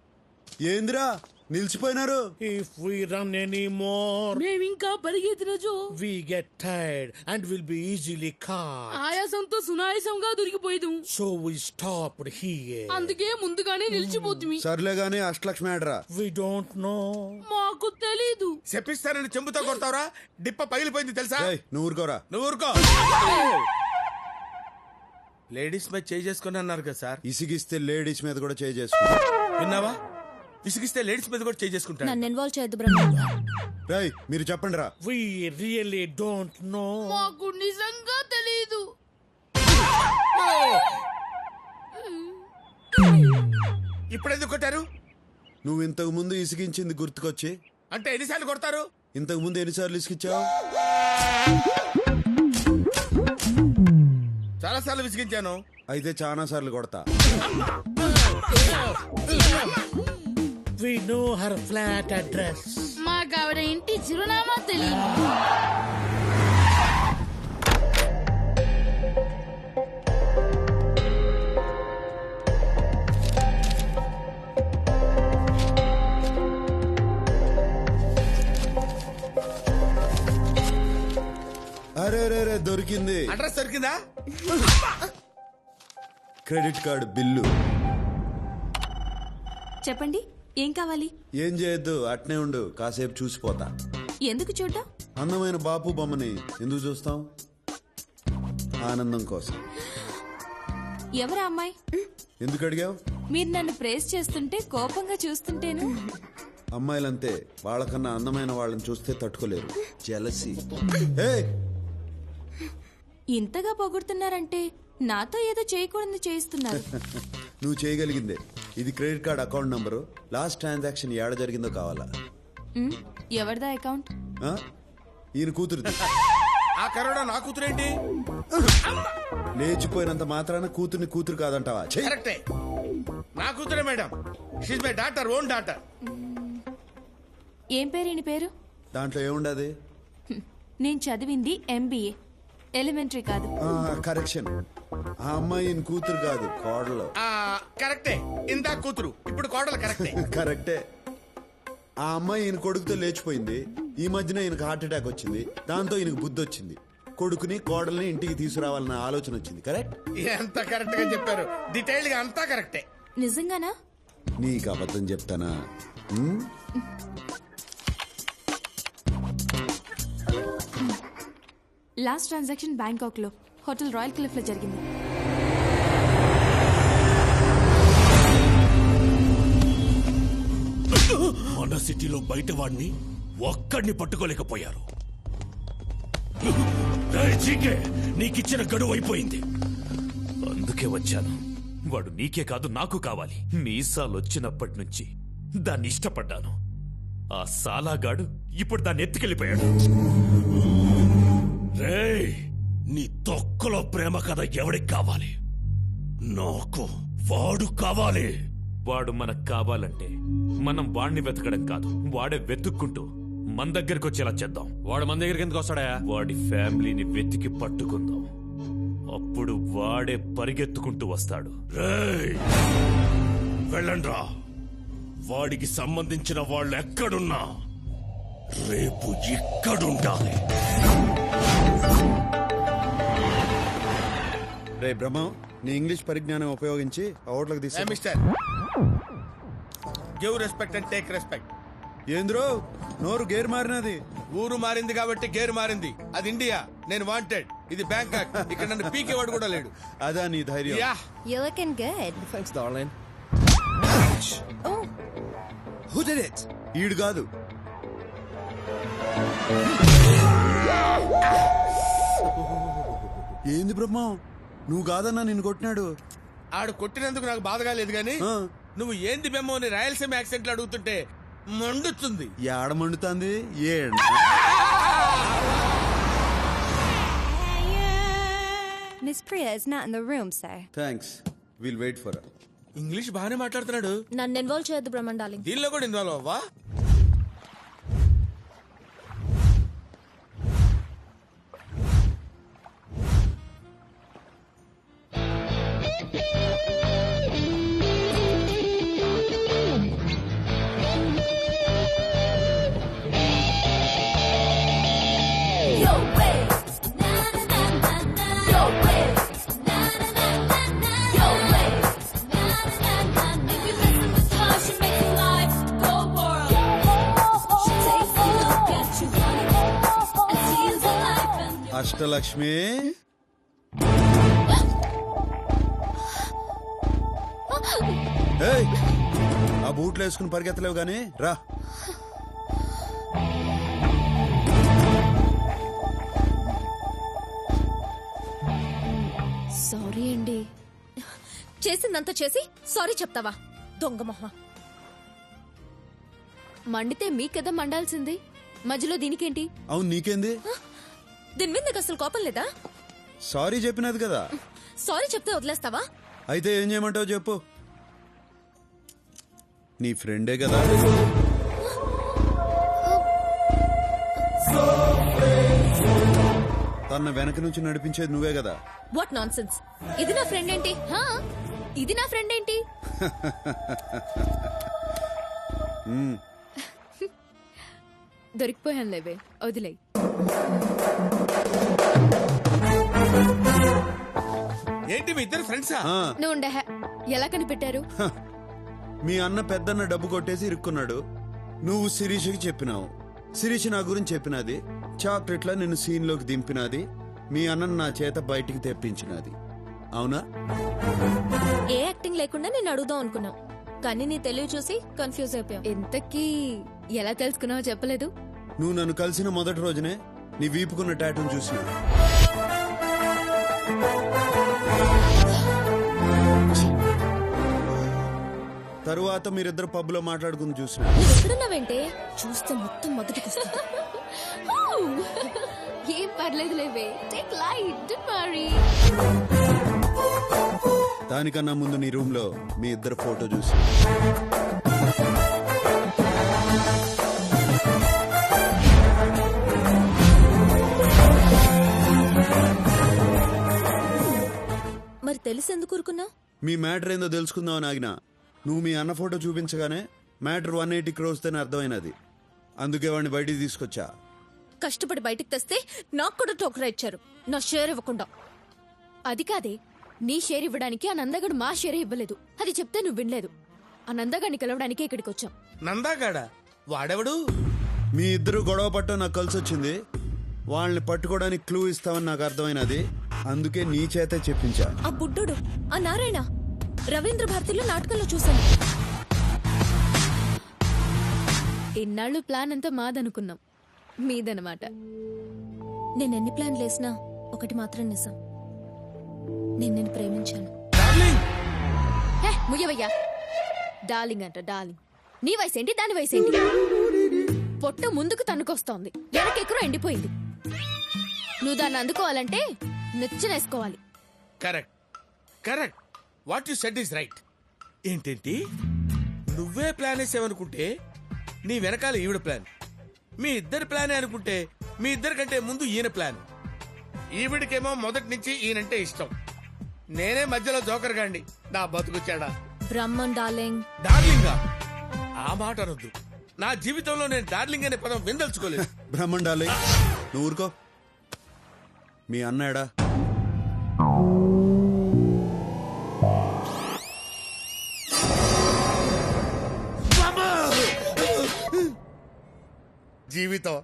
S6: ఏంద్రా నిలిచిపోయినారు?
S5: If we run anymore,
S20: మేమింకా పరిగెత్తిన Joe
S5: we get tired and will be easily caught.
S20: ఆయాసంతో సునాయాసంగా దొరికిపోయేదు.
S5: So we stopped here.
S20: అందుకే ముందుగానే నిలిచిపోతుంది.
S6: సర్లే గానీ అష్టలక్ష్మి ఆడరా.
S5: We don't know.
S20: మాకు తెలీదు.
S5: చెప్పిస్తానని చెంబుతో కొడతావరా? డిప్ప పగిలిపోయింది తెలుసా?
S6: నువ్వు ఊరుకోరా.
S5: నువ్వు ఊరుకో. లేడీస్ మీద చేయి చేసుకుని అన్నారు కదా సార్.
S6: ఇసిగిస్తే లేడీస్ మీద కూడా చేయి చేసుకో.
S5: విన్నావా? విసిగిస్తే లేడీస్ మీద కూడా చేయి చేసుకుంటాను.
S8: నన్ను ఇన్వాల్వ్ చేయొద్దు బ్రహ్మ.
S6: రై మీరు చెప్పండి రా.
S5: We really don't know.
S20: మాకు నిజంగా తెలీదు.
S5: ఇప్పుడు ఎందుకు కొట్టారు?
S6: నువ్వు ఇంతకు ముందు ఇసిగించింది గుర్తుకొచ్చి.
S5: అంటే ఎన్నిసార్లు కొడతారు?
S6: ఇంతకు ముందు ఎన్నిసార్లు ఇసిగించావు?
S5: చాలా సార్లు విసిగించాను.
S6: అయితే చాలా సార్లు కొడతా.
S5: We know her flat address.
S20: మాకు ఆవిడ ఇంటి చిరునామా తెలియదు.
S6: అరే దొరికింది.
S5: అడ్రస్ దొరికిందా?
S6: Credit card bill.
S8: చెప్పండి, ఏం కావాలి?
S6: ఏం చేయొద్దు, అట్నే ఉండు, కాసేపు చూసిపోతా.
S8: ఎందుకు చూడ్డా?
S6: అందమైన బాపు బొమ్మని ఎందుకు చూస్తాం? ఆనందం కోసం.
S8: ఎవరా అమ్మాయి?
S6: ఎందుకు అడిగావు?
S8: మీరు నన్ను ప్రేస్ చేస్తుంటే కోపంగా చూస్తుంటేను.
S6: అమ్మాయిలంతే, వాళ్ళకన్నా అందమైన వాళ్ళని చూస్తే తట్టుకోలేరు. జెలసీ.
S8: ఇంతగా పొగుడుతున్నారంటే నాతో ఏదో చేయకూడదు చేయిస్తున్నారు.
S6: నువ్వు చేయగలిగిందే. ఇది credit card account number. Last transaction ఏడ జరిగిందో కావాలా?
S8: ఎవరిదా అకౌంట్?
S6: ఈయన కూతురుది.
S5: ఆ కరోనా నా కూతురేంటి?
S6: లేచిపోయినంత మాత్రాన కూతుర్ని కూతురు కాదంటావా?
S5: కరెక్టే, నా కూతురే madam. She's my daughter, own daughter.
S8: ఏం పేరు ఈయన పేరు?
S6: దాంట్లో ఏముండదు?
S8: నేను చదివింది MBA, ఎలిమెంటరీ కాదు.
S6: కరెక్షన్. ఆ అమ్మాయి ఈయన కూతురు కాదు, కోడలు.
S5: కరెక్టే, ఇందా కూతురు, ఇప్పుడు కోడలు. కరెక్టే.
S6: కరెక్టే. ఆ అమ్మాయి ఈయన కొడుకుతో లేచిపోయింది. ఈ మధ్యన ఈయనకు హార్ట్ అటాక్ వచ్చింది. దాంతో ఈయనకు బుద్ధి వచ్చింది. కొడుకుని కోడల్ని ఇంటికి తీసుకురావాలన్న ఆలోచన వచ్చింది. కరెక్ట్?
S5: ఎంత కరెక్ట్ గా చెప్పారు. డీటెయిల్డ్ గా అంతా కరెక్టే.
S8: నిజంగానా?
S6: నీకు అబద్ధం చెప్తానా?
S8: లాస్ట్ ట్రాన్సాక్షన్ బ్యాంకాక్ లో హోటల్ రాయల్ క్లిఫ్ లో జరిగింది.
S13: ఉన్న సిటీలో బయట వాడిని ఒక్కడిని పట్టుకోలేకపోయారు. రేయ్ జీకే, నీకిచ్చిన గడువు అయిపోయింది. అందుకే వచ్చాను. వాడు నీకే కాదు నాకు కావాలి. మీసాలు వచ్చినప్పటి నుంచి దాన్ని ఇష్టపడ్డాను. ఆ సాలాగాడు ఇప్పుడు దాన్ని ఎత్తుకెళ్ళిపోయాడు. రేయ్, నీ తొక్కలో ప్రేమ కథ ఎవడికి కావాలి? నాకు వాడు కావాలి. వాడు మనకు కావాలంటే మనం వాడిని వెతకడం కాదు, వాడే వెతుక్కుంటూ మన దగ్గరికి వచ్చేలా చేద్దాం.
S15: వాడు మన దగ్గరికి ఎందుకు వస్తాడా?
S13: వాడి ఫ్యామిలీని వెతికి పట్టుకుందాం. అప్పుడు వాడే పరిగెత్తుకుంటూ వస్తాడు. రేయ్, వెళ్ళండ్రా. వాడికి సంబంధించిన వాళ్ళు ఎక్కడున్నా రేపు ఇక్కడుండాలి.
S6: రే బ్రహ్మం, నీ ఇంగ్లీష్ పరిజ్ఞానం ఉపయోగించి అవుట్లోకి తీసి
S5: mister give respect and take respect.
S6: ఏంద్రో నోరు గేర్ మారినది?
S5: ఊరు మారింది కాబట్టి గేరు మారింది. అది ఇండియా, నేను వాంటెడ్. ఇది బ్యాంకాక్, ఇక్కడ నన్ను పీకేవాడు కూడా లేడు.
S6: అదా నీ ధైర్యం?
S2: You're looking good.
S9: Thanks, darling.
S2: Oh.
S9: Who did it?
S6: ఈడు కాదు. ఏంది బ్రహ్మం, నువ్వు కాదన్నా నిన్ను కొట్టినాడు.
S5: ఆడు కొట్టినందుకు నాకు బాధగా లేదు గాని నువ్వు ఏంది బెమ్మో అని రాయలసీమ యాక్సెంట్ లో అడుగుతుంటే మండుతుంది.
S6: ఏడ మండుతుంది? ఏడ
S2: Miss Priya is not in the room, sir.
S6: Thanks, will wait for.
S5: English బాగానే మాట్లాడుతున్నాడు.
S8: నన్ను ఇన్వాల్వ్ చేయొద్దు బ్రహ్మన్ డార్లింగ్.
S5: దీనిలో కూడా ఇన్వాల్వ్ అవ్వా?
S6: అష్టలక్ష్మి, ఏయ్, ఆ బూట్లు వేసుకుని పరిగెత్తలేవు గాని రా.
S8: సారీ అండి. చేసిందంతా చేసి సారీ చెప్తావా? దొంగ మొహ. మండితే మీకెదా మండాల్సింది, మధ్యలో దీనికేంటి?
S6: అవును, నీకేంది?
S8: దీని మీద నీకు అసలు కోపం లేదా?
S6: సారీ చెప్పినది కదా.
S8: సారీ చెప్తే వదిలేస్తావా?
S6: అయితే ఏం చేయమంటావు చెప్పు. నీ ఫ్రెండే కదా. తన వెనక నుంచి నడిపించేది నువ్వే కదా.
S8: What non sense. ఇది నా ఫ్రెండ్ ఏంటి? ఇది నా ఫ్రెండ్ ఏంటి? దొరికిపోయాను లేవే, వదిలే.
S5: ఏంటి మీ ఇద్దరు ఫ్రెండ్సా?
S8: నువ్వు ఉండే. ఎలా కనిపెట్టారు?
S6: మీ అన్న పెద్దన్న డబ్బు కొట్టేసి ఇరుక్కున్నాడు. నువ్వు శిరీషకి చెప్పినావు, శిరీష్ నా గురించి చెప్పినది, చాక్లెట్లా నిన్ను సీన్ లోకి దింపినది, మీ అన్న నా చేత బయటికి తెప్పించినది. అవునా?
S8: ఏ యాక్టింగ్ లేకుండా నేను అడుగుదాం అనుకున్నావు, కానీ నీ తెలివి చూసి కన్ఫ్యూజ్ అయిపోయావు. ఇంతకీ ఎలా తెలుసుకున్నావో చెప్పలేదు.
S6: నువ్వు నన్ను కలిసిన మొదటి రోజునే నీ వీపుకున్న టాటూను చూసిన. తరువాత మీరిద్దరు పబ్ లో మాట్లాడుకుని చూసిన.
S8: ఎక్కడున్నావేంటే? చూస్తే మొత్తం మొదటికి ఏం పర్లేదు లేవే. Take light, don't worry.
S6: దానికన్నా ముందు నీ రూమ్ లో మీ ఇద్దరు ఫోటో చూసి.
S8: మరి తెలిసి ఎందుకు ఊరుకున్నావు?
S6: మీ మ్యాటర్ ఏందో తెలుసుకుందామని ఆగిన. నువ్వు మీ అన్న ఫోటో చూపించగానే మ్యాటర్ 180 crores అని అర్థమైనది. అందుకే వాడిని బయటికి తీసుకొచ్చా.
S8: కష్టపడి బయటికి తెస్తే నాకు కూడా టోకరా ఇచ్చారు, నా షేర్ ఇవ్వకుండా. అది కాదే, నీ షేర్ ఇవ్వడానికి ఆ నందగాడు మా షేర్ ఇవ్వలేదు. అది చెప్తే నువ్వు వినలేదు. ఆ నందగాడిని కలవడానికి ఇక్కడికి వచ్చాం.
S5: నందాగాడా? వాడెవడు?
S6: మీ ఇద్దరు గొడవ పట్టడం నాకు కలిసి వచ్చింది. వాళ్ళని పట్టుకోవడానికి క్లూ ఇస్తామని నాకు అర్థమైనది. అందుకే నీ చేతే చెప్పించా.
S8: ఆ బుడ్డోడు, ఆ నారాయణ, రవీంద్ర భారతిలో నాటకంలో చూశాను. ఇన్నాళ్ళు ప్లాన్ అంతా మాదనుకున్నాం, మీదనమాట. నేను ఎన్ని ప్లాన్లు వేసినా ఒకటి మాత్రం నిజం, నేను నిన్ను ప్రేమించాను. ముయ్యవయ్యా, డార్లింగ్ అంట డార్లింగ్. నీ వయసేంటి దాని వయసేంటి? పొట్టు ముందుకు తన్నుకొస్తోంది, వెనకెక్కువ ఎండిపోయింది. నువ్వు దాన్ని అందుకోవాలంటే నెచ్చనేసుకోవాలి.
S5: Correct correct, what you said is right. ఏంటేంటి నువ్వే ప్లాన్ వేసావనుకుంటే నీ వెనకాల ఈవిడ ప్లాన్, మీ ఇద్దరి ప్లానే అనుకుంటే మీ ఇద్దరి కంటే ముందు ఈయన ప్లాన్. ఈవిడికేమో మొదటి నుంచి ఈయనంటే ఇష్టం, నేనే మధ్యలో జోకర్ గాండి. నా బతుకుచ్చాడా
S8: బ్రహ్మన్ డార్లింగ్.
S5: డార్లింగా? ఆ మాట అనొద్దు. నా జీవితంలో నేను డార్లింగ్ అనే పదం విందల్చుకోలేదు.
S6: బ్రహ్మన్ డార్లింగ్, నువ్వు ఊరుకో. మీ అన్నాడా?
S11: జీవితం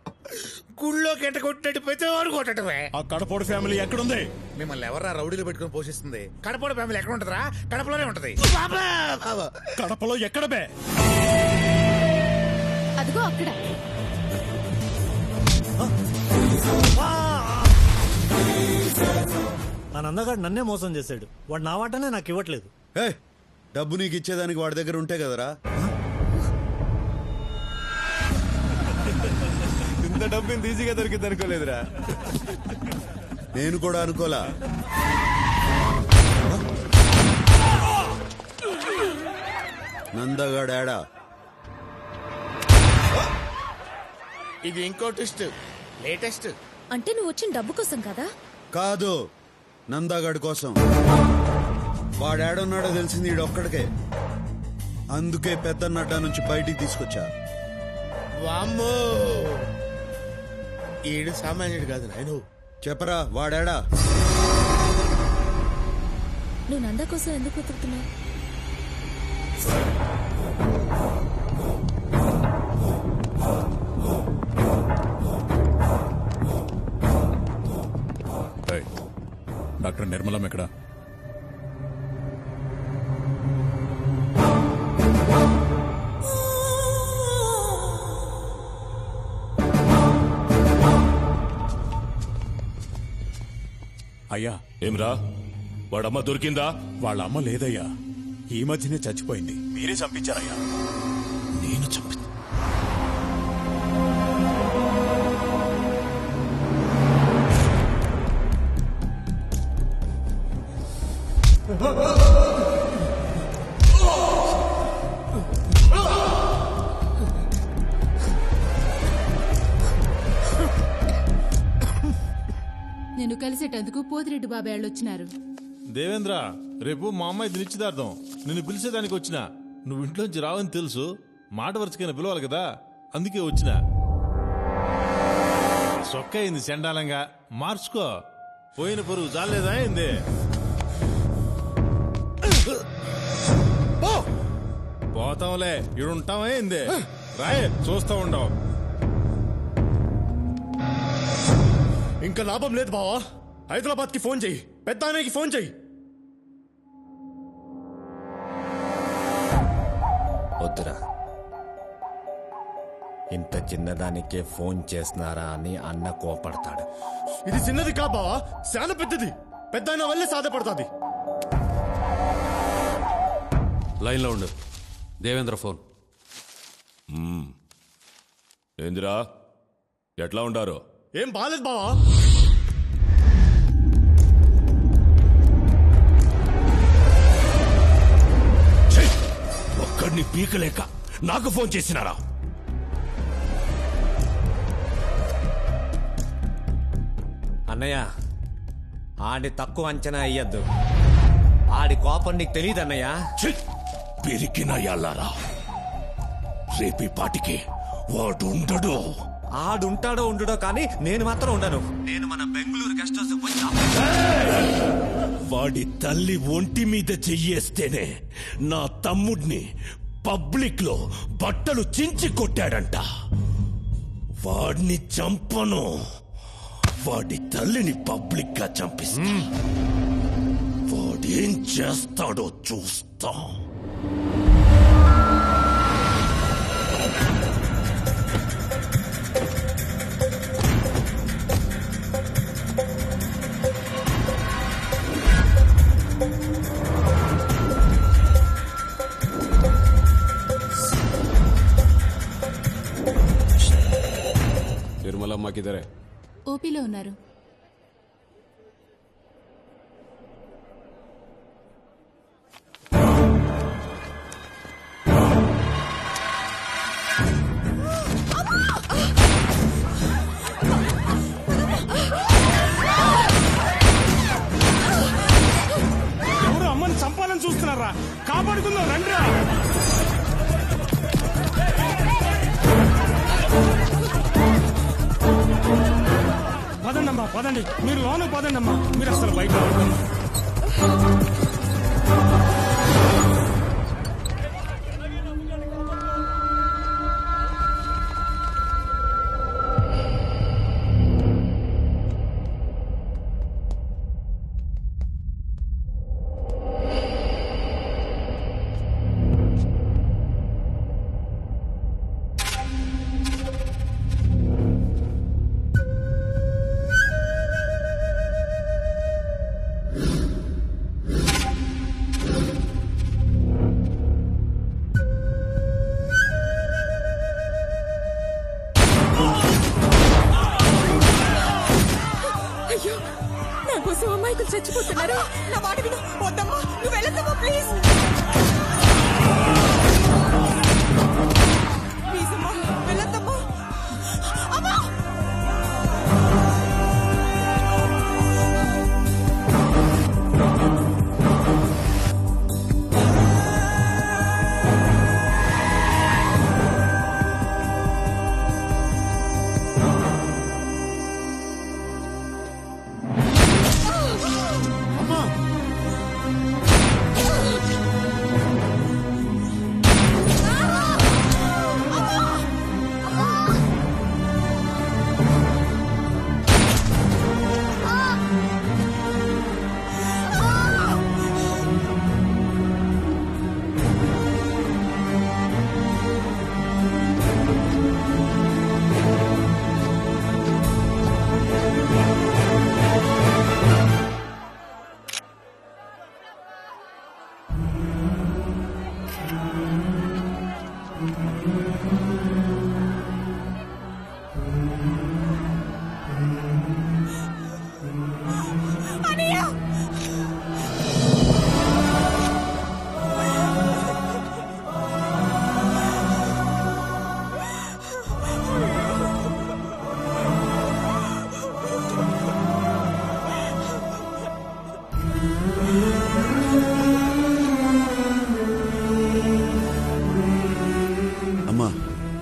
S11: గుళ్ళో కెంట కొట్టినట్టు ప్రతివాడు కొట్టడమే.
S7: ఆ కడపోడు ఫ్యామిలీ ఎక్కడుంది?
S11: మిమ్మల్ని ఎవరా రౌడీలు పెట్టుకుని పోషిస్తుంది? కడపడ ఫ్యామిలీ ఎక్కడ ఉంటదిరా? కడపలోనే ఉంటది.
S7: కడపలో ఎక్కడ బే?
S8: అదిగో అక్కడ.
S19: ఆ నందగాడు నన్నే మోసం చేశాడు. వాడు నా వాటనే నాకు ఇవ్వట్లేదు.
S6: డబ్బు నీకు ఇచ్చేదానికి వాడి దగ్గర ఉంటే కదరా.
S7: ఇంత డబ్బు ఇంత ఈజీగా దొరికింది అనుకోలేదురా.
S6: నేను కూడా అనుకోలా. నందగాడా?
S5: ఇది ఇంకో ట్విస్ట్, లేటెస్ట్.
S8: అంటే నువ్వు వచ్చిన డబ్బు కోసం కదా?
S6: కాదు, నందాగాడి కోసం. వాడేడున్నాడో తెలిసింది ఈడొక్కడికే. అందుకే పెద్దన్నడ్డా నుంచి బయటికి తీసుకొచ్చా.
S5: వామ్మో, ఈడు సామాన్యుడు కాదు నాయను.
S6: చెప్పరా, వాడాడా?
S8: నువ్వు నందా కోసం ఎందుకు వెతుకుతున్నావు?
S14: డాక్టర్ నిర్మలం ఎక్కడ?
S15: అయ్యా. ఏమ్రా, వాడమ్మ దొరికిందా?
S14: వాళ్ళ అమ్మ లేదయ్యా, ఈ మధ్యనే చచ్చిపోయింది.
S15: మీరే చంపించారయ్యా?
S14: నేను చంపి
S20: నేను కలిసేటందుకు పోతిరెడ్డి బాబాయ్ వాళ్ళు వచ్చినారు.
S16: దేవేంద్ర, రేపు మా అమ్మాయి నిశ్చితార్థం. నిన్ను పిలిచేదానికి వచ్చినా. నువ్వు ఇంట్లోంచి రావని తెలుసు, మాట వరుసకైనా పిలవాలి కదా, అందుకే వచ్చినా. సొక్క అయింది చండాలంగా, మార్చుకో. పోయిన పరువు చాలేదా అయింది? పోతాంలే, ఇడుంటావా అయింది? రాయ్, చూస్తా ఉండవు.
S7: ఇంకా లాభం లేదు బావా. హైదరాబాద్ కి ఫోన్ చెయ్యి, పెద్ద అన్నయ్యకి ఫోన్ చెయ్యి.
S23: వద్దురా, ఇంత చిన్నదానికే ఫోన్ చేస్తున్నారా అని అన్న కోపడతాడు.
S7: ఇది చిన్నది కా బావా, చాలా పెద్దది. పెద్ద అన్న వల్లే సాధపడుతుంది.
S15: లైన్లో ఉండు. దేవేంద్ర ఫోన్.
S7: ఏందిరా, ఎట్లా ఉండారు? ఏం బాలేదు బావా.
S15: ఒక్కడిని పీకలేక నాకు ఫోన్ చేసినారా?
S23: అన్నయ్య, ఆడి తక్కువ అంచనా అయ్యద్దు. ఆడి కోపం నీకు తెలియదు అన్నయ్య.
S15: పెరికిన ఎల్లారా, రేపీ పాటికి వాడు ఉండడు.
S23: ఆడుంటాడో ఉండడో కానీ నేను మాత్రం ఉండను. నేను మన బెంగళూరు గెస్ట్ హౌస్ పోయినా.
S15: వాడి తల్లి ఒంటి మీద చెయ్యేస్తేనే నా తమ్ముడిని పబ్లిక్ లో బట్టలు చించి కొట్టాడంట. వాడిని చంపను, వాడి తల్లిని పబ్లిక్ గా చంపిస్తా. వాడేం చేస్తాడో చూస్తా.
S8: డ్యూటీలో ఉన్నారు.
S7: ఎవరు అమ్మని చంపాలని చూస్తున్నారా? కాపాడుకుందాం రండిరా. పదండమ్మా పదండి, మీరు లోను పదండమ్మా, మీరు అసలు బయట
S25: అయ్యో, నా కోసం అమ్మాయికులు చచ్చిపోతున్నారు. నా మాట విను. వద్దమ్మా, నువ్వు వెళ్ళొద్దమ్మా, ప్లీజ్ ప్లీజ్ అమ్మా, వెళ్ళొద్దమ్మా. అమ్మా,
S6: అమ్మా,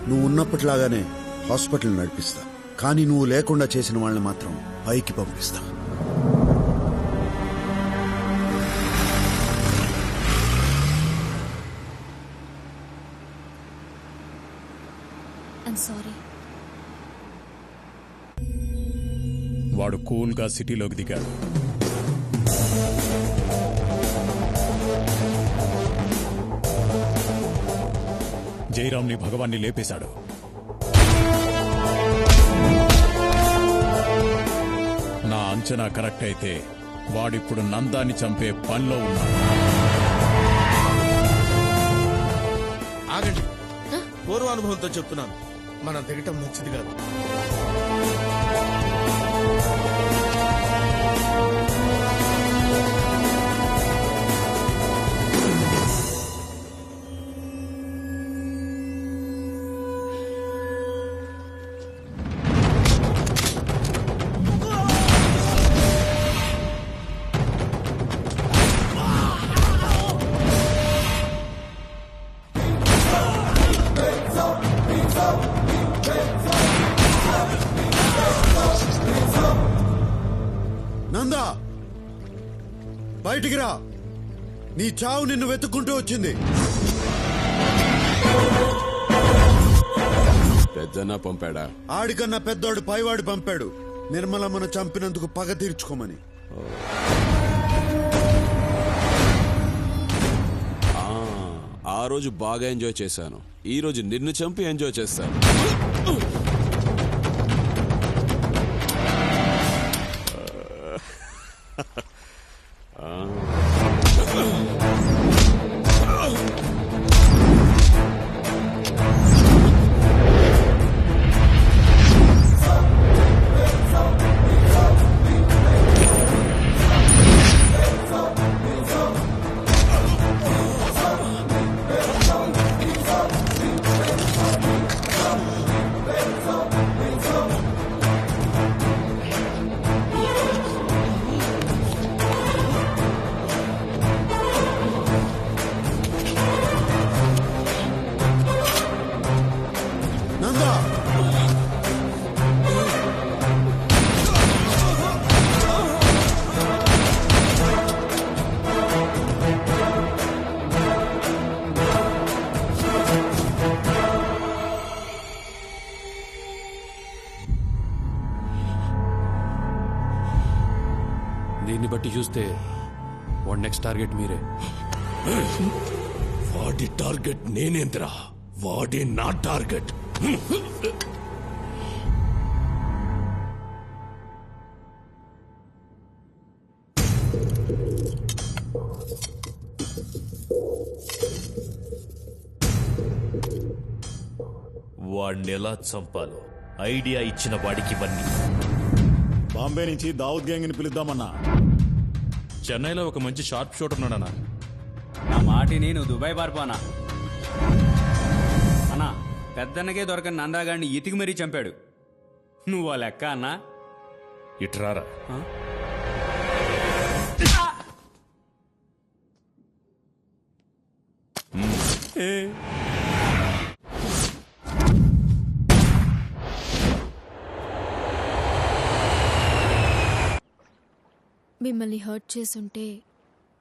S6: నువ్వు ఉన్నప్పటిలాగానే హాస్పిటల్ నడిపిస్తా, కానీ నువ్వు లేకుండా చేసిన వాళ్ళని మాత్రం పైకి పంపిస్తా.
S8: I'm sorry.
S14: వాడు కూల్గా సిటీలోకి దిగాడు. జయరాంని భగవాన్ని లేపేశాడు. నా అంచనా కరెక్ట్ అయితే వాడిప్పుడు నందాన్ని చంపే పనిలో ఉన్నాడు.
S5: ఆగండి, పూర్వానుభవంతో చెప్తున్నాను, మనం దిగటం మంచిది కాదు.
S6: నందా, బయటికి రా. నీ చావు నిన్ను వెతుక్కుంటూ వచ్చింది.
S4: పెద్దన్న పంపాడా?
S6: ఆడికన్నా పెద్దోడు పైవాడు పంపాడు, నిర్మలమ్మను చంపినందుకు పగ తీర్చుకోమని.
S4: ఆ రోజు బాగా ఎంజాయ్ చేశాను, ఈ రోజు నిన్ను చంపి ఎంజాయ్ చేస్తాను. దీన్ని బట్టి చూస్తే వాడు నెక్స్ట్ టార్గెట్ మీరే.
S15: వాడి టార్గెట్ నేనేంద్రా, వాడే నా టార్గెట్.
S13: వాడిని ఎలా చంపాలో ఐడియా ఇచ్చిన వాడికి ఇవన్నీ.
S14: బాంబే నుంచి దావుద్ గ్యాంగ్ ని పిలుద్దామన్నా.
S1: చెన్నైలో ఒక మంచి షార్ప్ షూటర్ ఉన్నాడన్నా.
S10: నా మాటి నేను దుబాయ్ పారిపోనా అన్నా. పెద్దన్నకే దొరకని నందాగాడిని ఇతికి మరీ చంపాడు. నువ్వు ఆ లెక్క అన్నా.
S1: ఇట్రారా.
S8: మిమ్మల్ని హర్ట్ చేసుంటే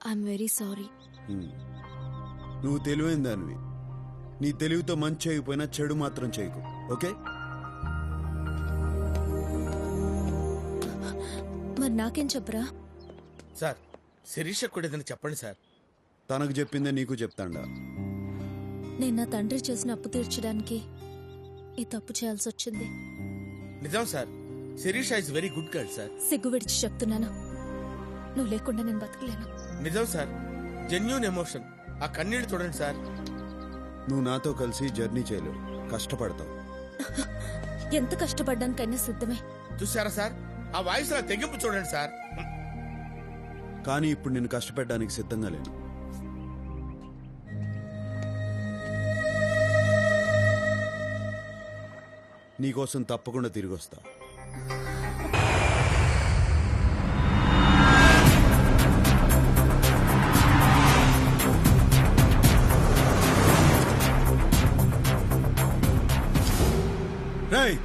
S8: ఐఎమ్ వెరీ సారీ.
S6: నువ్వు తెలివైన దానివి. నీ తెలివితో మంచి చేయకపోయినా చెడు మాత్రం చేయకు, ఓకే?
S8: మరి నాకేం చెప్పరా?
S5: సార్ శిరీష కూడా ఏదైనా చెప్పండి సార్.
S6: తనకు చెప్పిందే నీకు చెప్తాండా.
S8: నేను నా తండ్రి చేసిన అప్పు తీర్చడానికి ఈ తప్పు చేయాల్సి వచ్చింది.
S5: నిజం sir, Shirisha is very good girl sir.
S8: సిగ్గు విడిచి చెప్తున్నాను, నువ్వు లేకుండా నేను బతకలేను.
S5: నిజం సార్, జెన్యూన్ ఎమోషన్. ఆ కన్నీళ్ళు చూడండి సార్.
S6: నువ్వు నాతో కలిసి జర్నీ చేయలేవు, కష్టపడతావు.
S8: ఎంత కష్టపడ్డానికైనా సిద్ధమే.
S5: చూసారా సార్, ఆ వాయిస్ లా తెగింపు చూడండి సార్.
S6: కానీ ఇప్పుడు నేను కష్టపెట్టడానికి సిద్ధంగా లేను. నీకోసం తప్పకుండా తిరిగి వస్తా. రేయ్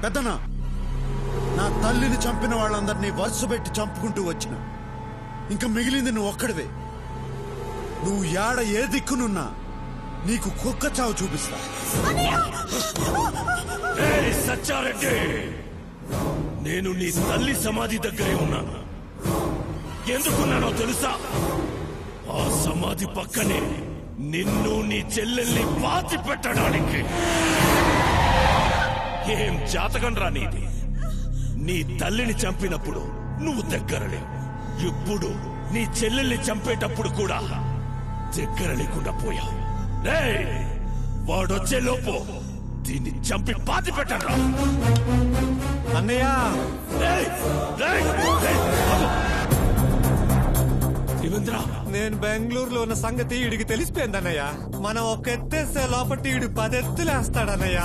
S6: పెద్దనా, నా తల్లిని చంపిన వాళ్ళందరినీ వరుస పెట్టి చంపుకుంటూ వచ్చిన. ఇంకా మిగిలింది నువ్వు ఒక్కడివే. నువ్వు యాడ ఏ దిక్కునున్నా నీకు కుక్క చావు చూపిస్తా.
S15: సచ్చారెడ్డి, నేను నీ తల్లి సమాధి దగ్గరే ఉన్నాను. ఎందుకున్నానో తెలుసా? ఆ సమాధి పక్కనే నిన్ను నీ చెల్లెల్ని పాతి పెట్టడానికి. ఏం జాతకం రా నీది? నీ తల్లిని చంపినప్పుడు నువ్వు దగ్గరలేవు. ఇప్పుడు నీ చెల్లెల్ని చంపేటప్పుడు కూడా దగ్గర లేకుండా పోయావు. వాడొచ్చే లోపు దీన్ని చంపి పాతి పెట్టరా.
S23: అన్నయ్య, నేను బెంగళూరులో ఉన్న సంగతి వీడికి తెలిసిపోయిందన్నయ్య. మనం ఒక ఎత్తేస్తే లోపట్టి వీడు 10 ఎత్తులేస్తాడన్నయ్య.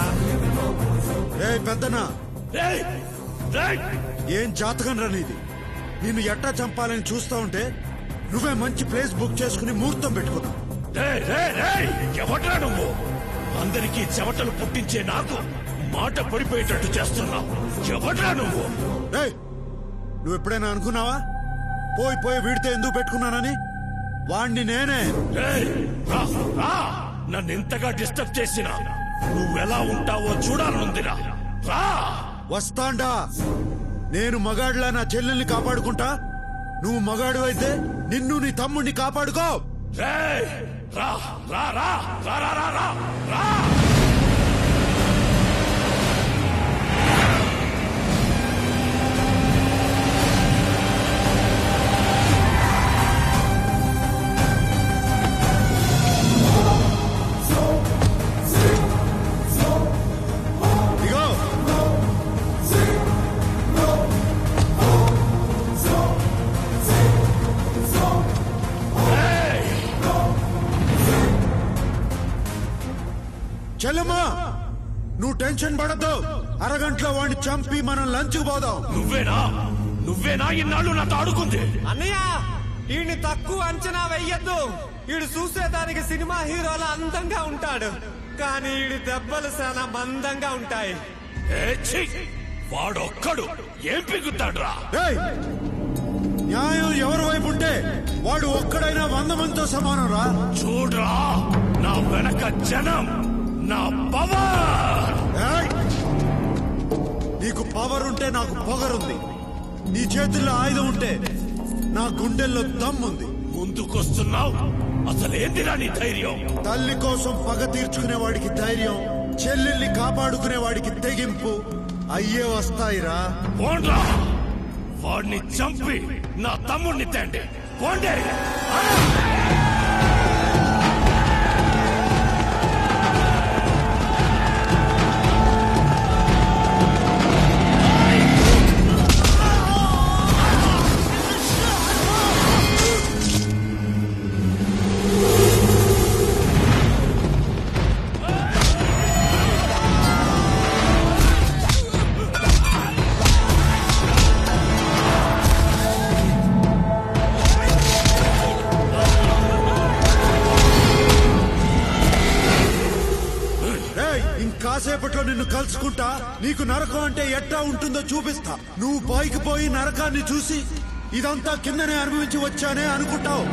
S6: రే పెద్దనా, ఏం జాతకం రా నీది? నిన్ను ఎట్టా చంపాలని చూస్తా ఉంటే నువ్వే మంచి ప్లేస్ బుక్ చేసుకుని ముహూర్తం పెట్టుకున్నావు.
S15: ఎవడ్రా నువ్వు? అందరికీ చెమటలు పుట్టించే నాకు మాట పడిపోయేటట్టు చేస్తున్నావు. ఎవడ్రా నువ్వు?
S6: నువ్వు ఎప్పుడైనా అనుకున్నావా పోయి పోయి వీడితే ఎందుకు పెట్టుకున్నానని? వాణ్ణి నేనే.
S15: నన్ను ఎంతగా డిస్టర్బ్ చేసినా నువ్వెలా ఉంటావో చూడాలనుందిరా.
S6: వస్తాండా. నేను మగాడిలా నా చెల్లెల్ని కాపాడుకుంటా. నువ్వు మగాడు అయితే నిన్ను నీ తమ్ముడిని కాపాడుకో.
S15: రా రా రా రా రా రా రా రా.
S6: చెల్లమ్మా, నువ్వు టెన్షన్ పడద్దు. అరగంటలో వాడిని చంపి మనం లంచ్కి పోదాం.
S15: నువ్వేనా ఇన్నాళ్ళు నాతో ఆడుకుంది?
S23: అన్నయ్య, ఈయన్ని తక్కువ అంచనా వెయ్యొద్దు. ఈడు చూసేదానికి సినిమా హీరోల అందంగా ఉంటాడు, కానీ ఈడి దెబ్బలు చాలా మందంగా ఉంటాయి.
S15: వాడొక్కడు ఏం పిగుతాడ్రా?
S6: న్యాయం ఎవరి వైపు ఉంటే వాడు ఒక్కడైనా 100 మందితో సమానం రా.
S15: చూడ్రా, నా వెనక జనం, నా పవర్.
S6: నీకు పవర్ ఉంటే నాకు పొగరుంది. నీ చేతుల్లో ఆయుధం ఉంటే నా గుండెల్లో దమ్ముంది.
S15: ముందుకొస్తున్నావు, అసలేందిరా నీ ధైర్యం?
S6: తల్లి కోసం పగ తీర్చుకునే వాడికి ధైర్యం, చెల్లెల్ని కాపాడుకునే వాడికి తెగింపు అయ్యే వస్తాయిరా.
S15: పోండ్రా, వాడిని చంపి నా తమ్ముడిని తేండి. పోండి.
S6: కాసేపట్లో నిన్ను కలుసుకుంటా. నీకు నరకం అంటే ఎట్టా ఉంటుందో చూపిస్తా. నువ్వు పైకి పోయి నరకాన్ని చూసి ఇదంతా కిందనే అనుభవించి వచ్చానే అనుకుంటావు.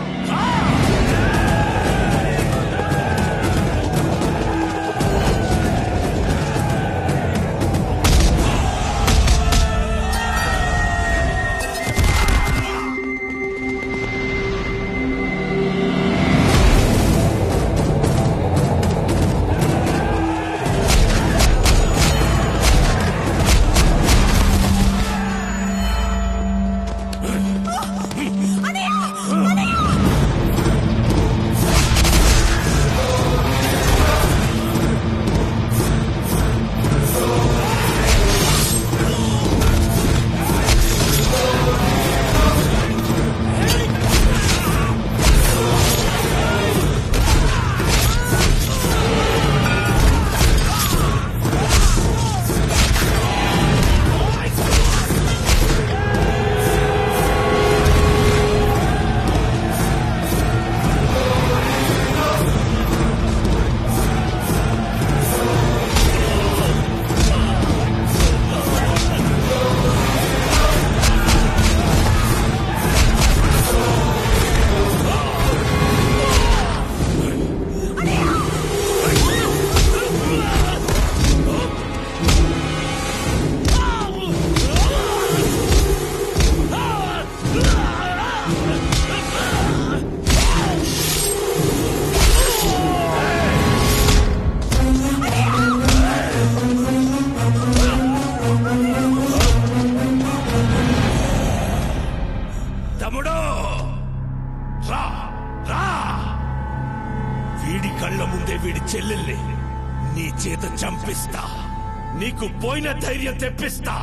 S15: నీకు పోయిన ధైర్యం తెప్పిస్తా.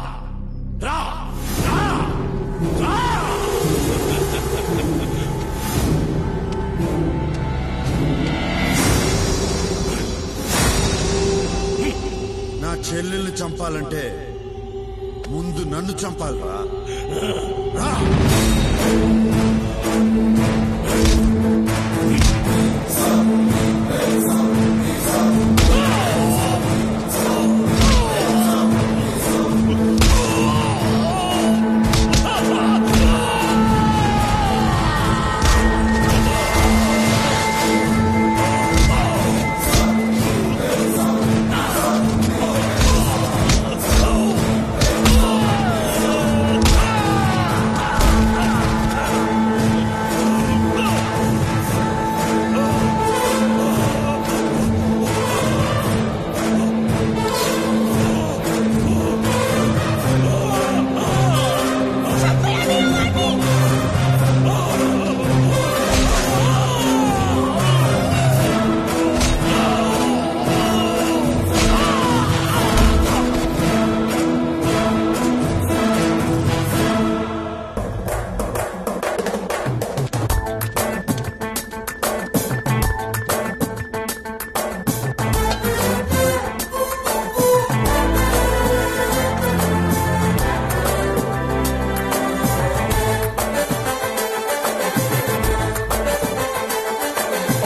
S15: రా రా రా.
S6: నా చెల్లెల్ని చంపాలంటే ముందు నన్ను చంపాలిరా.